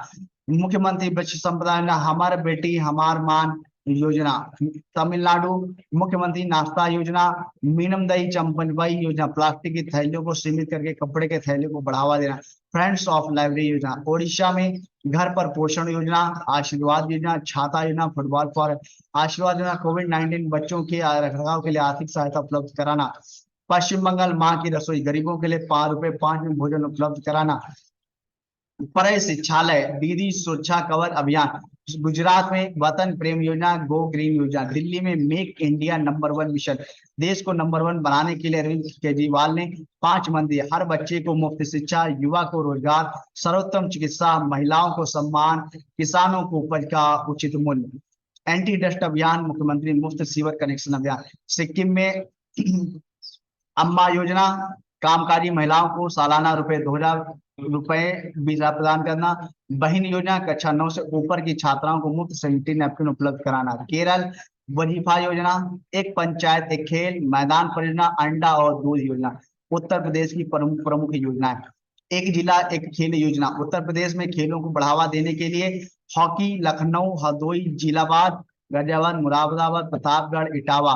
मुख्यमंत्री बच्ची संपदा योजना, हमार बेटी हमार मान योजना, तमिलनाडु मुख्यमंत्री नाश्ता योजना, मीनम दई चंपनबाई योजना, प्लास्टिक की थैलियों को सीमित करके कपड़े के थैलियों को बढ़ावा देना, फ्रेंड्स ऑफ लाइब्रेरी योजना, ओडिशा में घर पर पोषण योजना, आशीर्वाद योजना, छाता योजना, फुटबॉल फॉर आशीर्वाद योजना, कोविड-19 बच्चों के रखरखाव के लिए आर्थिक सहायता उपलब्ध कराना, पश्चिम बंगाल माँ की रसोई, गरीबों के लिए ₹5 में भोजन उपलब्ध कराना, पर शिक्षालय दीदी सुरक्षा कवर अभियान, गुजरात में वतन प्रेम योजना, गो ग्रीन योजना, दिल्ली में मेक इंडिया नंबर 1 मिशन, देश को नंबर 1 बनाने के लिए अरविंद केजरीवाल ने 5 मंदिर, हर बच्चे को मुफ्त शिक्षा, युवा को रोजगार, सर्वोत्तम चिकित्सा, महिलाओं को सम्मान, किसानों को उपज का उचित मूल्य, एंटी डस्ट अभियान, मुख्यमंत्री मुफ्त सीवर कनेक्शन अभियान, सिक्किम में अम्मा योजना, कामकाजी महिलाओं को सालाना ₹2,000 वीजा प्रदान करना, बहन योजना, कक्षा 9 से ऊपर की छात्राओं को मुफ्त सैनिटरी नैपकिन उपलब्ध कराना, केरल वजीफा योजना, एक पंचायत एक खेल मैदान परियोजना, अंडा और दूध योजना, उत्तर प्रदेश की प्रमुख प्रमुख योजनाएं, एक जिला एक खेल योजना, उत्तर प्रदेश में खेलों को बढ़ावा देने के लिए हॉकी लखनऊ हरदोई जिलाबाद गाजियाबाद मुरादाबाद प्रतापगढ़ इटावा,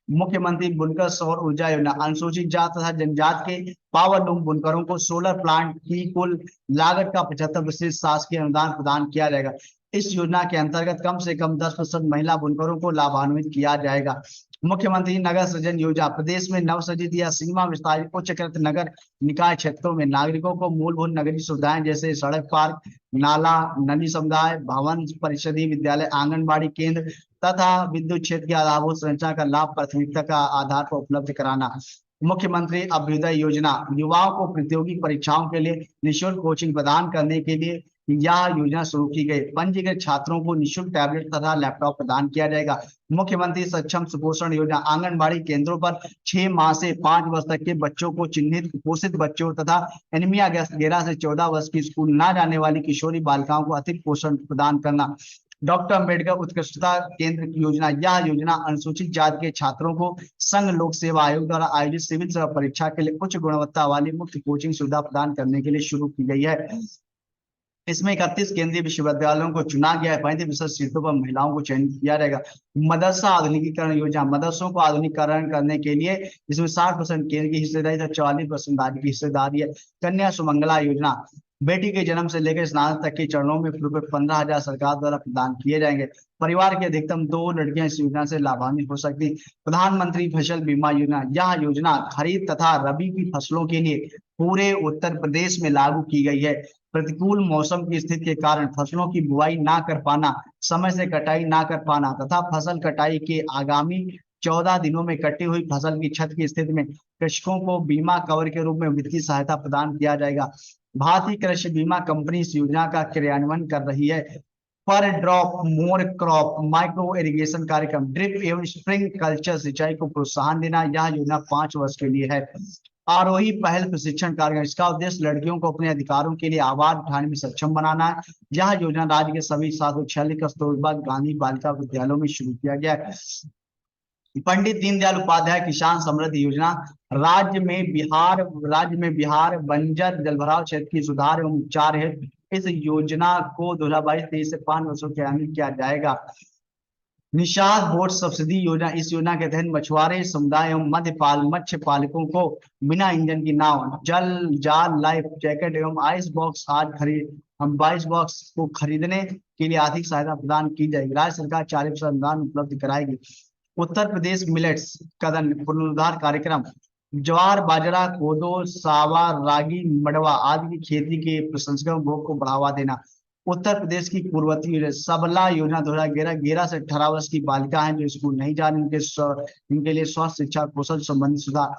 मुख्यमंत्री बुनकर सौर ऊर्जा योजना, अनुसूचित जात तथा जनजात के पावर लूम बुनकरों को सोलर प्लांट की कुल लागत का 75% शासकीय अनुदान प्रदान किया जाएगा। इस योजना के अंतर्गत कम से कम 10% महिला बुनकरों को लाभान्वित किया जाएगा। मुख्यमंत्री नगर सृजन योजना, प्रदेश में नवसृजित या सीमा विस्तारित उच्चकृत नगर निकाय क्षेत्रों में नागरिकों को मूलभूत नगरीय सुविधाएं जैसे सड़क, पार्क, नाला, नदी समुदाय भवन, परिषदीय विद्यालय, आंगनबाड़ी केंद्र तथा विद्युत क्षेत्र की आधारभूत संरचना का लाभ प्राथमिकता का आधार पर उपलब्ध कराना। मुख्यमंत्री अभ्युदय योजना, युवाओं को प्रतियोगी परीक्षाओं के लिए निःशुल्क कोचिंग प्रदान करने के लिए यह योजना शुरू की गई। पंजीकृत छात्रों को निःशुल्क टैबलेट तथा लैपटॉप प्रदान किया जाएगा। मुख्यमंत्री सक्षम सुपोषण योजना, आंगनबाड़ी केंद्रों पर 6 माह से 5 वर्ष तक के बच्चों को चिन्हित कुपोषित बच्चों तथा एनीमिया 11 से 14 वर्ष की स्कूल न जाने वाली किशोरी बालिकाओं को अतिरिक्त पोषण प्रदान करना। डॉक्टर अम्बेडकर उत्कृष्टता केंद्र की योजना, यह योजना अनुसूचित जाति के छात्रों को संघ लोक सेवा आयोग द्वारा आयोजित सिविल सेवा परीक्षा के लिए उच्च गुणवत्ता वाली मुफ्त कोचिंग सुविधा प्रदान करने के लिए शुरू की गई है। इसमें 31 केंद्रीय विश्वविद्यालयों को चुना गया है। 35% सीटों पर महिलाओं को चयनित किया जाएगा। मदरसा आधुनिकीकरण योजना, मदरसों को आधुनिकीकरण करने के लिए इसमें 60% केंद्र की हिस्सेदारी तथा 44% राज्य की हिस्सेदारी है। कन्या सुमंगला योजना, बेटी के जन्म से लेकर स्नातक तक के चरणों में ₹15,000 सरकार द्वारा प्रदान किए जाएंगे। परिवार की अधिकतम 2 लड़कियां इस योजना से लाभान्वित हो सकती। प्रधानमंत्री फसल बीमा योजना, यह योजना खरीफ तथा रबी की फसलों के लिए पूरे उत्तर प्रदेश में लागू की गई है। प्रतिकूल मौसम की स्थिति के कारण फसलों की बुआई ना कर पाना, समय से कटाई ना कर पाना तथा फसल कटाई के आगामी 14 दिनों में कटी हुई फसल की क्षति की स्थिति में कृषकों को बीमा कवर के रूप में वित्तीय सहायता प्रदान किया जाएगा। भारतीय कृषि बीमा कंपनी इस योजना का क्रियान्वयन कर रही है। पर drop more crop micro irrigation कार्यक्रम, ड्रिप एवं स्प्रिंग कल्चर सिंचाई को प्रोत्साहन देना, यह योजना 5 वर्ष के लिए है। आरोही पहल प्रशिक्षण कार्यक्रम, इसका उद्देश्य लड़कियों को अपने अधिकारों के लिए आवाज उठाने में सक्षम बनाना है। यह योजना राज्य के सभी 746 कस्तूरबा गांधी बालिका विद्यालयों में शुरू किया गया है। पंडित दीनदयाल उपाध्याय किसान समृद्धि योजना, राज्य में बिहार बंजर जलभराव क्षेत्र की सुधार एवं उपचार हेतु इस योजना को 2022-23 से 5 वर्षों के अंदर किया जाएगा। निषाद बोट सब्सिडी योजना, इस योजना के तहत मछुआरे समुदाय एवं मत्स्य पालकों को बिना इंजन की नाव, जल जाल, लाइफ जैकेट एवं आइस बॉक्स को खरीदने के लिए आर्थिक सहायता प्रदान की जाएगी। राज्य सरकार 40% अनुदान उपलब्ध कराएगी। उत्तर प्रदेश मिलेट्स कदम पुनरुद्धार कार्यक्रम, ज्वार, बाजरा, कोदो, सावा, रागी, मडवा आदि की खेती के प्रसंस्करण उद्योग को बढ़ावा देना। उत्तर प्रदेश की पूर्ववर्ती सबला योजना 2011, 11 से 18 वर्ष की बालिका हैं जो स्कूल नहीं जा रही, इनके लिए स्वास्थ्य शिक्षा कौशल संबंधी सुधार।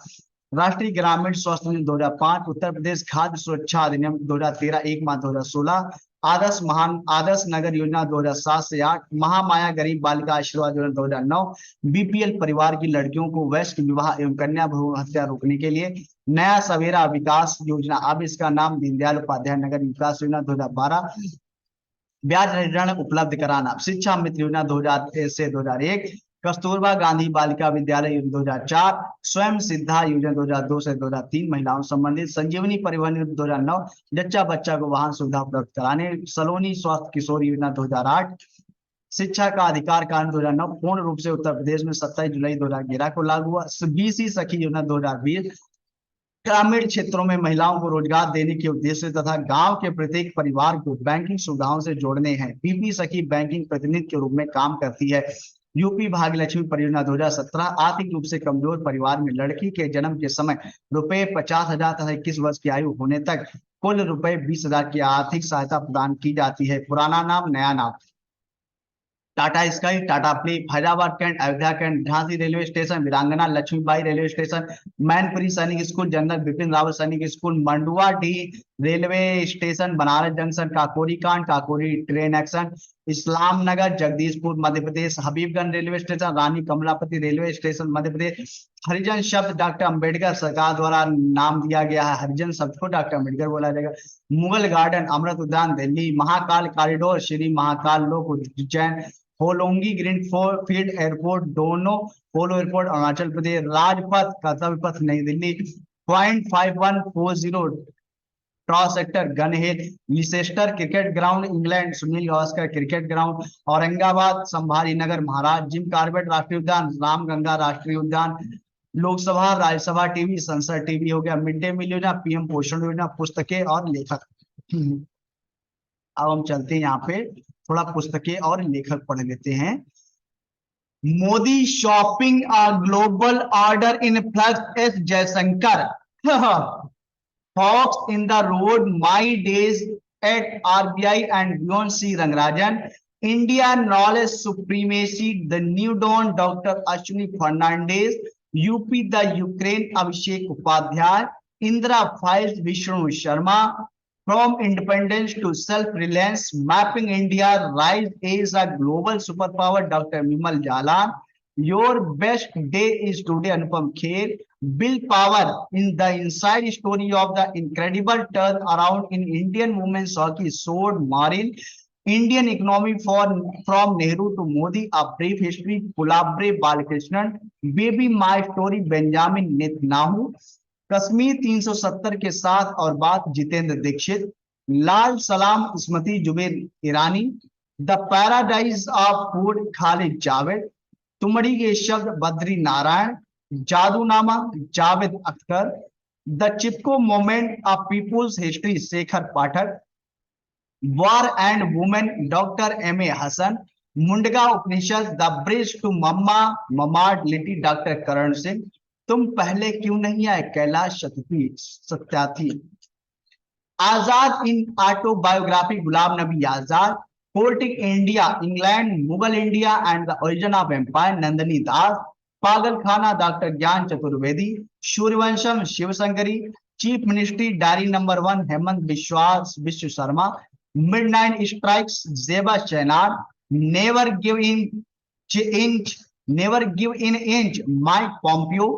राष्ट्रीय ग्रामीण स्वास्थ्य मिशन 2005, उत्तर प्रदेश खाद्य सुरक्षा अधिनियम 2013, 1 मार्च 2016, आदर्श नगर योजना 2007 से 8, महामाया गरीब बालिका आशीर्वाद योजना 2009, बीपीएल परिवार की लड़कियों को वैश्य विवाह एवं कन्या भ्रूण हत्या रोकने के लिए नया सवेरा विकास योजना, अब इसका नाम दीनदयाल उपाध्याय नगर विकास योजना 2012, ब्याज ऋण उपलब्ध कराना, शिक्षा मित्र योजना 2000 से 2001, कस्तूरबा गांधी बालिका विद्यालय योजना 2004, स्वयं सिद्धा योजना 2002 से 2003, महिलाओं संबंधित संजीवनी परिवहन योजना 2009, जच्चा बच्चा को वाहन सुविधा उपलब्ध कराने, सलोनी स्वास्थ्य किशोर योजना 2008, शिक्षा का अधिकार कानून 2009 पूर्ण रूप से उत्तर प्रदेश में 27 जुलाई 2011 को लागू हुआ, बीसी सखी योजना 2020 ग्रामीण क्षेत्रों में महिलाओं को रोजगार देने के उद्देश्य तथा गांव के प्रत्येक परिवार को बैंकिंग सुविधाओं से जोड़ने हैं। बीपी सखी बैंकिंग प्रतिनिधि के रूप में काम करती है। यूपी भाग्यलक्ष्मी परियोजना 2017 आर्थिक रूप से कमजोर परिवार में लड़की के जन्म के समय ₹50,000 तथा 21 वर्ष की आयु होने तक कुल ₹20,000 की आर्थिक सहायता प्रदान की जाती है। पुराना नाम नया नाम, Tata Sky, Tata Play, Faizabad cantt, Ayodhya cantt, Jhansi railway station, Veerangana Lakshmibai railway station, Mainpuri सैनिक स्कूल, जनरल बिपिन रावत सैनिक school, Manduadih railway station, Banaras junction, Kakori कांड, काकोरी ट्रेन एक्शन, इस्लाम नगर जगदीशपुर मध्य प्रदेश, हबीबगंज रेलवे स्टेशन, रानी कमलापति रेलवे स्टेशन मध्य प्रदेश। हरिजन शब्द डॉक्टर अंबेडकर सरकार द्वारा नाम दिया गया है, हरिजन शब्द को डॉक्टर अंबेडकर बोला जाएगा। Mughal garden Amrit Udyan Delhi, Mahakal corridor Shri Mahakal Lok Ujjain, Hollongi greenfield airport Donyi Polo airport Arunachal Pradesh, Rajpath Kartavya Path Nai Delhi, 0.5140 टॉस sector gun hill, Leicester cricket ground England, Sunil Gavaskar cricket ground, Aurangabad Sambhaji Nagar Maharaj, Jim Corbett राष्ट्रीय उद्यान, रामगंगा राष्ट्रीय उद्यान, लोकसभा राज्यसभा टीवी, संसद टीवी हो गया, मिड डे मील योजना, पीएम पोषण योजना, पुस्तकें और लेखक। अब हम चलते हैं यहाँ पे थोड़ा पुस्तकें और लेखक पढ़ लेते हैं। Modi shopping a global order in flux, S Jaishankar. Hawks in the road, my days at RBI and beyond, C Rangarajan. India knowledge supremacy, the new dawn, Dr. Ashwini Fernandez. UP the Ukraine, Abhishek Upadhyay. Indra files, Vishnu Sharma. From independence to self-reliance, mapping India, rise as a global superpower, Dr. Bimal Jalan. Your best day is today, Anupam Kher. Build power in the inside story of the incredible turnaround in Indian women's hockey sword Marine. Indian economy from Nehru to Modi, a brief history, Pulabre Balakrishnan. Baby My Story, Benjamin Netanyahu. Kashmir 370 के साथ और बात, Jitendra Dixit. Lal Salaam Smriti, Zubin Irani. The paradise of food, Khalid Javed. Tumdi के शब्द, Badri Narayan. Jadunama, Javed Akhtar. The Chipko movement, a people's history, Shekhar Pathak. War and women, doctor M A Hasan. Mundaka Upanishad, the bridge to immortality, doctor Karan Singh. तुम पहले क्यों नहीं आए, Kailash Satyarthi. Azad an autobiography, Ghulam Nabi Azad. Politic India, England, Mughal India and the origin of empire, Nandini Das. Pagal Khana, doctor Gyan Chaturvedi. Suryavansham, Sivasankari. Chief ministry diary number 1, Himanta Biswa Sarma. Midnight strikes, Zeba Chainar. Never give in inch, Mike Pompeo.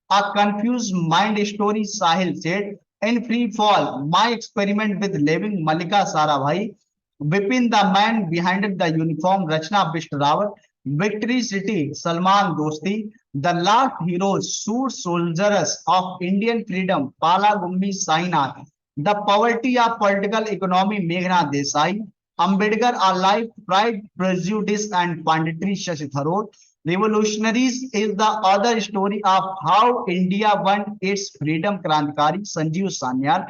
A confused mind story, Sahil said. In free fall, my experiment with living, Malika Sarabhai. Vipin, the man behind the uniform, Rachna Bisht Rawat. Victory City, Salman Dosti. The last heroes, Sur soldiers of Indian freedom, Pala Gumbi Sainath. The poverty of political economy, Meghna Desai. Ambedkar, a life, pride, prejudice and panditry, Shashi Tharoor. Revolutionaries is the other story of how India won its freedom, Krantikari, Sanjeev Sanyal.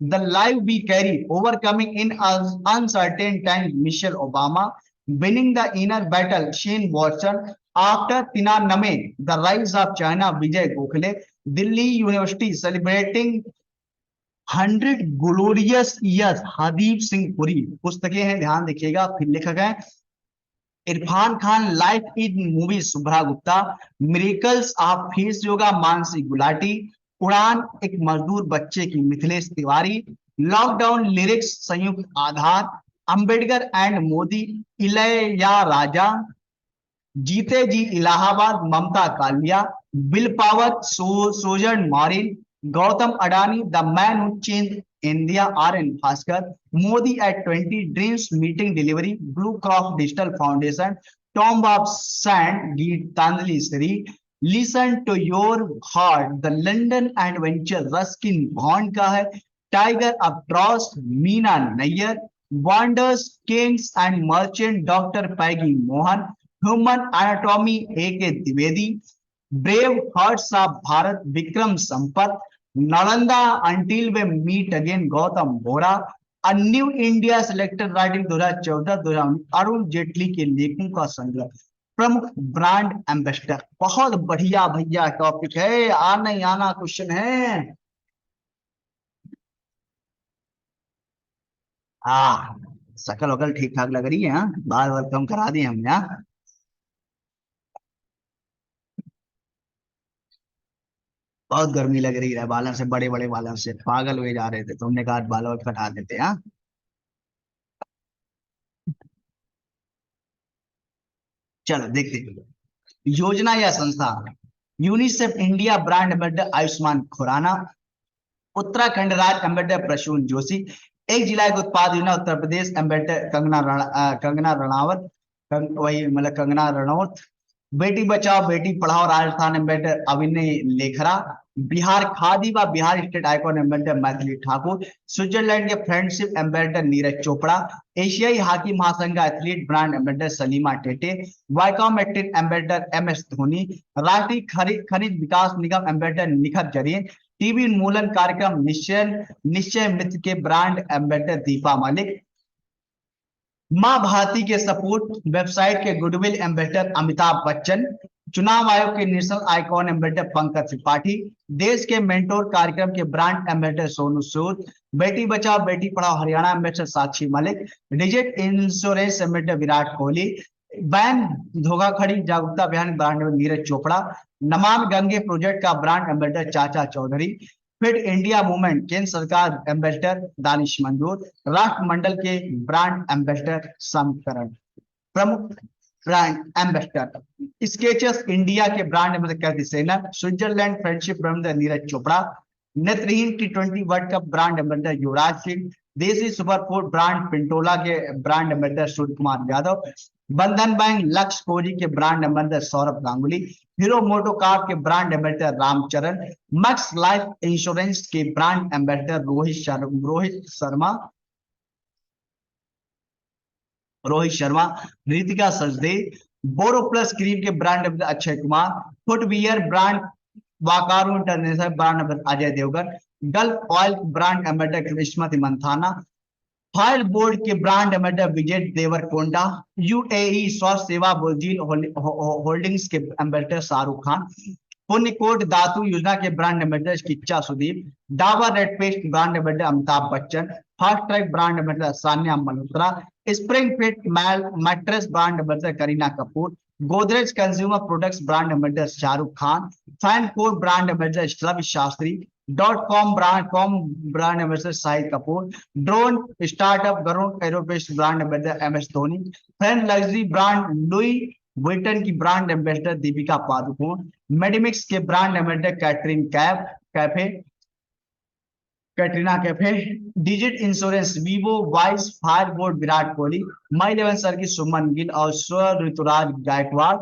The life we carry, overcoming in uncertain times, Michelle Obama. Winning the inner battle, Shane Watson. After Tiananmen, the rise of China, Vijay Gokhale. Delhi University celebrating 100 glorious years, Hardeep Singh Puri. पुस्तकें हैं, ध्यान देखिएगा। फिर लेखक है Irfan Khan, life in movie Shubhra Gupta, miracles of face yoga Mansi Gulati, उड़ान एक मजदूर बच्चे की मिथिलेश तिवारी, लॉकडाउन लिरिक्स संयुक्त आधार, Ambedkar and Modi Ilaiyaraaja, Jeete Ji Allahabad Mamta Kalia, bill power Sojan Morin, Gautam Adani the man who change India R N Bhaskar, Modi at 20 dreams meeting delivery, blue cross digital foundation, tomb of sand Geetanjali Shree, listen to your heart the London adventure Ruskin Bond का है, tiger of Drass Meena Nayar, wonders kings and merchant doctor Peggy Mohan, human anatomy ए के Dwivedi, brave hearts of Bharat Vikram Sampath, Nalanda until we meet again Gautam Bora, a new India selected writing 2014-2019 Arun Jaitley के लेखों का संग्रह, प्रमुख brand ambassador. बहुत बढ़िया भैया टॉपिक है, आना ही आना क्वेश्चन है। हाँ, शकल वकल ठीक ठाक लग रही है, हाँ? बाल बाल कम करा दिए हमने, हाँ? बहुत गर्मी लग रही है, बालों से, बड़े बड़े बालों से पागल हुए जा रहे थे, तुमने कहा बालों को कटा देते, हाँ? चलो देखते हैं। योजना या संस्था, UNICEF India brand ambassador Ayushmann Khurrana, Uttarakhand राज्य एम्बेसडर प्रसून जोशी, एक जिला एक उत्पाद योजना उत्तर प्रदेश एम्बेसडर कंगना रणावत, वही मतलब कंगना रनौत, बेटी बचाओ बेटी पढ़ाओ राजस्थान एम्बेसडर अभिनय लेखरा, बिहार खादी व Bihar state icon ambassador Maithili Thakur, Switzerland के फ्रेंडशिप एम्बेसडर नीरज चोपड़ा, एशियाई हॉकी महासंघ का athlete brand ambassador Salima Tete, Viacom active ambassador M S Dhoni, राष्ट्रीय खनिज विकास निगम एम्बेसडर निखत जरीन, टीबी उन्मूलन कार्यक्रम निश्चय मित्र के ब्रांड एम्बेसडर दीपा मलिक, मां भारती के सपूत वेबसाइट के गुडविल एम्बेसडर अमिताभ बच्चन, चुनाव आयोग के national icon ambassador Pankaj Tripathi, देश के मेंटोर कार्यक्रम के ब्रांड एम्बेसडर सोनू सूद, बेटी Bachao Beti Padhao Haryana ambassador Sakshi Malik, digit insurance ambassador Virat Kohli, bank धोखाधड़ी जागरूकता अभियान ब्रांड नीरज चोपड़ा, नमामि गंगे प्रोजेक्ट का brand ambassador Chacha Chaudhary, fit India movement केंद्र सरकार एम्बेसडर दानिश मंजूर, राष्ट्रमंडल के ब्रांड एम्बेसडर समीकरण। प्रमुख ब्रांड एम्बेसडर स्केचेस इंडिया के brand ambassador Kathy Sener, Switzerland friendship brand Neeraj Chopra, नेत्रहीन T20 world cup brand ambassador Yuvraj Singh, desi super food brand Pintola के brand ambassador Surya Kumar Yadav, Bandhan bank लक्ष्य कोहली के brand ambassador Sourav Ganguly, hero MotoCorp के brand ambassador Ramcharan, Max Life insurance के brand ambassador Rohit Sharma, Ritika Sajdeh, Boro plus cream के brand ambassador Akshay Kumar, footwear brand Walkaroo international brand ambassador Ajay Devgn, Gulf oil brand ambassador Smriti Mandhana, fire bolt के brand ambassador Vijay Deverakonda, UAE स्वास्थ्य सेवा Burjeel holdings के ambassador Shahrukh Khan, Punyakoti Dattu योजना के brand ambassador Kichcha Sudeep, Dabur red paste brand ambassador Amitabh Bachchan, Fastrack brand ambassador Sanya Malhotra, spring fit mattress brand ambassador Kareena Kapoor, Godrej consumer products brand ambassador Shahrukh Khan, FanCode brand ambassador श्रवी Shastri, .com brand ambassador Shahid Kapoor, drone startup Garuda aerospace brand ambassador M S Dhoni, French luxury brand Louis Vuitton की brand ambassador Deepika Padukone, Medimix के brand ambassador Katrina Kaif, digit insurance Vivo वाइस fire bolt Virat Kohli, my eleven सर की सुमन गिल और स्वर ऋतुराज गायकवाड़,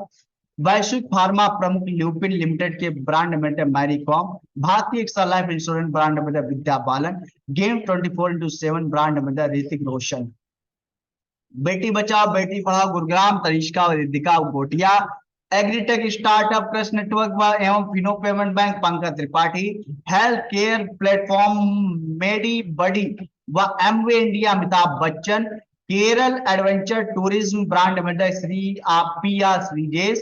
वैश्विक pharma प्रमुख Lupin limited के brand ambassador Mary Kom, Bharti AXA life insurance brand ambassador Vidya Balan, game 24/7 brand ambassador Hrithik Roshan, Beti Bachao Beti Padhao Gurugram Tanishka और Riddhika Gotia, agritech startup Krishna network एवं Fino payment bank Pankaj Tripathi, healthcare platform MediBuddy व Amway India Amitabh Bachchan, Kerala adventure tourism brand ambassador Shri पिया Sreejesh,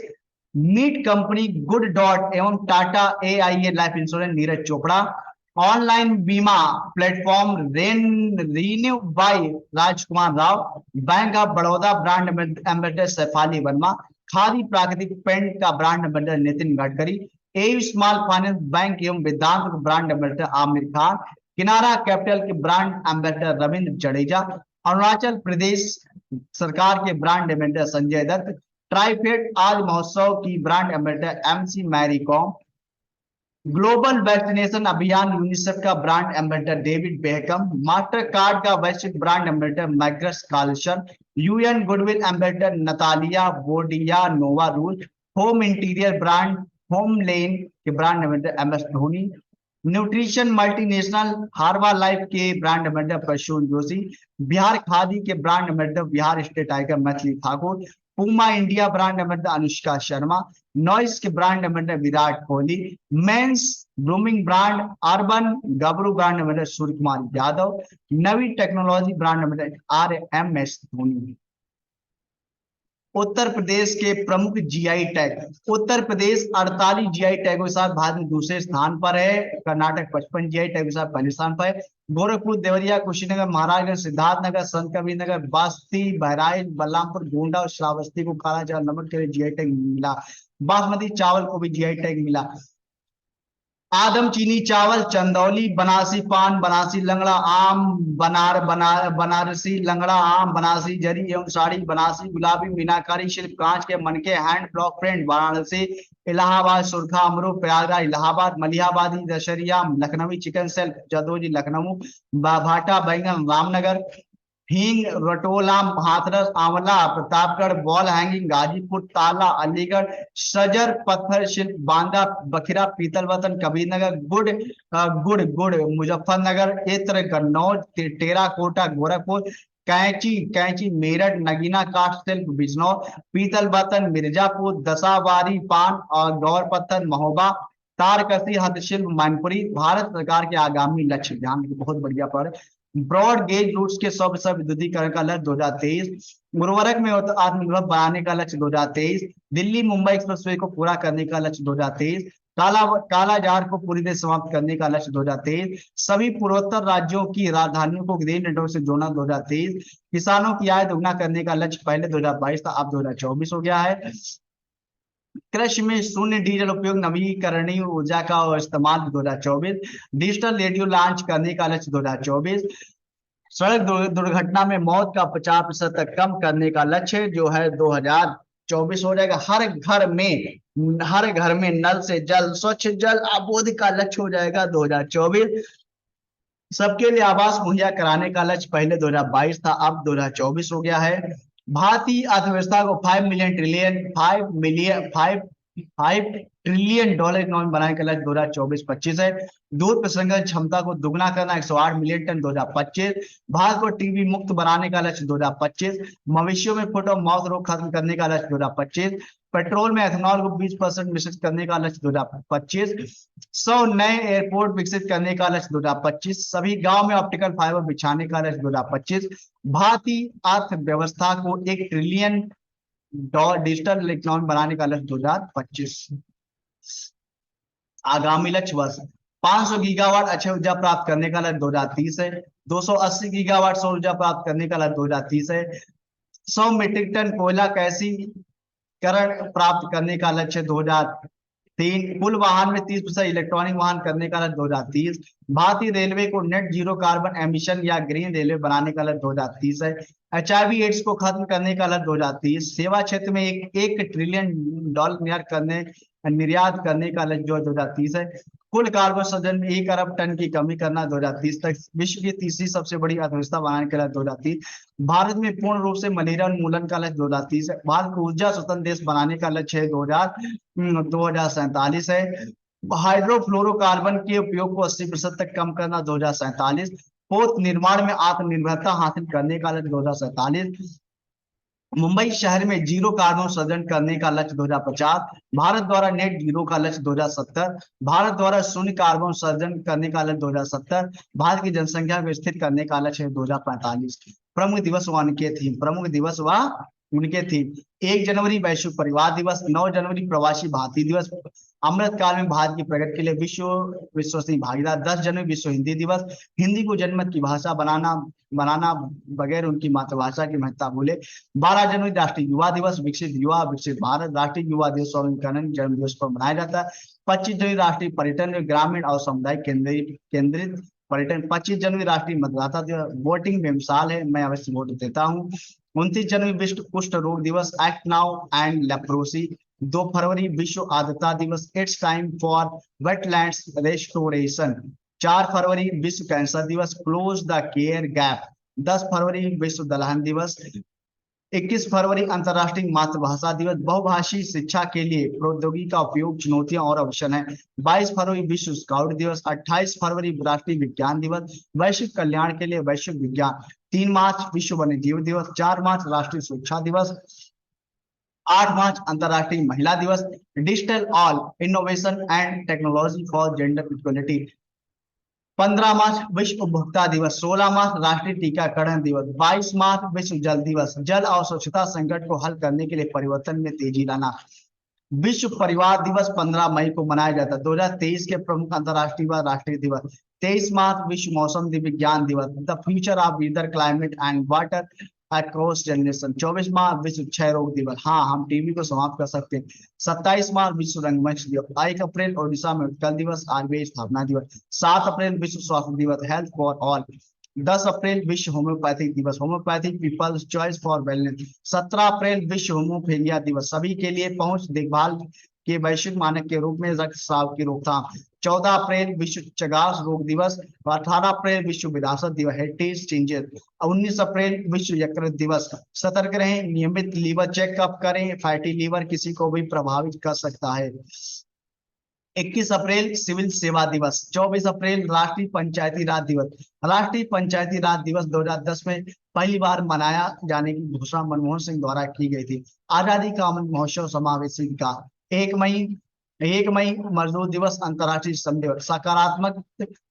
meat company good dot एवं Tata AIA life insurance Neeraj Chopra, online बीमा platform RenewBuy Rajkummar Rao. Bank of Baroda brand ambassador Shafali Verma. Khadi प्राकृतिक paint का brand ambassador Nitin Gadkari. AU small finance bank एवं वेदांत का brand ambassador Aamir Khan. Kinara capital के brand ambassador Ravindra Jadeja. Arunachal Pradesh सरकार के brand ambassador Sanjay Dutt. TRIFED आज महोत्सव की brand ambassador MC Mary Kom. Global vaccination अभियान यूनिसेफ का brand ambassador David Beckham. Mastercard का वैश्विक brand ambassador Magnus Carlsen. UN goodwill ambassador Natalia Vodianova रूल। Home interior brand HomeLane के brand ambassador M S Dhoni. Nutrition multinational Herbalife के brand ambassador Prasoon Joshi. Bihar khadi के brand ambassador Bihar state tiger Maithili Thakur. Puma India brand ambassador Anushka Sharma. Noise के brand ambassador Virat Kohli. Men's grooming brand Urban Gabru brand ambassador Surya Kumar Yadav. Navi technology brand ambassador RMS Dhoni. Uttar Pradesh के प्रमुख GI tag. Uttar Pradesh 48 GI टैगों के साथ भारत में दूसरे स्थान पर है। कर्नाटक 55 जीआई टैगों के साथ पहले स्थान पर है। गोरखपुर, देवरिया, कुशीनगर, महाराजगंज, सिद्धार्थनगर, संत कबीरनगर, बास्ती, बहराइच, बलरामपुर, गोंडा और श्रावस्ती को काला चावल नमक के लिए जीआई टैग मिला। बासमती चावल को भी जीआई टैग मिला। आदम चीनी चावल, चंदौली, बनारसी पान, बनारसी लंगड़ा आम, बनारसी लंगड़ा आम, बनारसी जरी एवं साड़ी, बनारसी गुलाबी, मीनाकारी शिल्प, कांच के मनके, hand block print, Varanasi, Allahabad, Surkha, अमरू, प्रयागराज, इलाहाबाद, मलिहाबादी, दशहरिया, लखनवी चिकन सेल्फ, जदोजी, लखनऊ, भाटा बैंगन, रामनगर, हींग, रटोला, हाथरस, आंवला, प्रतापगढ़, बॉल हैंगिंग, गाजीपुर, ताला, अलीगढ़, सजर, पत्थर शिल्प, बांदा, बखिरा, पीतल बर्तन, कबीरनगर, गुड़ मुजफ्फरनगर, इत्र, कन्नौज, टेराकोटा, गोरखपुर, कैंची कैंची मेरठ, नगीना कास्ट शिल्प, बिजनौर, पीतल बर्तन, मिर्जापुर, दशावारी पान और गौर पत्थर, महोबा, तारकसी हस्तशिल्प, मैनपुरी। भारत सरकार के आगामी लक्ष्य ध्यान, बहुत बढ़िया पर ब्रॉड गेज रूट्स के 100% विद्युतीकरण का लक्ष्य 2023। उर्वरक में आत्मनिर्भर बनाने का लक्ष्य 2023। दिल्ली मुंबई एक्सप्रेसवे को पूरा करने का लक्ष्य 2023। कालाजार को पूरी तरह समाप्त करने का लक्ष्य 2023। सभी पूर्वोत्तर राज्यों की राजधानियों को ग्रीन नेटवर्क से जोड़ना 2023। किसानों की आय दोगुना करने का लक्ष्य पहले 2022 था, अब 2024 हो गया है। कृषि में शून्य डीजल उपयोग, नवीकरणीय ऊर्जा का इस्तेमाल 2024। डिजिटल रेडियो लॉन्च करने का लक्ष्य 2024। सड़क दुर्घटना में मौत का 50% तक कम करने का लक्ष्य जो है 2024 हो जाएगा। हर घर में नल से जल, स्वच्छ जल आपूर्ति का लक्ष्य हो जाएगा 2024। सबके लिए आवास मुहैया कराने का लक्ष्य पहले 2022 था, अब 2024 हो गया है। भारतीय अर्थव्यवस्था को 5 ट्रिलियन डॉलर इकोनॉमी बनाने का लक्ष्य 2024-25 है। दूध प्रसंस्करण क्षमता को दुगना करना 108 मिलियन टन 2025। भारत को टीबी मुक्त बनाने का लक्ष्य 2025। मवेशियों में फुट और माउथ रोग खत्म करने का लक्ष्य 2025। पेट्रोल में एथेनॉल को 20% मिश्रित करने का लक्ष्य 2025। 100 नए एयरपोर्ट विकसित करने का लक्ष्य 2025। सभी गांव में ऑप्टिकल फाइबर बिछाने का लक्ष्य 2025। भारतीय अर्थव्यवस्था को 1 ट्रिलियन डिजिटल इकोनॉमी बनाने का लक्ष्य 2025। आगामी लक्ष्य वर्ष 500 गीगावाट अक्षय ऊर्जा प्राप्त करने का लक्ष्य 2030 है। 280 गीगावाट सौर ऊर्जा प्राप्त करने का लक्ष्य 2030 है। 100 मीट्रिक टन कोयला गैसीकरण प्राप्त करने का लक्ष्य 2003। कुल वाहन में 30% इलेक्ट्रॉनिक वाहन करने का लक्ष्य 2030। भारतीय रेलवे को नेट जीरो कार्बन एमिशन या ग्रीन रेलवे बनाने का लक्ष्य 2030 है। HIV एड्स को खत्म करने का लक्ष्य 2030। सेवा क्षेत्र में एक ट्रिलियन डॉलर निर्यात करने का लक्ष्य जो 2030 है। कुल कार्बन उत्सर्जन में 1 अरब टन की कमी करना 2030 तक। विश्व की तीसरी सबसे बड़ी अर्थव्यवस्था बनाने का लक्ष्य 2030। भारत में पूर्ण रूप से मलेरिया उन्मूलन का लक्ष्य 2030 है। भारत को ऊर्जा स्वतंत्र देश बनाने का लक्ष्य 2047 है। हाइड्रोफ्लोरोकार्बन के उपयोग को 80% तक कम करना 2047। पोत निर्माण में आत्मनिर्भरता हासिल करने का लक्ष्य 2047। मुंबई शहर में जीरो कार्बन उत्सर्जन करने का लक्ष्य 2050। भारत द्वारा नेट जीरो का लक्ष्य 2070। भारत द्वारा शून्य कार्बन उत्सर्जन करने का लक्ष्य 2070। भारत की जनसंख्या को स्थिर करने का लक्ष्य है 2045। प्रमुख दिवस व उनके थीम। प्रमुख दिवस व उनके थीम: 1 जनवरी वैश्विक परिवार दिवस, 9 जनवरी प्रवासी भारतीय दिवस, अमृतकाल में भारत की प्रगति के लिए विश्व विश्वसनीय भागीदार। 10 जनवरी विश्व हिंदी दिवस, हिंदी को जनमत की भाषा बनाना बनाना बगैर उनकी मातृभाषा की महत्ता भूले। 12 जनवरी राष्ट्रीय युवा दिवस, विकसित युवा विकसित भारत। राष्ट्रीय युवा दिवस स्वामी विवेकानंद जन्म दिवस पर मनाया जाता है। 25 जनवरी राष्ट्रीय पर्यटन, ग्रामीण और सामुदायिक केंद्रित पर्यटन। 25 जनवरी राष्ट्रीय मतदाता दिवस, वोटिंग बेमिसाल है, मैं अवश्य वोट देता हूँ। 29 जनवरी विश्व कुष्ठ रोग दिवस, एक्ट नाउ एंड लेप्रोसी। 2 फरवरी विश्व आर्द्रता दिवस, it's time for wetlands restoration. 4 फरवरी विश्व कैंसर दिवस, क्लोज द केयर गैप। 10 फरवरी विश्व दलहन दिवस। 21 फरवरी अंतर्राष्ट्रीय मातृभाषा दिवस, बहुभाषी शिक्षा के लिए प्रौद्योगिकी का उपयोग, चुनौतियां और अवसर है। 22 फरवरी विश्व स्काउट दिवस। 28 फरवरी राष्ट्रीय विज्ञान दिवस, वैश्विक कल्याण के लिए वैश्विक विज्ञान। 3 मार्च विश्व वन्यजीव दिवस। 4 मार्च राष्ट्रीय सुरक्षा दिवस। 8 मार्च अंतर्राष्ट्रीय महिला दिवस, digital all innovation and technology for gender equality. 15 मार्च विश्व उपभोक्ता दिवस। 16 मार्च राष्ट्रीय टीकाकरण दिवस। 22 मार्च विश्व जल दिवस, जल और स्वच्छता संकट को हल करने के लिए परिवर्तन में तेजी लाना। विश्व परिवार दिवस 15 मई को मनाया जाता है। 2023 के प्रमुख अंतर्राष्ट्रीय व राष्ट्रीय दिवस। 23 मार्च विश्व मौसम विज्ञान दिवस, the future of weather climate and water across generation. 24 मार्च विश्व क्षय रोग दिवस, हाँ हम टीबी को समाप्त कर सकते हैं। 27 मार्च विश्व रंगमंच दिवस। 1 अप्रैल ओडिशा में उत्कल दिवस, आरबीआई स्थापना दिवस। 7 अप्रैल विश्व स्वास्थ्य दिवस, हेल्थ फॉर ऑल। 10 अप्रैल विश्व होम्योपैथिक दिवस, homeopathic people's choice for wellness. 17 अप्रैल विश्व होमोफीलिया दिवस, सभी के लिए पहुंच देखभाल के वैश्विक मानक के रूप में रक्तस्राव की रोकथाम। 14 अप्रैल विश्व चगास रोग दिवस। 18 अप्रैल विश्व विरासत दिवस, हेरिटेज चेंजेस। 19 अप्रैल विश्व यकृत दिवस। सतर्क रहें, नियमित लीवर चेकअप करें, फैटी लीवर किसी को भी प्रभावित कर सकता है। 21 अप्रैल सिविल सेवा दिवस। 24 अप्रैल राष्ट्रीय पंचायती राज दिवस। राष्ट्रीय पंचायती राज दिवस 2010 में पहली बार मनाया जाने की घोषणा मनमोहन सिंह द्वारा की गई थी। आजादी का अमृत महोत्सव समावेशी विकास। 1 मई 1 मई मजदूर दिवस, अंतर्राष्ट्रीय श्रम दिवस। सकारात्मक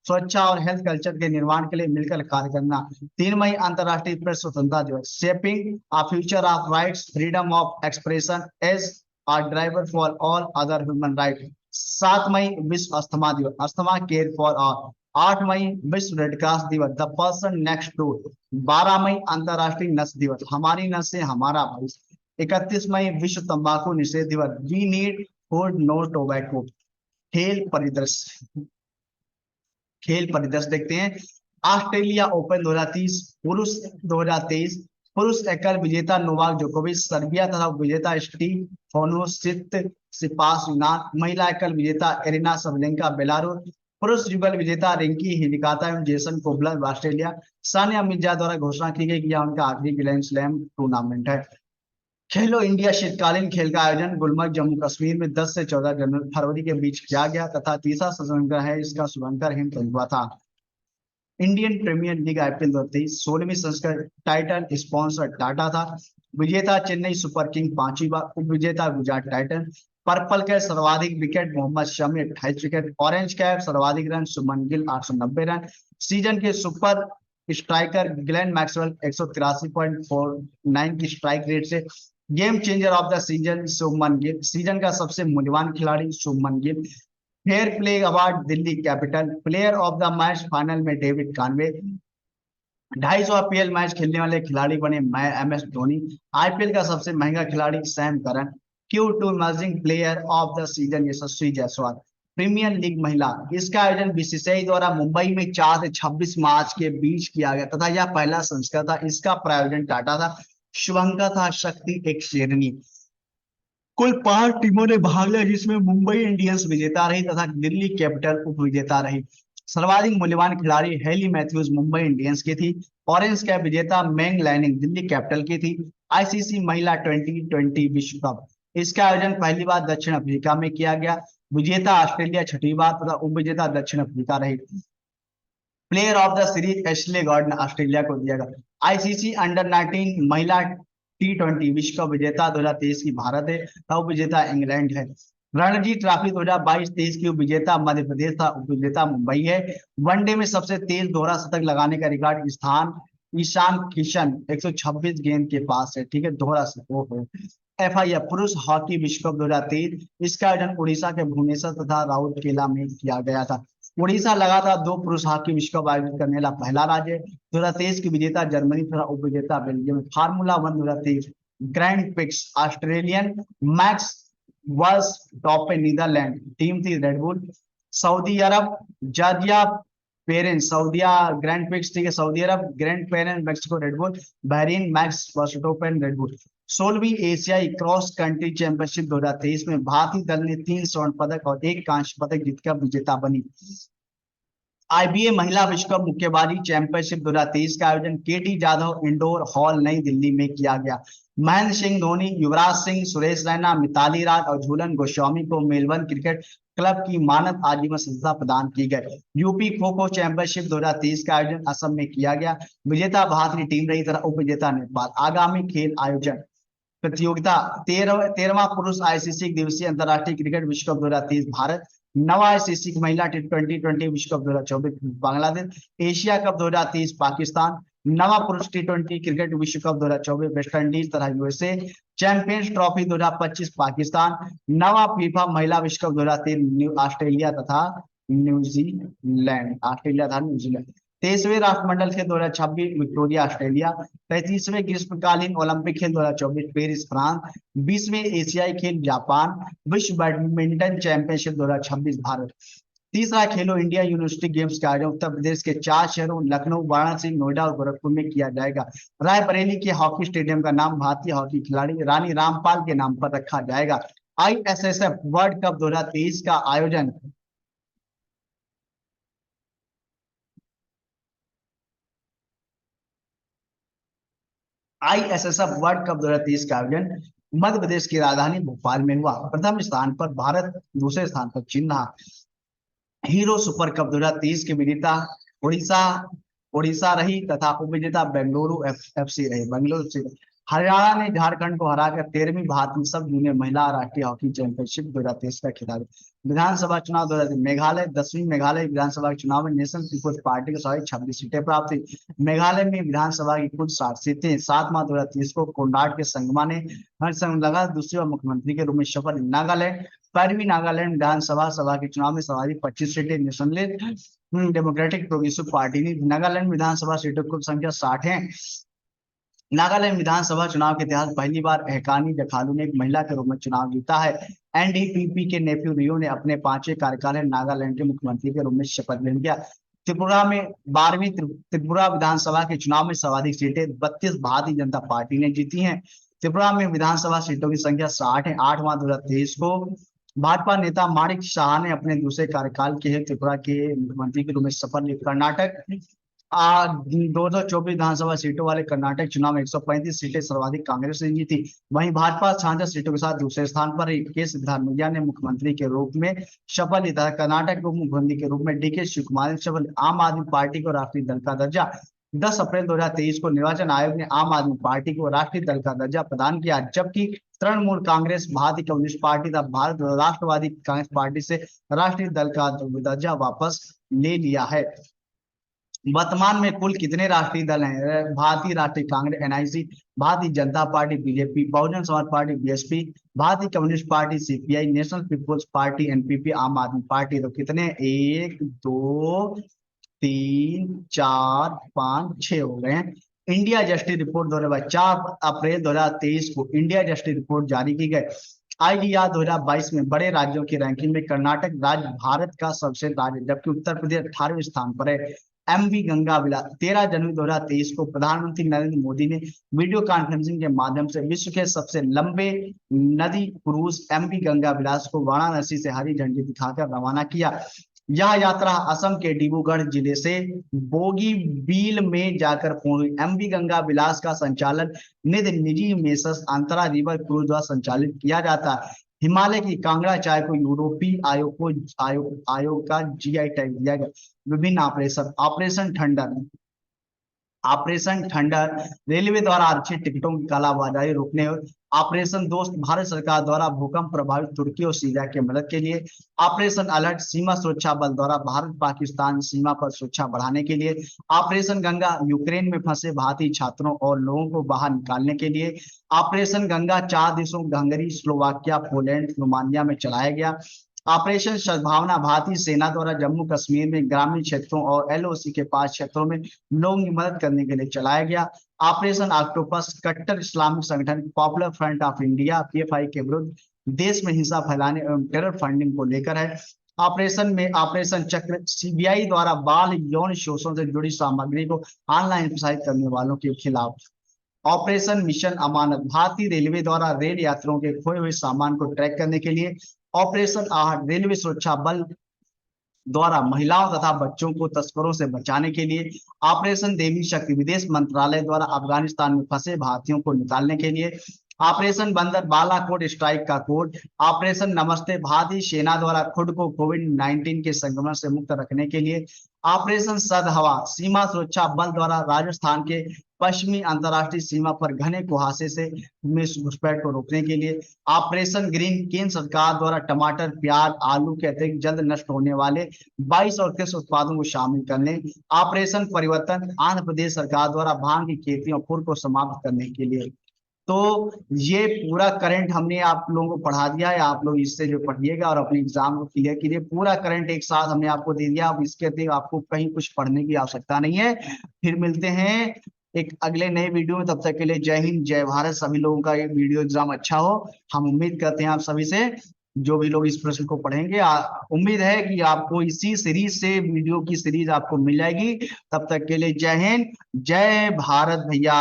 सुरक्षा और हेल्थ कल्चर के निर्माण के लिए मिलकर कार्य करना। 3 मई अंतर्राष्ट्रीय प्रेस स्वतंत्रता दिवस, shaping a future of rights, freedom of expression as a driver for all other human right. 7 मई विश्व अस्थमा दिवस, अस्थमा केयर फॉर ऑल। 8 मई विश्व रेड क्रॉस दिवस, द पर्सन नेक्स्ट डोर। 12 मई अंतर्राष्ट्रीय नस दिवस, हमारी नस से हमारा भविष्य। 31 मई विश्व तंबाकू निषेध दिवस, we need food no tobacco. खेल परिदृश्य, खेल परिदृश्य देखते हैं। ऑस्ट्रेलिया ओपन 2030 पुरुष। 2023 पुरुष एकल विजेता नोवाक जोकोविच सर्बिया तथा विजेता स्टीफानोस सिपास यूनान। महिला एकल विजेता एरिना सबलेंका बेलारूस। पुरुष युगल विजेता रिंकी हिलिकाता एवं Jason cobbler Australia. Sania Mirza द्वारा घोषणा की गई कि यह उनका आखिरी ग्रैंड स्लैम टूर्नामेंट है। खेलो इंडिया शीतकालीन खेल का आयोजन गुलमर्ग जम्मू कश्मीर में 10 से 14 फरवरी के बीच किया गया तथा तीसरा संस्करण है, इसका शुभारंभ हिंद हुआ था। इंडियन प्रीमियर लीग आईपीएल 2023 16वीं संस्करण, टाइटल स्पॉन्सर टाटा था। विजेता चेन्नई सुपर किंग 5वीं बार, उप विजेता गुजरात टाइटन। पर्पल कैप सर्वाधिक wicket Mohammed Shami 28 wicket. Orange cap सर्वाधिक run Suman Gill 890 run. Season के सुपर स्ट्राइकर ग्लेन मैक्सवेल 183.49 की स्ट्राइक रेट से। Game changer of the season Shubman Gill, season का सबसे मूल्यवान खिलाड़ी Shubman Gill. Fair play award Delhi Capital. Player of the match final में डेविड कानवे। 250 आईपीएल मैच खेलने वाले खिलाड़ी बने MS धोनी। आईपीएल का सबसे महंगा खिलाड़ी Sam Curran. Q2 emerging player of the season Yashasvi Jaiswal. Premier league महिला, इसका आयोजन बीसीसीआई द्वारा मुंबई में 4 से 26 मार्च के बीच किया गया तथा यह पहला संस्करण था। इसका प्रायोजन टाटा था। शुभंकर था शक्ति एक शेरनी। कुल 5 टीमों ने भाग लिया जिसमें मुंबई इंडियंस विजेता रही तथा दिल्ली कैपिटल उप विजेता रही। सर्वाधिक मूल्यवान खिलाड़ी हेली मैथ्यूज मुंबई इंडियंस की थी। ऑरेंज कैप विजेता मैंग लैनिंग दिल्ली कैपिटल की थी। आईसीसी महिला 2020 विश्व कप, इसका आयोजन पहली बार दक्षिण अफ्रीका में किया गया। विजेता ऑस्ट्रेलिया 6वीं बार तथा उप विजेता दक्षिण अफ्रीका रही। Player of the series Ashleigh Gordon Australia को दिया गया। आईसीसी अंडर 19 महिला T20 विश्व कप विजेता 2023 की भारत है, उप विजेता इंग्लैंड है। रणजी ट्रॉफी 2022-23 की उप विजेता मध्य प्रदेश था, उप विजेता मुंबई है। वनडे में सबसे तेज दोहरा शतक लगाने का रिकॉर्ड ईशान किशन 126 गेंद के पास है, ठीक है, दोहरा शतक। FIF पुरुष हॉकी विश्व कप 2023, इसका आयोजन उड़ीसा के भुवनेश्वर तथा राउरकेला में किया गया था। उड़ीसा लगातार 2 पुरुष हॉकी विश्व कप आयोजित करने वाला पहला राज्य है। 2023 की विजेता जर्मनी तथा उपविजेता Belgium. Formula 1 2023 grand prix Australian Max Verstappen Netherlands, team थी रेडबुल। सऊदी अरब जॉर्जिया पेरेंट्स, सऊदिया ग्रैंड प्रिक्स ठीक है, सऊदी अरब ग्रैंड पेरेंट्स मैक्सिको Red Bull, Bahrain Max Verstappen Red Bull. 16वीं एशियाई क्रॉस कंट्री चैंपियनशिप 2023 में भारतीय दल ने 3 स्वर्ण पदक और 1 कांस्य पदक जीतकर विजेता बनी। IBA महिला विश्व कप मुक्केबाजी चैंपियनशिप 2023 का आयोजन KT जाधव इंडोर हॉल नई दिल्ली में किया गया। महेंद्र सिंह धोनी, युवराज सिंह, सुरेश रैना, मिताली राज और झूलन गोस्वामी को मेलबर्न क्रिकेट क्लब की मानद आजीवन सदस्यता प्रदान की गई। यूपी खो खो चैंपियनशिप 2023 का आयोजन असम में किया गया। विजेता भारतीय टीम रही तथा उप विजेता नेपाल। आगामी खेल आयोजन प्रतियोगिता 13वां पुरुष ICC दिवसीय अंतर्राष्ट्रीय क्रिकेट विश्व कप 2023 भारत। 9वां ICC महिला T20 विश्व cup 2024 Bangladesh. Asia cup 2023 Pakistan. 9वां पुरुष T20 क्रिकेट विश्व कप 2024 वेस्ट इंडीज तथा USA। Champions trophy 2025 Pakistan. 9वां फीफा महिला विश्व कप 2023 ऑस्ट्रेलिया तथा न्यूजीलैंड, ऑस्ट्रेलिया तथा न्यूजीलैंड। 23वें राष्ट्रमंडल खेल 2026 विक्टोरिया ऑस्ट्रेलिया। 33वें ग्रीष्मकालीन ओलंपिक खेल 2024 पेरिस फ्रांस। 20वें एशियाई खेल जापान। विश्व बैडमिंटन चैंपियनशिप 2026 भारत। तीसरा खेलो इंडिया यूनिवर्सिटी गेम्स का आयोजन उत्तर प्रदेश के 4 शहरों लखनऊ, वाराणसी, नोएडा और गोरखपुर में किया जाएगा। रायबरेली के हॉकी स्टेडियम का नाम भारतीय हॉकी खिलाड़ी रानी रामपाल के नाम पर रखा जाएगा। ISSF वर्ल्ड कप 2023 का आयोजन ISSF वर्ल्ड कप 2023 का आयोजन मध्य प्रदेश की राजधानी भोपाल में हुआ। प्रथम स्थान पर भारत, दूसरे स्थान पर चीन रहा। हीरो सुपर कप 2023 के विजेता उड़ीसा उड़ीसा रही तथा उपविजेता बेंगलुरु FC रही। बेंगलुरु से हरियाणा ने झारखंड को हराकर 13वीं भारतीय सब जूनियर महिला राष्ट्रीय हॉकी चैंपियनशिप 2023 का खिताब। विधानसभा चुनाव 2023 मेघालय 10वीं मेघालय विधानसभा के चुनाव में नेशनल पीपुल्स पार्टी को 26 सीटें प्राप्त हुई। मेघालय में विधानसभा की कुल 60 सीटें। 7 मार्च 2023 को कोंडाट के संगमा ने लगा दूसरी बार मुख्यमंत्री के रूप में शपथ। नागालैंड 12वीं नागालैंड विधानसभा सभा के चुनाव में सर्वाधिक 25 सीटें नेशनल डेमोक्रेटिक प्रोग्रेसिव पार्टी ने। नागालैंड विधानसभा सीटों की कुल संख्या 60 है। नागालैंड विधानसभा चुनाव के इतिहास पहली बार हेकानी जखालू ने एक महिला के रूप में चुनाव जीता है। NDPP के नेफ्यू रियो ने अपने 5वें कार्यकाल में नागालैंड के मुख्यमंत्री के रूप में शपथ ग्रहण किया। त्रिपुरा में 12वीं त्रिपुरा विधानसभा के चुनाव में सर्वाधिक सीटें 32 भारतीय जनता पार्टी ने जीती हैं। त्रिपुरा में विधानसभा सीटों की संख्या 60 है। 8 मार्च 2023 को भाजपा नेता माणिक शाह ने अपने दूसरे कार्यकाल के त्रिपुरा के मुख्यमंत्री के रूप में शपथ ली। कर्नाटक 224 विधानसभा सीटों वाले कर्नाटक चुनाव में 135 सीटें सर्वाधिक कांग्रेस ने जीती। वहीं भाजपा 66 सीटों के साथ दूसरे स्थान पर के सिद्धारमैया ने मुख्यमंत्री के रूप में शपथ ली था। कर्नाटक के उप मुख्यमंत्री के रूप में DK शिवकुमार ने शपथ। आम आदमी पार्टी को राष्ट्रीय दल का दर्जा। 10 अप्रैल 2023 को निर्वाचन आयोग ने आम आदमी पार्टी को राष्ट्रीय दल का दर्जा प्रदान किया, जबकि तृणमूल कांग्रेस, भारतीय कम्युनिस्ट पार्टी तथा भारत राष्ट्रवादी कांग्रेस पार्टी से राष्ट्रीय दल का दर्जा वापस ले लिया है। वर्तमान में कुल कितने राष्ट्रीय दल हैं? भारतीय राष्ट्रीय Congress NIC, Bharatiya Janata party BJP, Bahujan Samaj party BSP, Bharatiya communist party CPI, national people's party NPP, Aam आदमी पार्टी। तो कितने? 1 2 3 4 5 6 हो गए हैं। इंडिया जस्टिस रिपोर्ट 4 अप्रैल 2023 को इंडिया जस्टिस रिपोर्ट जारी की गई। IDR 2022 में बड़े राज्यों की रैंकिंग में कर्नाटक राज्य भारत का सबसे राज्य, जबकि उत्तर प्रदेश 18वें स्थान पर है। MV गंगा विलास 13 जनवरी 2023 को प्रधानमंत्री नरेंद्र मोदी ने वीडियो कॉन्फ्रेंसिंग के माध्यम से विश्व के सबसे लंबे नदी क्रूज MV गंगा विलास को वाराणसी से हरी झंडी दिखाकर रवाना किया। यह यात्रा असम के डिब्रूगढ़ जिले से बोगीबील में जाकर पूर्ण हुई। MV गंगा विलास का संचालन निजी मेसर्स अंतरा रिवर क्रूज द्वारा संचालित किया जाता है। हिमालय की कांगड़ा चाय को यूरोपीय आयोग का GI टैग दिया गया। विभिन्न operation. Operation thunder operation thunder, railway द्वारा आरक्षित टिकटों की कालाबाजारी रोकने। ऑपरेशन दोस्त, भारत सरकार द्वारा भूकंप प्रभावित तुर्की और सीरिया की मदद के लिए। ऑपरेशन अलर्ट, सीमा सुरक्षा बल द्वारा भारत पाकिस्तान सीमा पर सुरक्षा बढ़ाने के लिए। ऑपरेशन गंगा, यूक्रेन में फंसे भारतीय छात्रों और लोगों को बाहर निकालने के लिए। ऑपरेशन गंगा 4 देशों हंगरी, स्लोवाकिया, पोलैंड, रोमानिया में चलाया गया। ऑपरेशन सद्भावना, भारतीय सेना द्वारा जम्मू कश्मीर में ग्रामीण क्षेत्रों और एलओसी के पास क्षेत्रों में लोगों की मदद करने के लिए चलाया गया। ऑपरेशन ऑक्टोपस, कट्टर इस्लामिक संगठन popular front of India PFI के विरुद्ध देश में हिंसा फैलाने एवं टेरर फंडिंग को लेकर है। ऑपरेशन में ऑपरेशन चक्र, सीबीआई द्वारा बाल यौन शोषण से जुड़ी सामग्री को ऑनलाइन प्रसारित करने वालों के खिलाफ। ऑपरेशन मिशन अमानत, भारतीय रेलवे द्वारा रेल यात्रियों के खोए हुए सामान को ट्रैक करने के लिए। ऑपरेशन आहट, रेलवे सुरक्षा बल द्वारा महिलाओं तथा बच्चों को तस्करों से बचाने के लिए। ऑपरेशन देवी शक्ति, विदेश मंत्रालय द्वारा अफगानिस्तान में फंसे भारतीयों को निकालने के लिए। ऑपरेशन बंदर, बालाकोट स्ट्राइक का कोड। ऑपरेशन नमस्ते, भारतीय सेना द्वारा खुद को कोविड-19 के संक्रमण से मुक्त रखने के लिए। ऑपरेशन सदहवा, सीमा सुरक्षा बल द्वारा राजस्थान के पश्चिमी अंतर्राष्ट्रीय सीमा पर घने कुहासे से में घुसपैठ को रोकने के लिए। ऑपरेशन ग्रीन, केंद्र सरकार द्वारा टमाटर, प्याज, आलू के अतिरिक्त जल्द नष्ट होने वाले 22 और कृषि उत्पादों को शामिल करने। ऑपरेशन परिवर्तन, आंध्र प्रदेश सरकार द्वारा भांग की खेती और खुर को समाप्त करने के लिए। तो ये पूरा करंट हमने आप लोगों को पढ़ा दिया है, आप लोग इससे जो पढ़िएगा और अपने एग्जाम को क्लियर कीजिए। पूरा करंट एक साथ हमने आपको दे दिया, अब इसके अतिरिक्त आपको कहीं कुछ पढ़ने की आवश्यकता नहीं है। फिर मिलते हैं एक अगले नए वीडियो में, तब तक के लिए जय हिंद जय भारत। सभी लोगों का ये वीडियो एग्जाम अच्छा हो, हम उम्मीद करते हैं आप सभी से, जो भी लोग इस प्रश्न को पढ़ेंगे। उम्मीद है कि आपको इसी सीरीज से वीडियो की सीरीज आपको मिल जाएगी। तब तक के लिए जय हिंद जय भारत भैया।